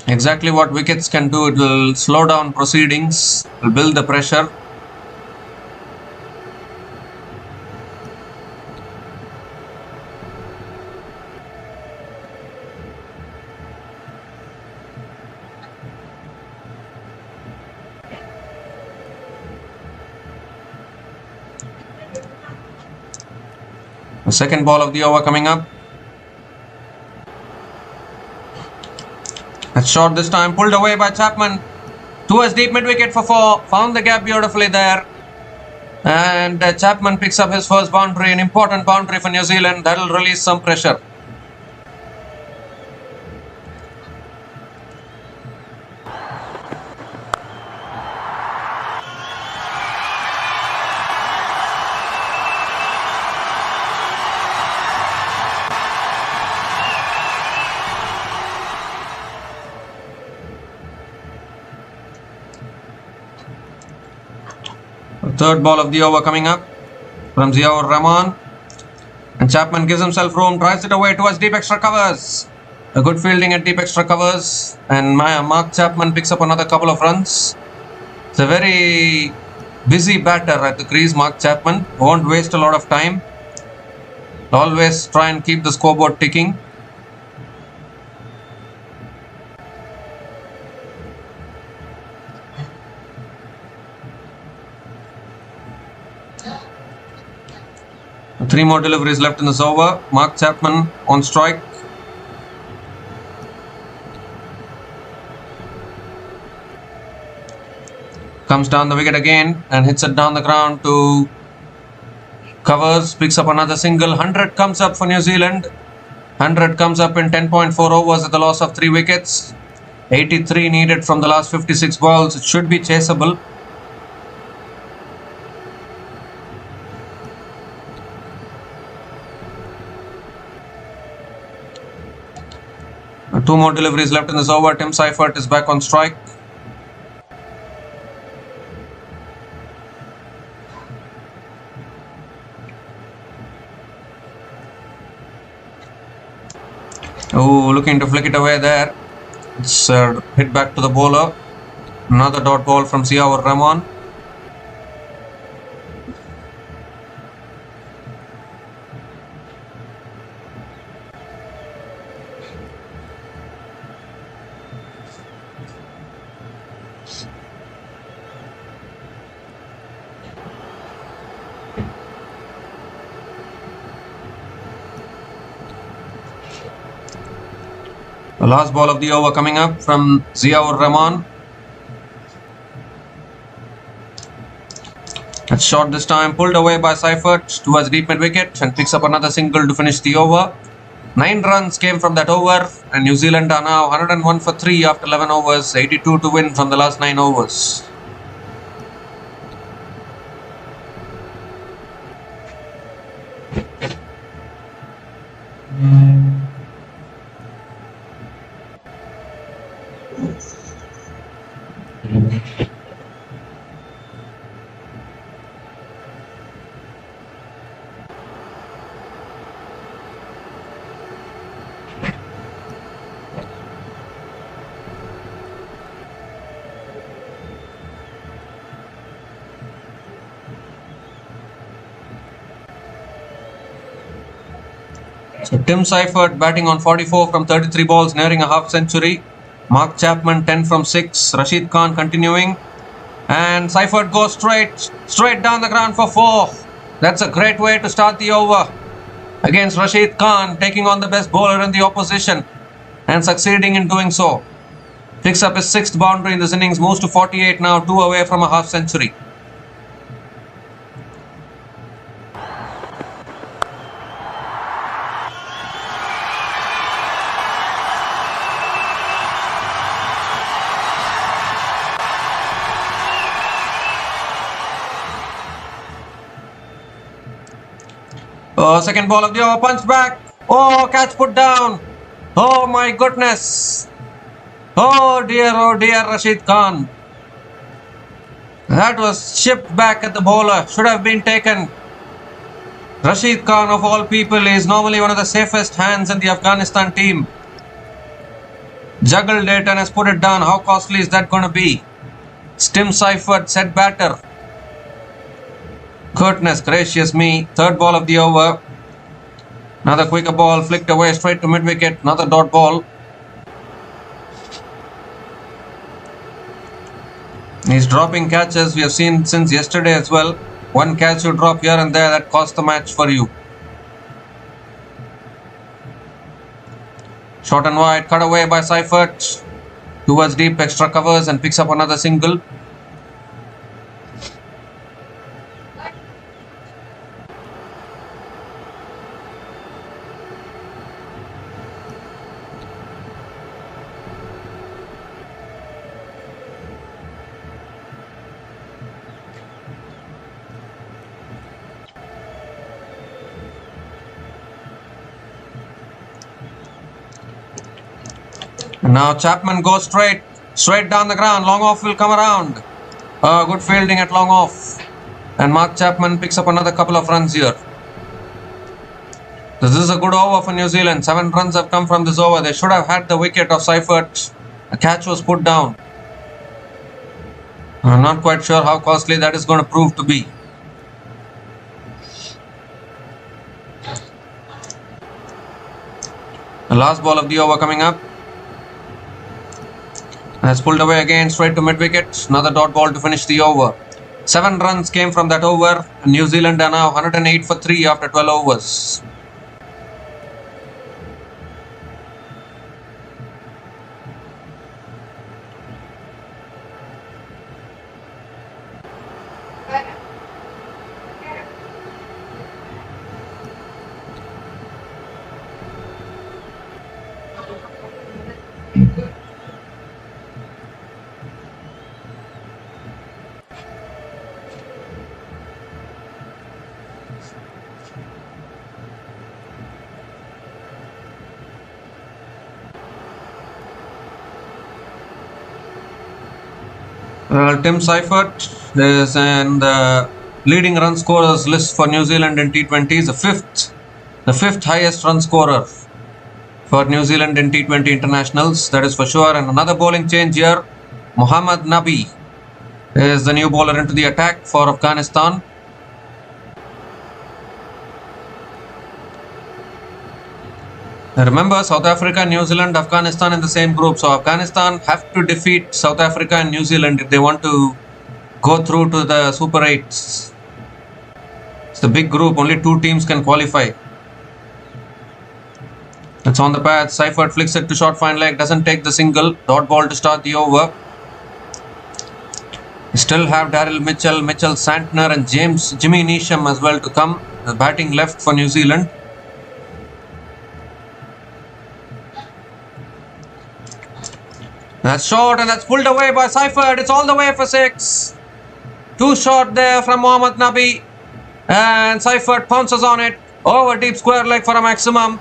Exactly what wickets can do. It will slow down proceedings, will build the pressure. The second ball of the over coming up. That's short this time, pulled away by Chapman towards deep mid wicket for 4. Found the gap beautifully there. And Chapman picks up his first boundary, an important boundary for New Zealand. That will release some pressure. Third ball of the over coming up from Ziaur Rahman, and Chapman gives himself room, drives it away towards deep extra covers. A good fielding at deep extra covers, and Mark Chapman picks up another couple of runs. It's a very busy batter at the crease. Mark Chapman won't waste a lot of time. Always try and keep the scoreboard ticking. Three more deliveries left in this over. Mark Chapman on strike. Comes down the wicket again and hits it down the ground to covers. Picks up another single. 100 comes up for New Zealand. 100 comes up in 10.4 overs at the loss of 3 wickets. 83 needed from the last 56 balls. It should be chaseable. Two more deliveries left in this over. Tim Seifert is back on strike. Oh, looking to flick it away there. It's hit back to the bowler. Another dot ball from Ziaur Rahman. The last ball of the over coming up from Ziaur Rahman. That's short this time, pulled away by Seifert towards deep mid wicket and picks up another single to finish the over. 9 runs came from that over, and New Zealand are now 101 for 3 after 11 overs, 82 to win from the last 9 overs. So Tim Seifert batting on 44 from 33 balls, nearing a half century. Mark Chapman 10 from 6. Rashid Khan continuing. And Seifert goes straight down the ground for 4. That's a great way to start the over against Rashid Khan, taking on the best bowler in the opposition and succeeding in doing so. Picks up his 6th boundary in this innings, moves to 48 now, 2 away from a half century. Second ball of the over, punch back. Oh, catch put down. Oh my goodness. Oh dear, Rashid Khan. That was chipped back at the bowler. Should have been taken. Rashid Khan, of all people, is normally one of the safest hands in the Afghanistan team. Juggled it and has put it down. How costly is that going to be? Tim Seifert set batter. Goodness gracious me. Third ball of the over. Another quicker ball flicked away straight to mid wicket. Another dot ball. He's dropping catches. We have seen since yesterday as well. One catch you drop here and there, that cost the match for you. Short and wide, cut away by Seifert towards deep extra covers and picks up another single. And now Chapman goes straight down the ground. Long off will come around. Good fielding at long off. And Mark Chapman picks up another couple of runs here. This is a good over for New Zealand. 7 runs have come from this over. They should have had the wicket of Seifert. A catch was put down. I'm not quite sure how costly that is going to prove to be. The last ball of the over coming up. Has pulled away again straight to mid-wicket. Another dot ball to finish the over. 7 runs came from that over. New Zealand are now 108 for 3 after 12 overs. Tim Seifert is in the leading run scorers list for New Zealand in T20s, the fifth highest run scorer for New Zealand in T20 internationals, that is for sure. And another bowling change here. Mohammad Nabi is the new bowler into the attack for Afghanistan. Remember, South Africa, New Zealand, Afghanistan in the same group. So Afghanistan have to defeat South Africa and New Zealand if they want to go through to the Super 8s. It's a big group. Only 2 teams can qualify. It's on the path. Seifert flicks it to short fine leg. Doesn't take the single. Dot ball to start the over. We still have Daryl Mitchell, Mitchell Santner and Jimmy Neesham as well to come. The batting left for New Zealand. That's short and that's pulled away by Seifert. It's all the way for 6. Too short there from Mohammad Nabi. And Seifert pounces on it. Over deep square leg for a maximum.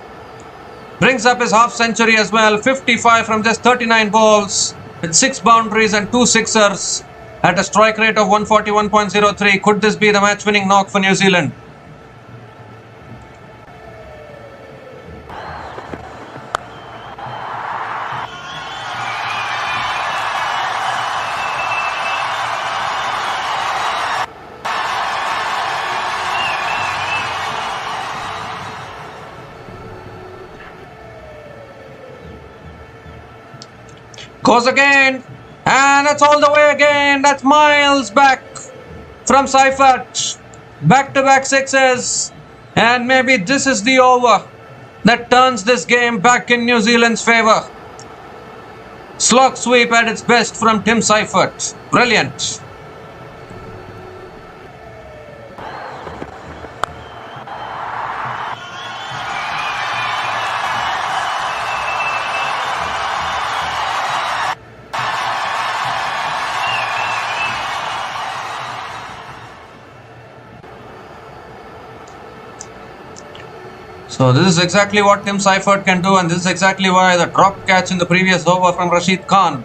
Brings up his half century as well. 55 from just 39 balls. With 6 boundaries and 2 sixers. At a strike rate of 141.03. Could this be the match winning knock for New Zealand? Goes again, and that's all the way again. That's miles back from Seifert. Back-to-back sixes, and maybe this is the over that turns this game back in New Zealand's favour. Slog sweep at its best from Tim Seifert. Brilliant. So this is exactly what Tim Seifert can do, and this is exactly why the drop catch in the previous over from Rashid Khan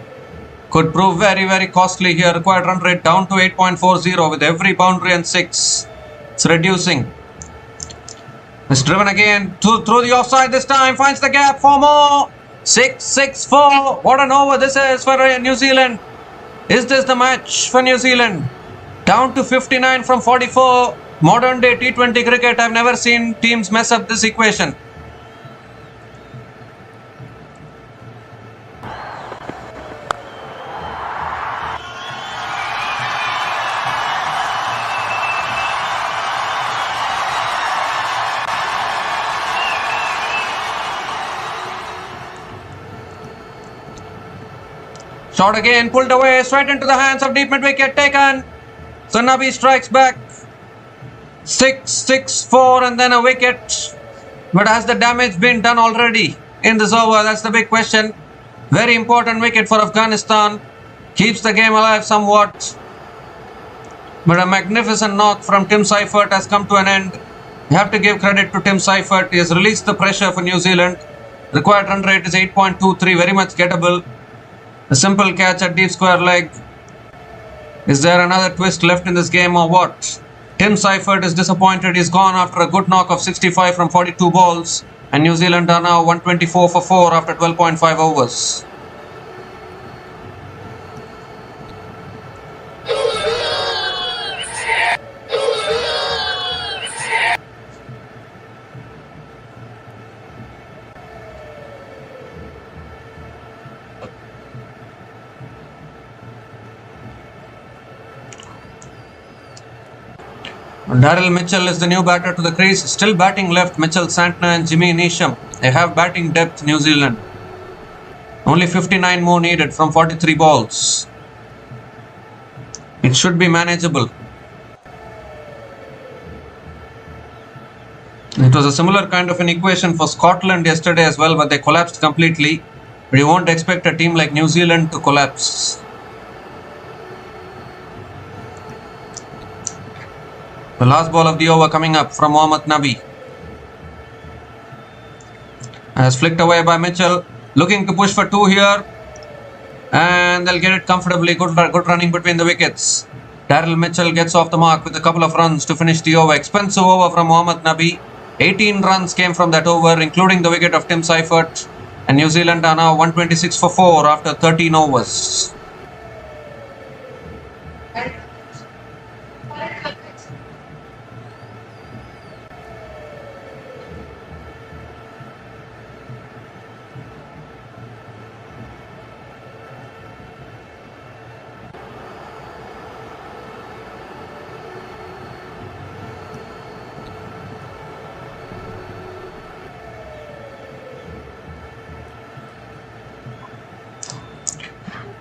could prove very, very costly here. Required run rate down to 8.40 with every boundary and 6. It's reducing. It's driven again through the offside this time. Finds the gap for more. 6-6-4. What an over this is for New Zealand. Is this the match for New Zealand? Down to 59 from 44. Modern day T20 cricket, I've never seen teams mess up this equation. Shot again, pulled away, straight into the hands of deep mid-wicket, taken. So Nabi strikes back. 6-4 and then a wicket. But has the damage been done already in this over? That's the big question. Very important wicket for Afghanistan. Keeps the game alive somewhat. But a magnificent knock from Tim Seifert has come to an end. You have to give credit to Tim Seifert. He has released the pressure for New Zealand. Required run rate is 8.23, very much gettable. A simple catch at deep square leg. Is there another twist left in this game or what? Tim Seifert is disappointed. He's gone after a good knock of 65 from 42 balls. And New Zealand are now 124 for 4 after 12.5 overs. Daryl Mitchell is the new batter to the crease. Still batting left, Mitchell, Santner and Jimmy Neesham. They have batting depth, New Zealand. Only 59 more needed from 43 balls. It should be manageable. It was a similar kind of an equation for Scotland yesterday as well, but they collapsed completely. But you won't expect a team like New Zealand to collapse. The last ball of the over coming up from Mohammad Nabi. As flicked away by Mitchell. Looking to push for 2 here. And they'll get it comfortably. Good running between the wickets. Daryl Mitchell gets off the mark with a couple of runs to finish the over. Expensive over from Mohammad Nabi. 18 runs came from that over, including the wicket of Tim Seifert. And New Zealand are now 126 for 4 after 13 overs.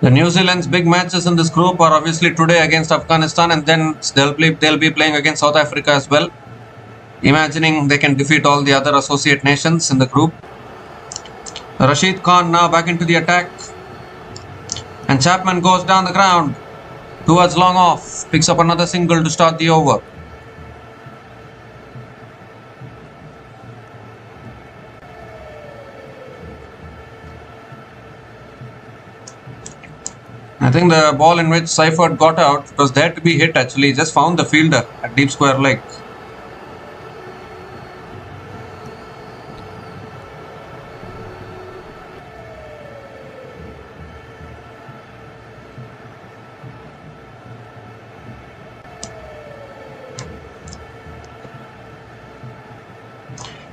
The New Zealand's big matches in this group are obviously today against Afghanistan, and then they'll be playing against South Africa as well. Imagining they can defeat all the other associate nations in the group. Rashid Khan now back into the attack. And Chapman goes down the ground towards long off. Picks up another single to start the over. I think the ball in which Seifert got out was there to be hit actually. He just found the fielder at deep square leg.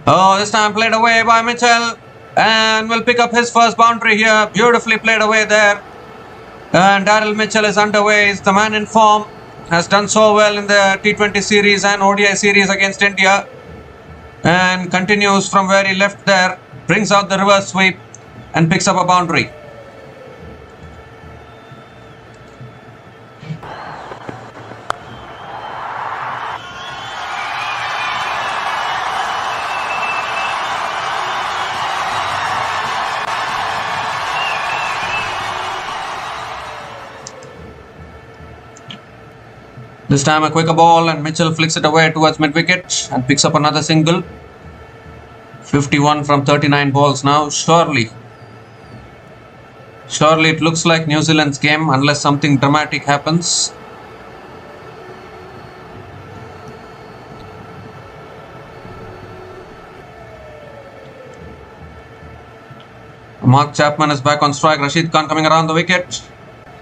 Oh, this time played away by Mitchell. And will pick up his first boundary here. Beautifully played away there. And Daryl Mitchell is underway. He's the man in form. Has done so well in the T20 series and ODI series against India. And continues from where he left there. Brings out the reverse sweep and picks up a boundary. This time a quicker ball and Mitchell flicks it away towards mid-wicket and picks up another single. 51 from 39 balls now. Surely it looks like New Zealand's game unless something dramatic happens. Mark Chapman is back on strike. Rashid Khan coming around the wicket.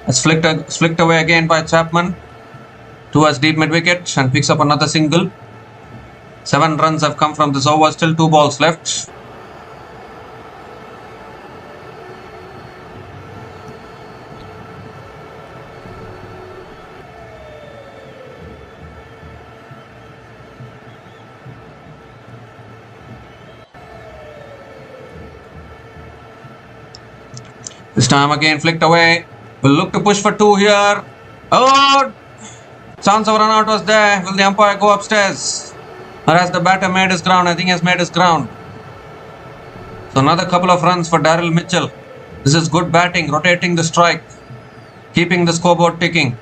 It's flicked away again by Chapman towards deep mid-wicket and picks up another single. 7 runs have come from this over. Still 2 balls left. This time again flicked away. Will look to push for 2 here. Oh! Chance of run out was there. Will the umpire go upstairs? Or has the batter made his ground? I think he has made his ground. So another couple of runs for Daryl Mitchell. This is good batting, rotating the strike, keeping the scoreboard ticking.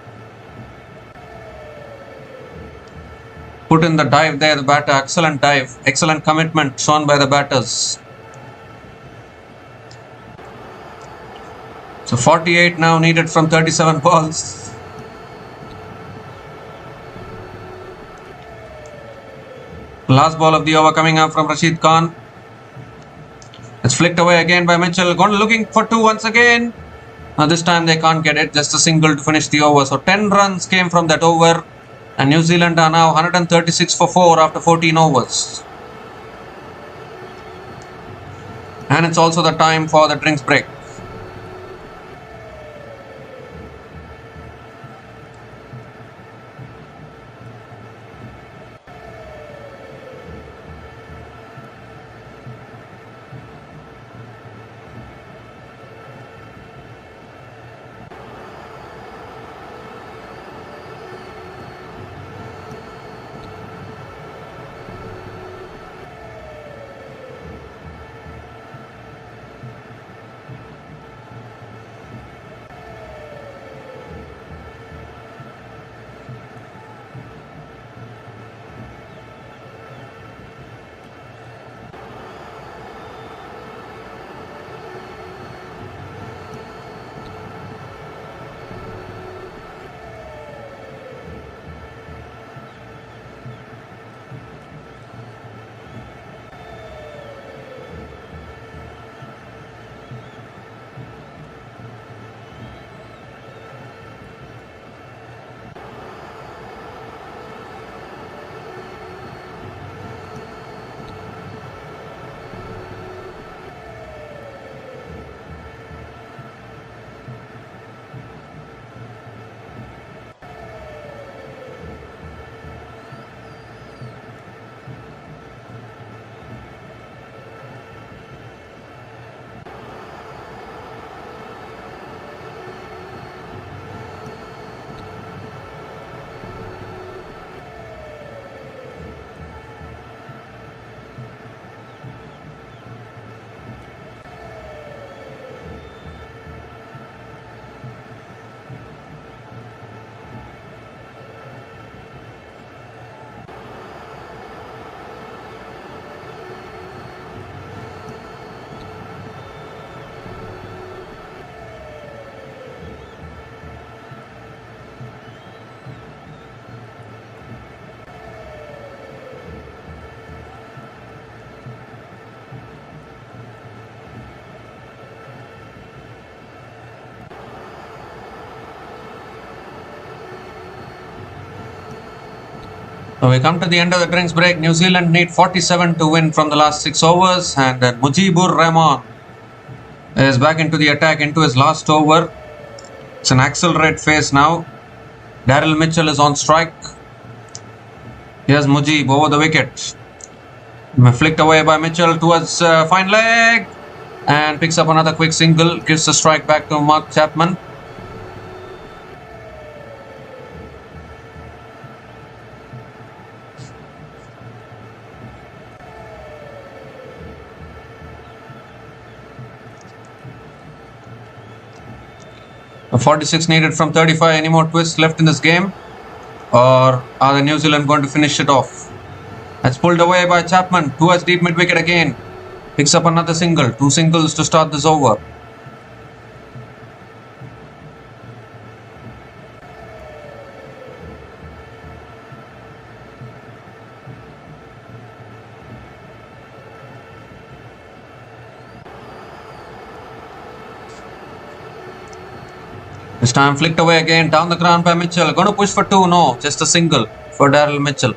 Put in the dive there, the batter. Excellent dive. Excellent commitment shown by the batters. So 48 now needed from 37 balls. Last ball of the over coming up from Rashid Khan. It's flicked away again by Mitchell. Gone looking for 2 once again. Now this time they can't get it. Just a single to finish the over. So 10 runs came from that over. And New Zealand are now 136 for 4 after 14 overs. And it's also the time for the drinks break. So we come to the end of the drinks break. New Zealand need 47 to win from the last 6 overs, and Mujibur Rahman is back into the attack into his last over. It's an accelerate phase now. Daryl Mitchell is on strike. Here's Mujib over the wicket. Flicked away by Mitchell towards fine leg, and picks up another quick single. Gives the strike back to Mark Chapman. A 46 needed from 35. Any more twists left in this game? Or are the New Zealand going to finish it off? That's pulled away by Chapman towards deep mid wicket again. Picks up another single. 2 singles to start this over. This time flicked away again, down the ground by Mitchell. Going to push for 2, no, just a single for Daryl Mitchell.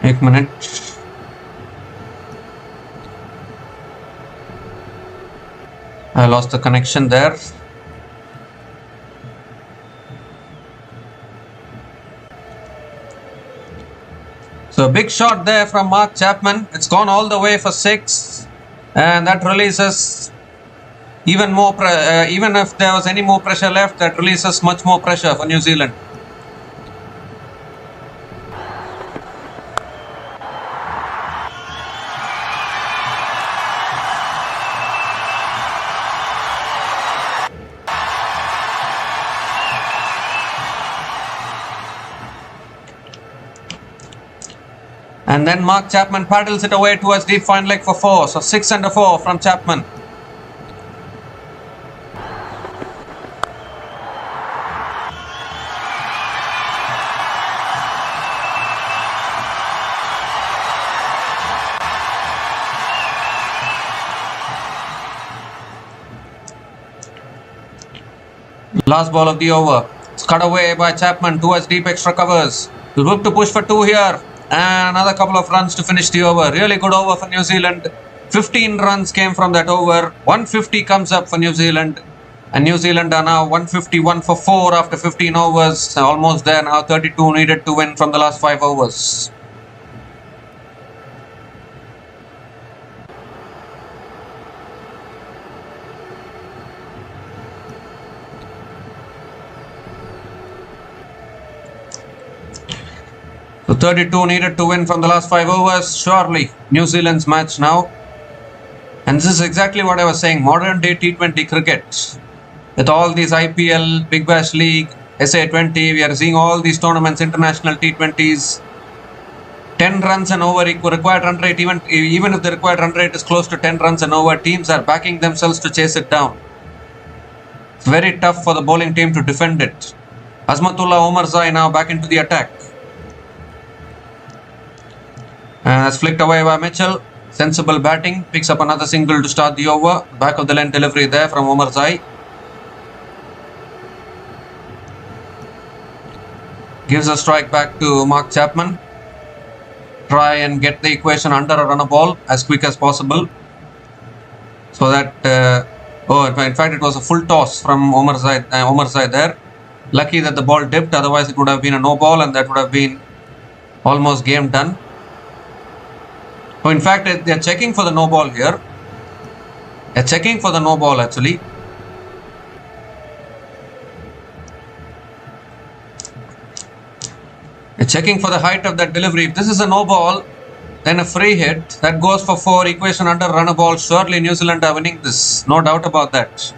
एक minute. I lost the connection there. So a big shot there from Mark Chapman. It's gone all the way for 6, and that releases even more. Even if there was any more pressure left, that releases much more pressure for New Zealand. And then Mark Chapman paddles it away towards deep fine leg for 4. So 6 and a 4 from Chapman. Last ball of the over. It's cut away by Chapman towards deep extra covers. He'll look to push for 2 here. And another couple of runs to finish the over. Really good over for New Zealand. 15 runs came from that over. 150 comes up for New Zealand. And New Zealand are now 151 for 4 after 15 overs. Almost there now. 32 needed to win from the last 5 overs. So 32 needed to win from the last 5 overs. Surely New Zealand's match now. And this is exactly what I was saying. Modern day T20 cricket. With all these IPL, Big Bash League, SA20, we are seeing all these tournaments, international T20s. 10 runs and over required run rate. Even if the required run rate is close to 10 runs and over, teams are backing themselves to chase it down. It's very tough for the bowling team to defend it. Azmatullah Omarzai now back into the attack. And that's flicked away by Mitchell. Sensible batting. Picks up another single to start the over. Back of the line delivery there from Omarzai. Gives a strike back to Mark Chapman. Try and get the equation under a runner ball as quick as possible. So that... in fact it was a full toss from Omarzai there. Lucky that the ball dipped. Otherwise it would have been a no ball and that would have been almost game done. So in fact, they are checking for the no ball here. They are checking for the no ball actually. They are checking for the height of that delivery. If this is a no ball, then a free hit. That goes for 4. Equation under runner ball. Surely New Zealand are winning this. No doubt about that.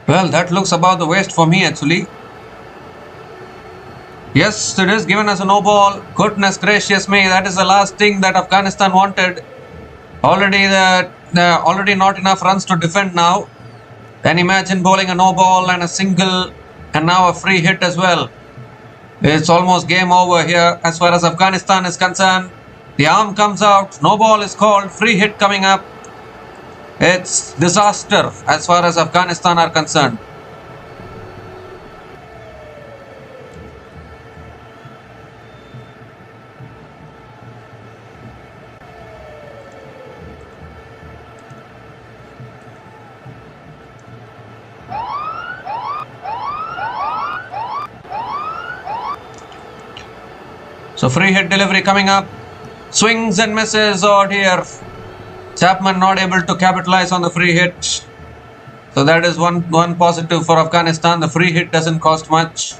Well, that looks about the waste for me actually. Yes, it is given as a no ball. Goodness gracious me, that is the last thing that Afghanistan wanted. Already not enough runs to defend now. Then imagine bowling a no ball and a single and now a free hit as well. It's almost game over here as far as Afghanistan is concerned. The arm comes out, no ball is called, free hit coming up. It's disaster as far as Afghanistan are concerned. So free hit delivery coming up. Swings and misses. Oh dear. Chapman not able to capitalize on the free hit. So that is one positive for Afghanistan. The free hit doesn't cost much.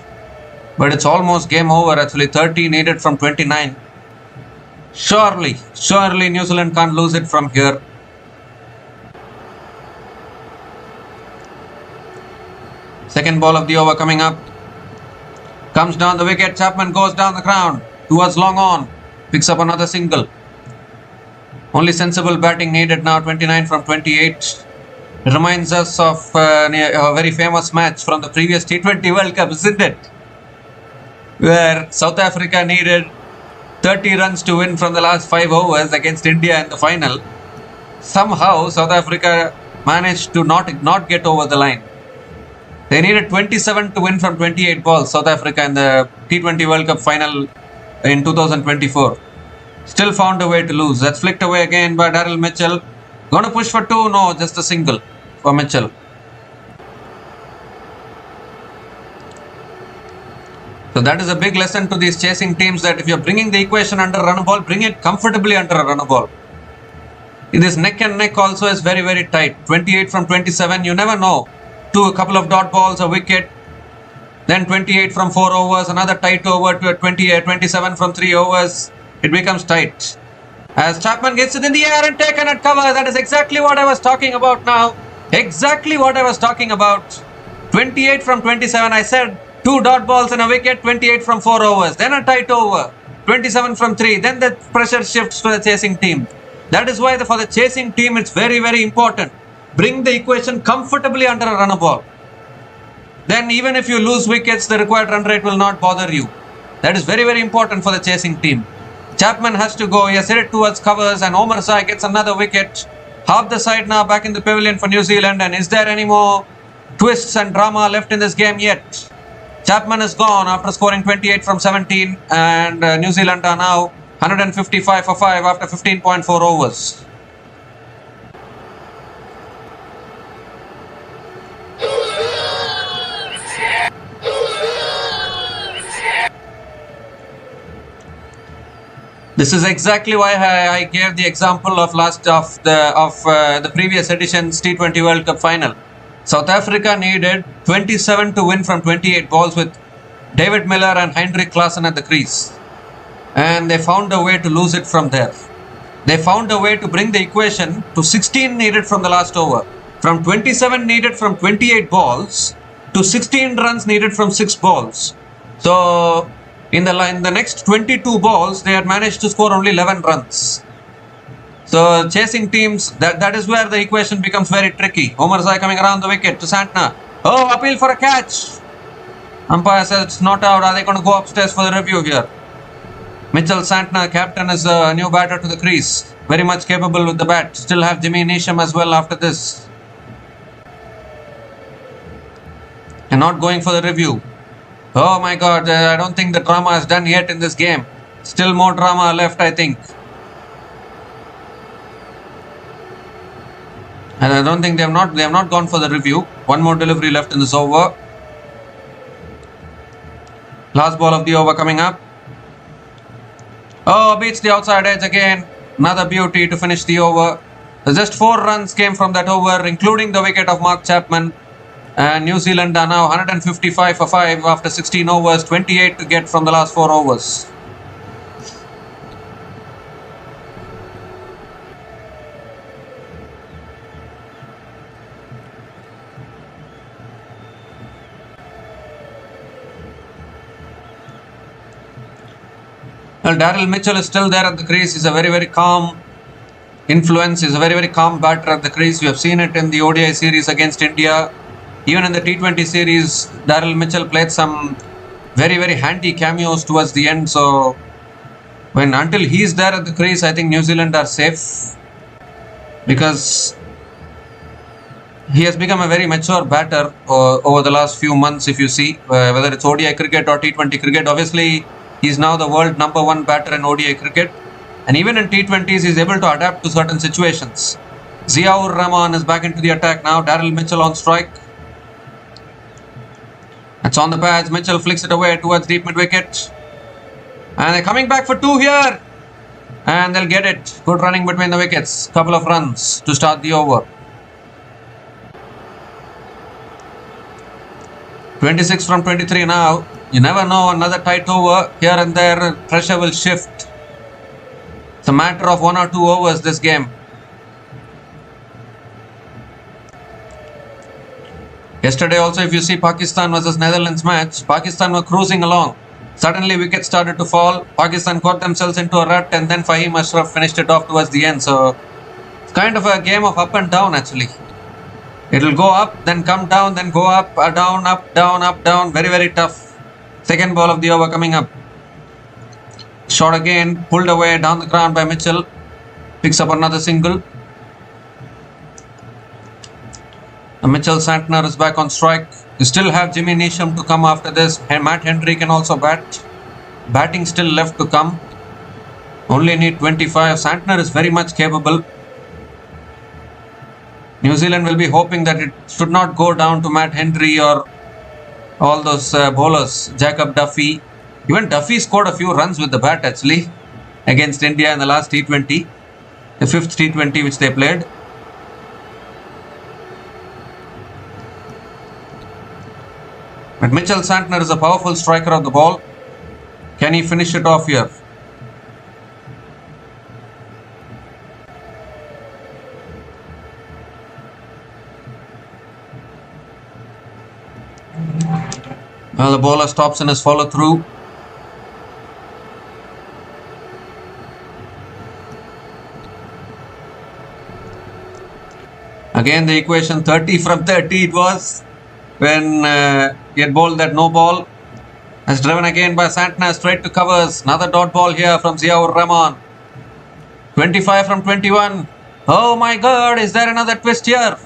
But it's almost game over actually. 30 needed from 29. Surely New Zealand can't lose it from here. Second ball of the over coming up. Comes down the wicket. Chapman goes down the ground towards long on. Picks up another single. Only sensible batting needed now, 29 from 28. It reminds us of a very famous match from the previous T20 World Cup, isn't it? Where South Africa needed 30 runs to win from the last 5 overs against India in the final. Somehow South Africa managed to not get over the line. They needed 27 to win from 28 balls, South Africa, in the T20 World Cup final in 2024. Still found a way to lose. That's flicked away again by Daryl Mitchell. Gonna push for 2? No, just a single for Mitchell. So that is a big lesson to these chasing teams, that if you're bringing the equation under a run ball, bring it comfortably under a run ball. This neck and neck also is very, very tight. 28 from 27, you never know. A couple of dot balls, a wicket, then 28 from 4 overs, another tight over to a 27 from 3 overs. It becomes tight. As Chapman gets it in the air and taken at cover, that is exactly what I was talking about now. Exactly what I was talking about. 28 from 27, I said 2 dot balls and a wicket, 28 from 4 overs, then a tight over, 27 from 3, then the pressure shifts to the chasing team. That is why for the chasing team it's very, very important. Bring the equation comfortably under a run ball. Then even if you lose wickets, the required run rate will not bother you. That is very, very important for the chasing team. Chapman has to go. He has hit it towards covers, and Omar Sy gets another wicket. Half the side now back in the pavilion for New Zealand. And is there any more twists and drama left in this game yet? Chapman is gone after scoring 28 from 17, and New Zealand are now 155 for 5 after 15.4 overs. This is exactly why I gave the example of the previous edition's T20 World Cup final. South Africa needed 27 to win from 28 balls with David Miller and Heinrich Klaasen at the crease, and they found a way to lose it from there. They found a way to bring the equation to 16 needed from the last over, from 27 needed from 28 balls to 16 runs needed from 6 balls. So in the next 22 balls, they had managed to score only 11 runs. So chasing teams, that is where the equation becomes very tricky. Omar Sy coming around the wicket to Santner. Oh, appeal for a catch. Umpire says it's not out. Are they going to go upstairs for the review here? Mitchell Santner, captain, is a new batter to the crease. Very much capable with the bat. Still have Jimmy Neesham as well after this. And not going for the review. Oh my God, I don't think the drama is done yet in this game. Still more drama left, I think. And I don't think they have not gone for the review. One more delivery left in this over. Last ball of the over coming up. Oh, beats the outside edge again. Another beauty to finish the over. Just 4 runs came from that over, including the wicket of Mark Chapman. And New Zealand are now 155 for 5 after 16 overs, 28 to get from the last 4 overs. Well, Daryl Mitchell is still there at the crease. He's a very, very calm influence. He's a very, very calm batter at the crease. We have seen it in the ODI series against India. Even in the T20 series, Daryl Mitchell played some very, very handy cameos towards the end. So until he's there at the crease, I think New Zealand are safe, because he has become a very mature batter over the last few months. If you see, whether it's ODI cricket or T20 cricket, obviously he's now the world #1 batter in ODI cricket, and even in T20s he's able to adapt to certain situations. Ziaur Rahman is back into the attack now. Daryl Mitchell on strike. It's on the pads. Mitchell flicks it away towards deep mid wicket, and they're coming back for 2 here, and they'll get it. Good running between the wickets. Couple of runs to start the over. 26 from 23 now. You never know, another tight over here and there. Pressure will shift. It's a matter of 1 or 2 overs this game. Yesterday also, if you see Pakistan versus Netherlands match, Pakistan were cruising along. Suddenly wickets started to fall. Pakistan got themselves into a rut, and then Fahim Ashraf finished it off towards the end. So it's kind of a game of up and down actually. It'll go up, then come down, then go up, down, up, down, up, down. Very, very tough. Second ball of the over coming up. Shot again, pulled away down the ground by Mitchell. Picks up another single. Mitchell Santner is back on strike. You still have Jimmy Neesham to come after this. And Matt Henry can also bat. Batting still left to come. Only need 25. Santner is very much capable. New Zealand will be hoping that it should not go down to Matt Henry or all those bowlers. Jacob Duffy. Even Duffy scored a few runs with the bat actually against India in the last T20. The 5th T20 which they played. But Mitchell Santner is a powerful striker of the ball. Can he finish it off here? Well, the bowler stops in his follow through. Again the equation 30 from 30 it was when he had bowled that no ball. As driven again by Santner straight to covers. Another dot ball here from Ziaur Rahman. 25 from 21. Oh my god, is there another twist here?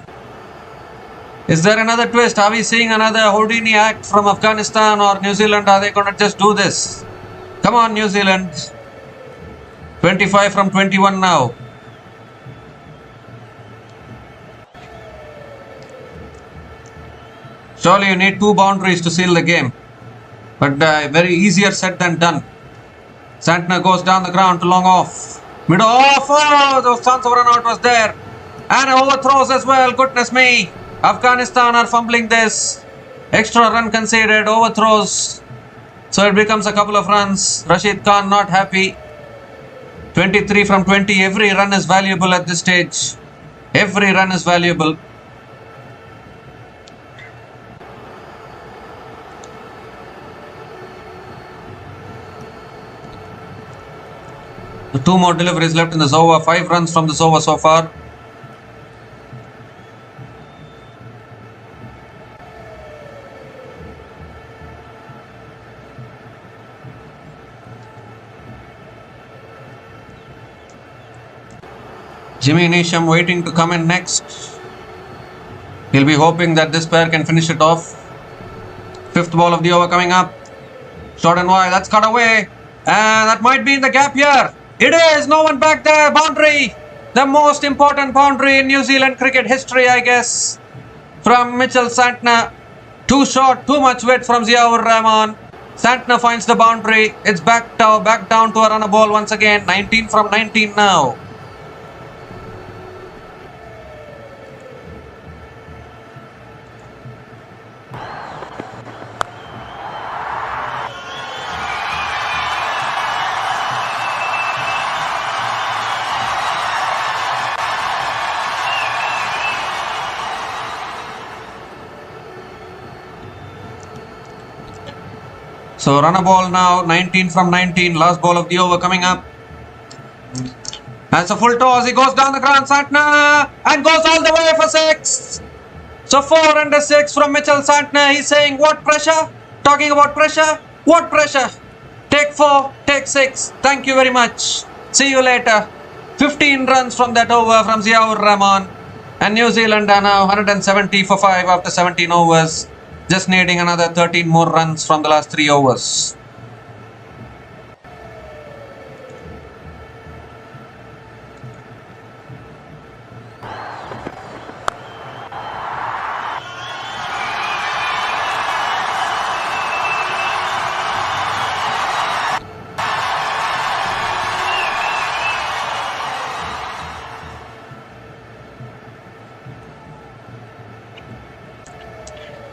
Is there another twist? Are we seeing another Houdini act from Afghanistan or New Zealand? Are they going to just do this? Come on, New Zealand. 25 from 21 now. Surely you need 2 boundaries to seal the game. But very easier said than done. Santner goes down the ground to long off. Middle off. Oh, the chance of run out was there. And overthrows as well. Goodness me. Afghanistan are fumbling this. Extra run conceded. Overthrows. So it becomes a couple of runs. Rashid Khan not happy. 23 from 20. Every run is valuable at this stage. Every run is valuable. The 2 more deliveries left in this over. 5 runs from this over so far. Jimmy Neesham waiting to come in next. He'll be hoping that this pair can finish it off. 5th ball of the over coming up. Short and wide. That's cut away. And that might be in the gap here. It is. No one back there. Boundary. The most important boundary in New Zealand cricket history, I guess. From Mitchell Santner. Too short. Too much width from Ziaur Rahman. Santner finds the boundary. It's back down to a runner ball once again. 19 from 19 now. So runner ball now, 19 from 19, last ball of the over coming up. That's a full toss, he goes down the ground, Santner, and goes all the way for 6. So 4 under 6 from Mitchell Santner. He's saying, what pressure? Talking about pressure? What pressure? Take 4, take 6. Thank you very much. See you later. 15 runs from that over from Ziaur Rahman. And New Zealand are now 170 for 5 after 17 overs. Just needing another 13 more runs from the last 3 overs.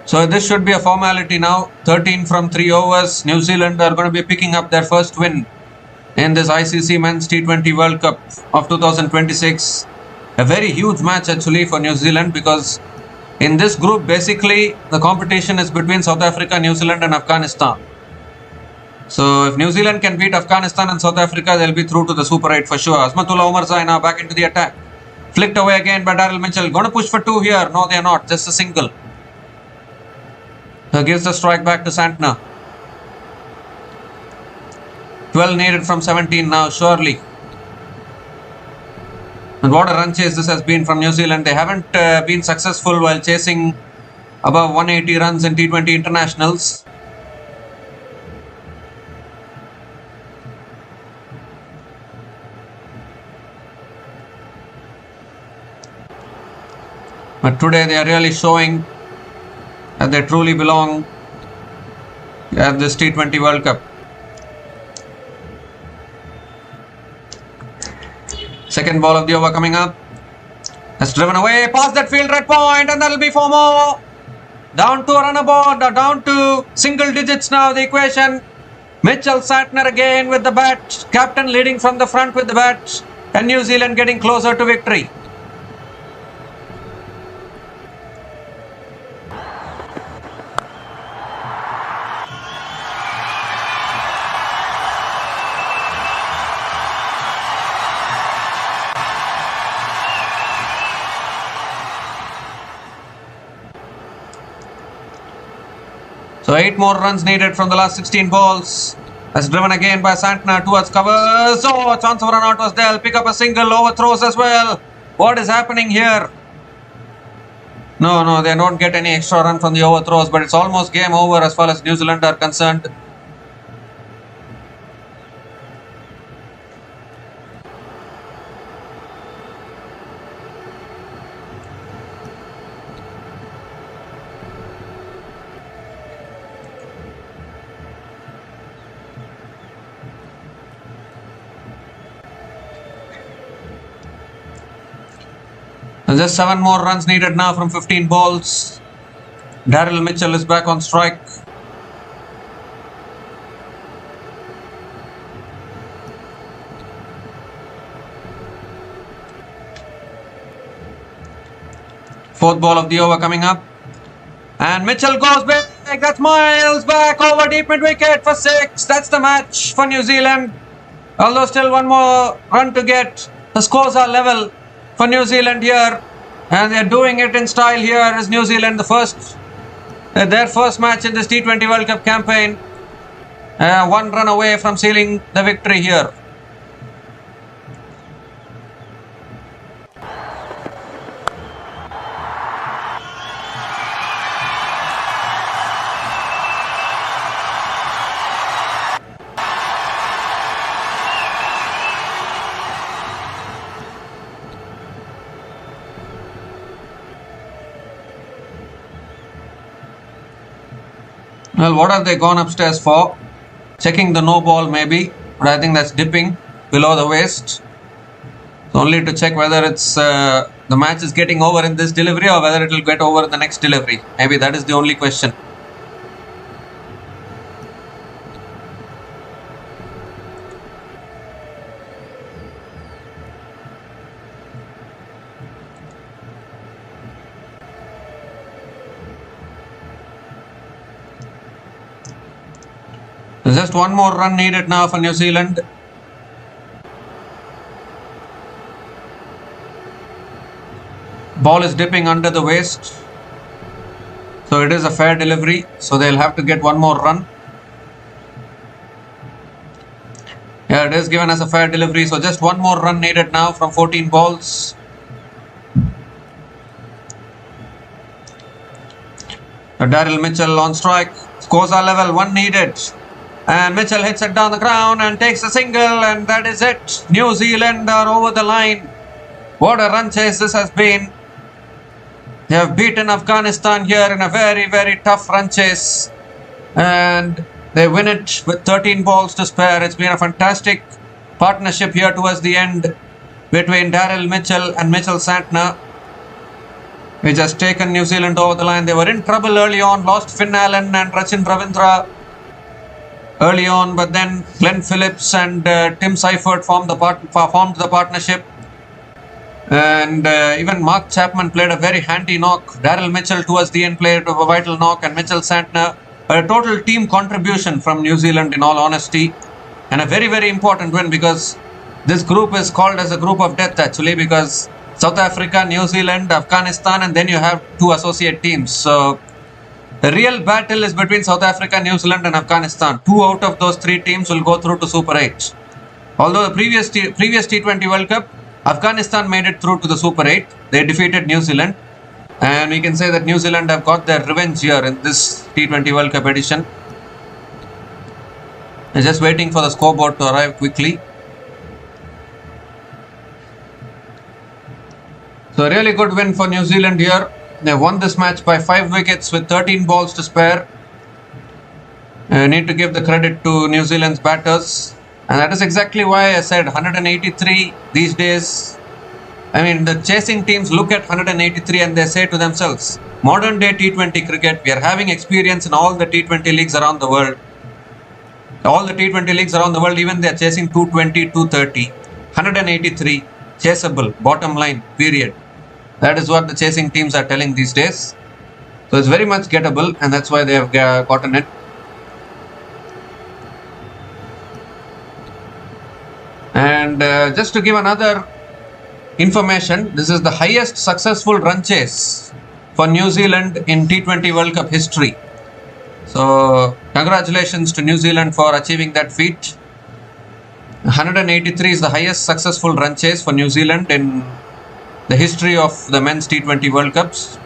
So this should be a formality now. 13 from 3 overs. New Zealand are going to be picking up their first win in this ICC Men's T20 World Cup of 2026. A very huge match actually for New Zealand, because in this group basically the competition is between South Africa, New Zealand and Afghanistan. So if New Zealand can beat Afghanistan and South Africa, they'll be through to the Super 8 for sure. Azmatullah Omarzai now back into the attack. Flicked away again by Daryl Mitchell. Going to push for 2 here. No, they're not. Just a single. Gives the strike back to Santner. 12 needed from 17 now, surely. And what a run chase this has been from New Zealand. They haven't been successful while chasing above 180 runs in T20 internationals. But today they are really showing that they truly belong at this T20 World Cup. Second ball of the over coming up. Has driven away past that field red point, and that'll be 4 more. Down to a run aboard, down to single digits now the equation. Mitchell Santner again with the bat. Captain leading from the front with the bat. And New Zealand getting closer to victory. So 8 more runs needed from the last 16 balls. As driven again by Santner towards covers. Oh, a chance of run out was there. Pick up a single, overthrows as well. What is happening here? No, they don't get any extra run from the overthrows, but it's almost game over as far as New Zealand are concerned. Just 7 more runs needed now from 15 balls. Daryl Mitchell is back on strike. Fourth ball of the over coming up. And Mitchell goes back. That's miles back over deep mid wicket for 6. That's the match for New Zealand. Although still 1 more run to get. The scores are level for New Zealand here, and they're doing it in style here as New Zealand, their first match in this T20 World Cup campaign. 1 run away from sealing the victory here. Well, what have they gone upstairs for? Checking the no ball maybe, but I think that's dipping below the waist. So only to check whether it's the match is getting over in this delivery or whether it will get over in the next delivery. Maybe that is the only question. Just 1 more run needed now for New Zealand. Ball is dipping under the waist. So it is a fair delivery. So they'll have to get 1 more run. Yeah, it is given as a fair delivery. So just 1 more run needed now from 14 balls. Daryl Mitchell on strike. Scores are level, 1 needed. And Mitchell hits it down the ground and takes a single, and that is it. New Zealand are over the line. What a run chase this has been. They have beaten Afghanistan here in a very, very tough run chase. And they win it with 13 balls to spare. It's been a fantastic partnership here towards the end between Daryl Mitchell and Mitchell Santner, which has taken New Zealand over the line. They were in trouble early on, lost Finn Allen and Rachin Ravindra early on, but then Glenn Phillips and Tim Seifert formed the partnership, and even Mark Chapman played a very handy knock. Daryl Mitchell towards the end played a vital knock, and Mitchell Santner. A total team contribution from New Zealand in all honesty, and a very, very important win, because this group is called as a group of death actually, because South Africa, New Zealand, Afghanistan, and then you have 2 associate teams. So the real battle is between South Africa, New Zealand and Afghanistan. 2 out of those 3 teams will go through to Super 8. Although the previous T20 World Cup, Afghanistan made it through to the Super 8. They defeated New Zealand. And we can say that New Zealand have got their revenge here in this T20 World Cup edition. They're just waiting for the scoreboard to arrive quickly. So a really good win for New Zealand here. They won this match by 5 wickets with 13 balls to spare. I need to give the credit to New Zealand's batters. And that is exactly why I said 183 these days. I mean, the chasing teams look at 183 and they say to themselves, modern day T20 cricket, we are having experience in all the T20 leagues around the world. All the T20 leagues around the world, even they are chasing 220, 230, 183, chaseable, bottom line, period. That is what the chasing teams are telling these days. So it's very much gettable, and that's why they have gotten it. And just to give another information, this is the highest successful run chase for New Zealand in T20 World Cup history. So congratulations to New Zealand for achieving that feat. 183 is the highest successful run chase for New Zealand in the history of the men's T20 World Cups.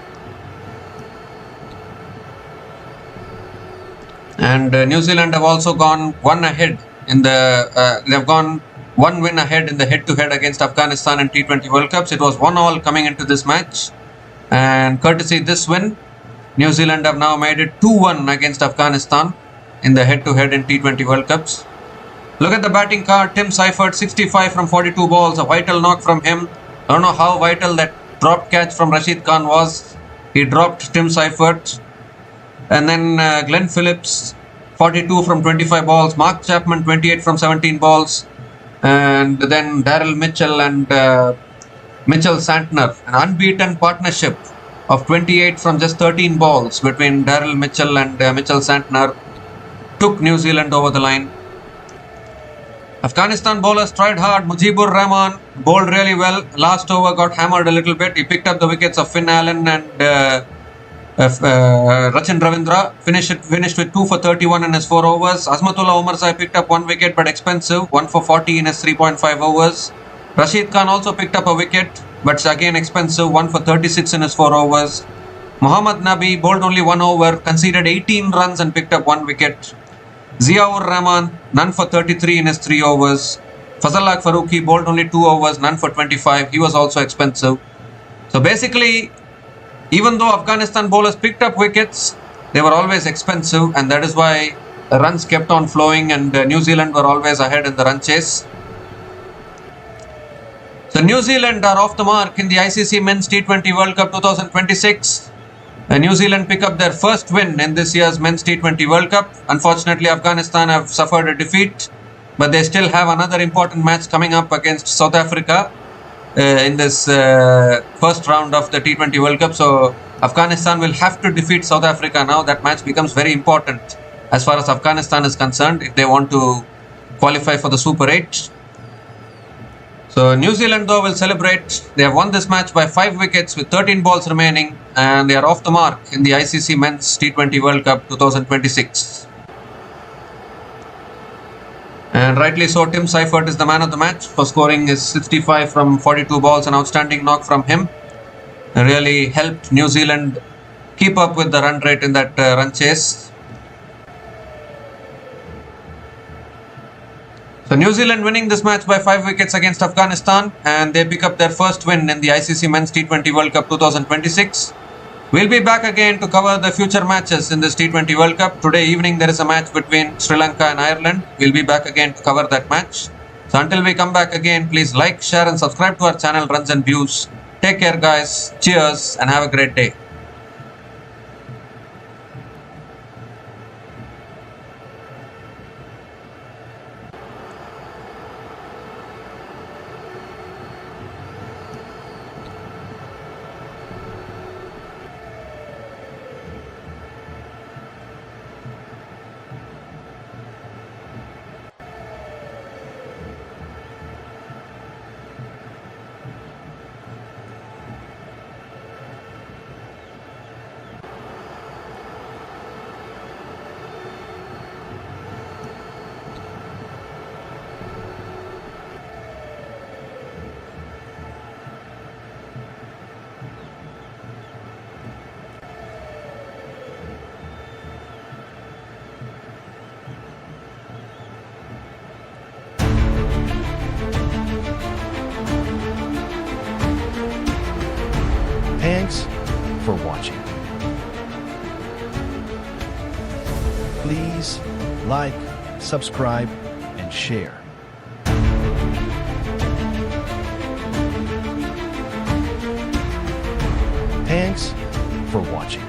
And New Zealand have also gone one ahead in the they've gone one win ahead in the head-to-head against Afghanistan in T20 World Cups. It was 1-1 coming into this match, and courtesy this win, New Zealand have now made it 2-1 against Afghanistan in the head-to-head in T20 World Cups. Look at the batting card. Tim Seifert, 65 from 42 balls, a vital knock from him. I don't know how vital that drop catch from Rashid Khan was. He dropped Tim Seifert. And then Glenn Phillips, 42 from 25 balls. Mark Chapman, 28 from 17 balls. And then Daryl Mitchell and Mitchell Santner, an unbeaten partnership of 28 from just 13 balls between Daryl Mitchell and Mitchell Santner, took New Zealand over the line. Afghanistan bowlers tried hard. Mujibur Rahman bowled really well. Last over got hammered a little bit. He picked up the wickets of Finn Allen and Rachin Ravindra. Finished with 2 for 31 in his 4 overs. Azmatullah Omarzai picked up 1 wicket but expensive, 1 for 40 in his 3.5 overs. Rashid Khan also picked up a wicket but again expensive, 1 for 36 in his 4 overs. Mohammad Nabi bowled only 1 over, conceded 18 runs and picked up 1 wicket. Ziaur Rahman, none for 33 in his 3 overs. Fazallah Farooqi bowled only 2 overs, none for 25. He was also expensive. So basically, even though Afghanistan bowlers picked up wickets, they were always expensive, and that is why the runs kept on flowing and New Zealand were always ahead in the run chase. So New Zealand are off the mark in the ICC Men's T20 World Cup 2026. New Zealand pick up their first win in this year's Men's T20 World Cup. Unfortunately, Afghanistan have suffered a defeat, but they still have another important match coming up against South Africa in this first round of the T20 World Cup. So Afghanistan will have to defeat South Africa now. That match becomes very important as far as Afghanistan is concerned if they want to qualify for the Super 8. So New Zealand though will celebrate. They have won this match by 5 wickets with 13 balls remaining, and they are off the mark in the ICC Men's T20 World Cup 2026. And rightly so, Tim Seifert is the man of the match for scoring his 65 from 42 balls, an outstanding knock from him. It really helped New Zealand keep up with the run rate in that run chase. So New Zealand winning this match by 5 wickets against Afghanistan, and they pick up their first win in the ICC Men's T20 World Cup 2026. We'll be back again to cover the future matches in this T20 World Cup. Today evening there is a match between Sri Lanka and Ireland. We'll be back again to cover that match. So until we come back again, please like, share and subscribe to our channel Runs and Views. Take care guys, cheers and have a great day. Please like, subscribe, and share. Thanks for watching.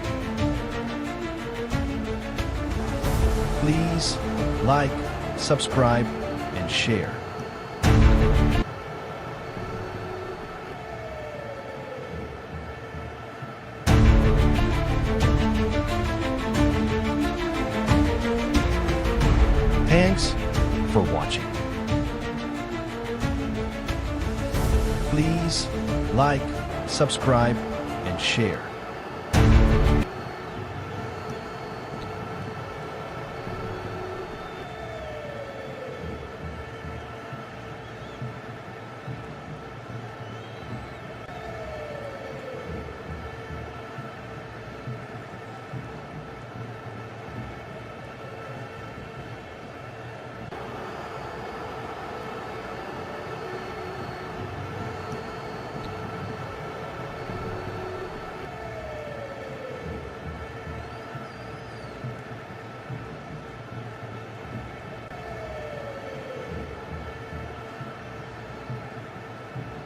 Please like, subscribe, and share. Thanks for watching. Please like, subscribe, and share.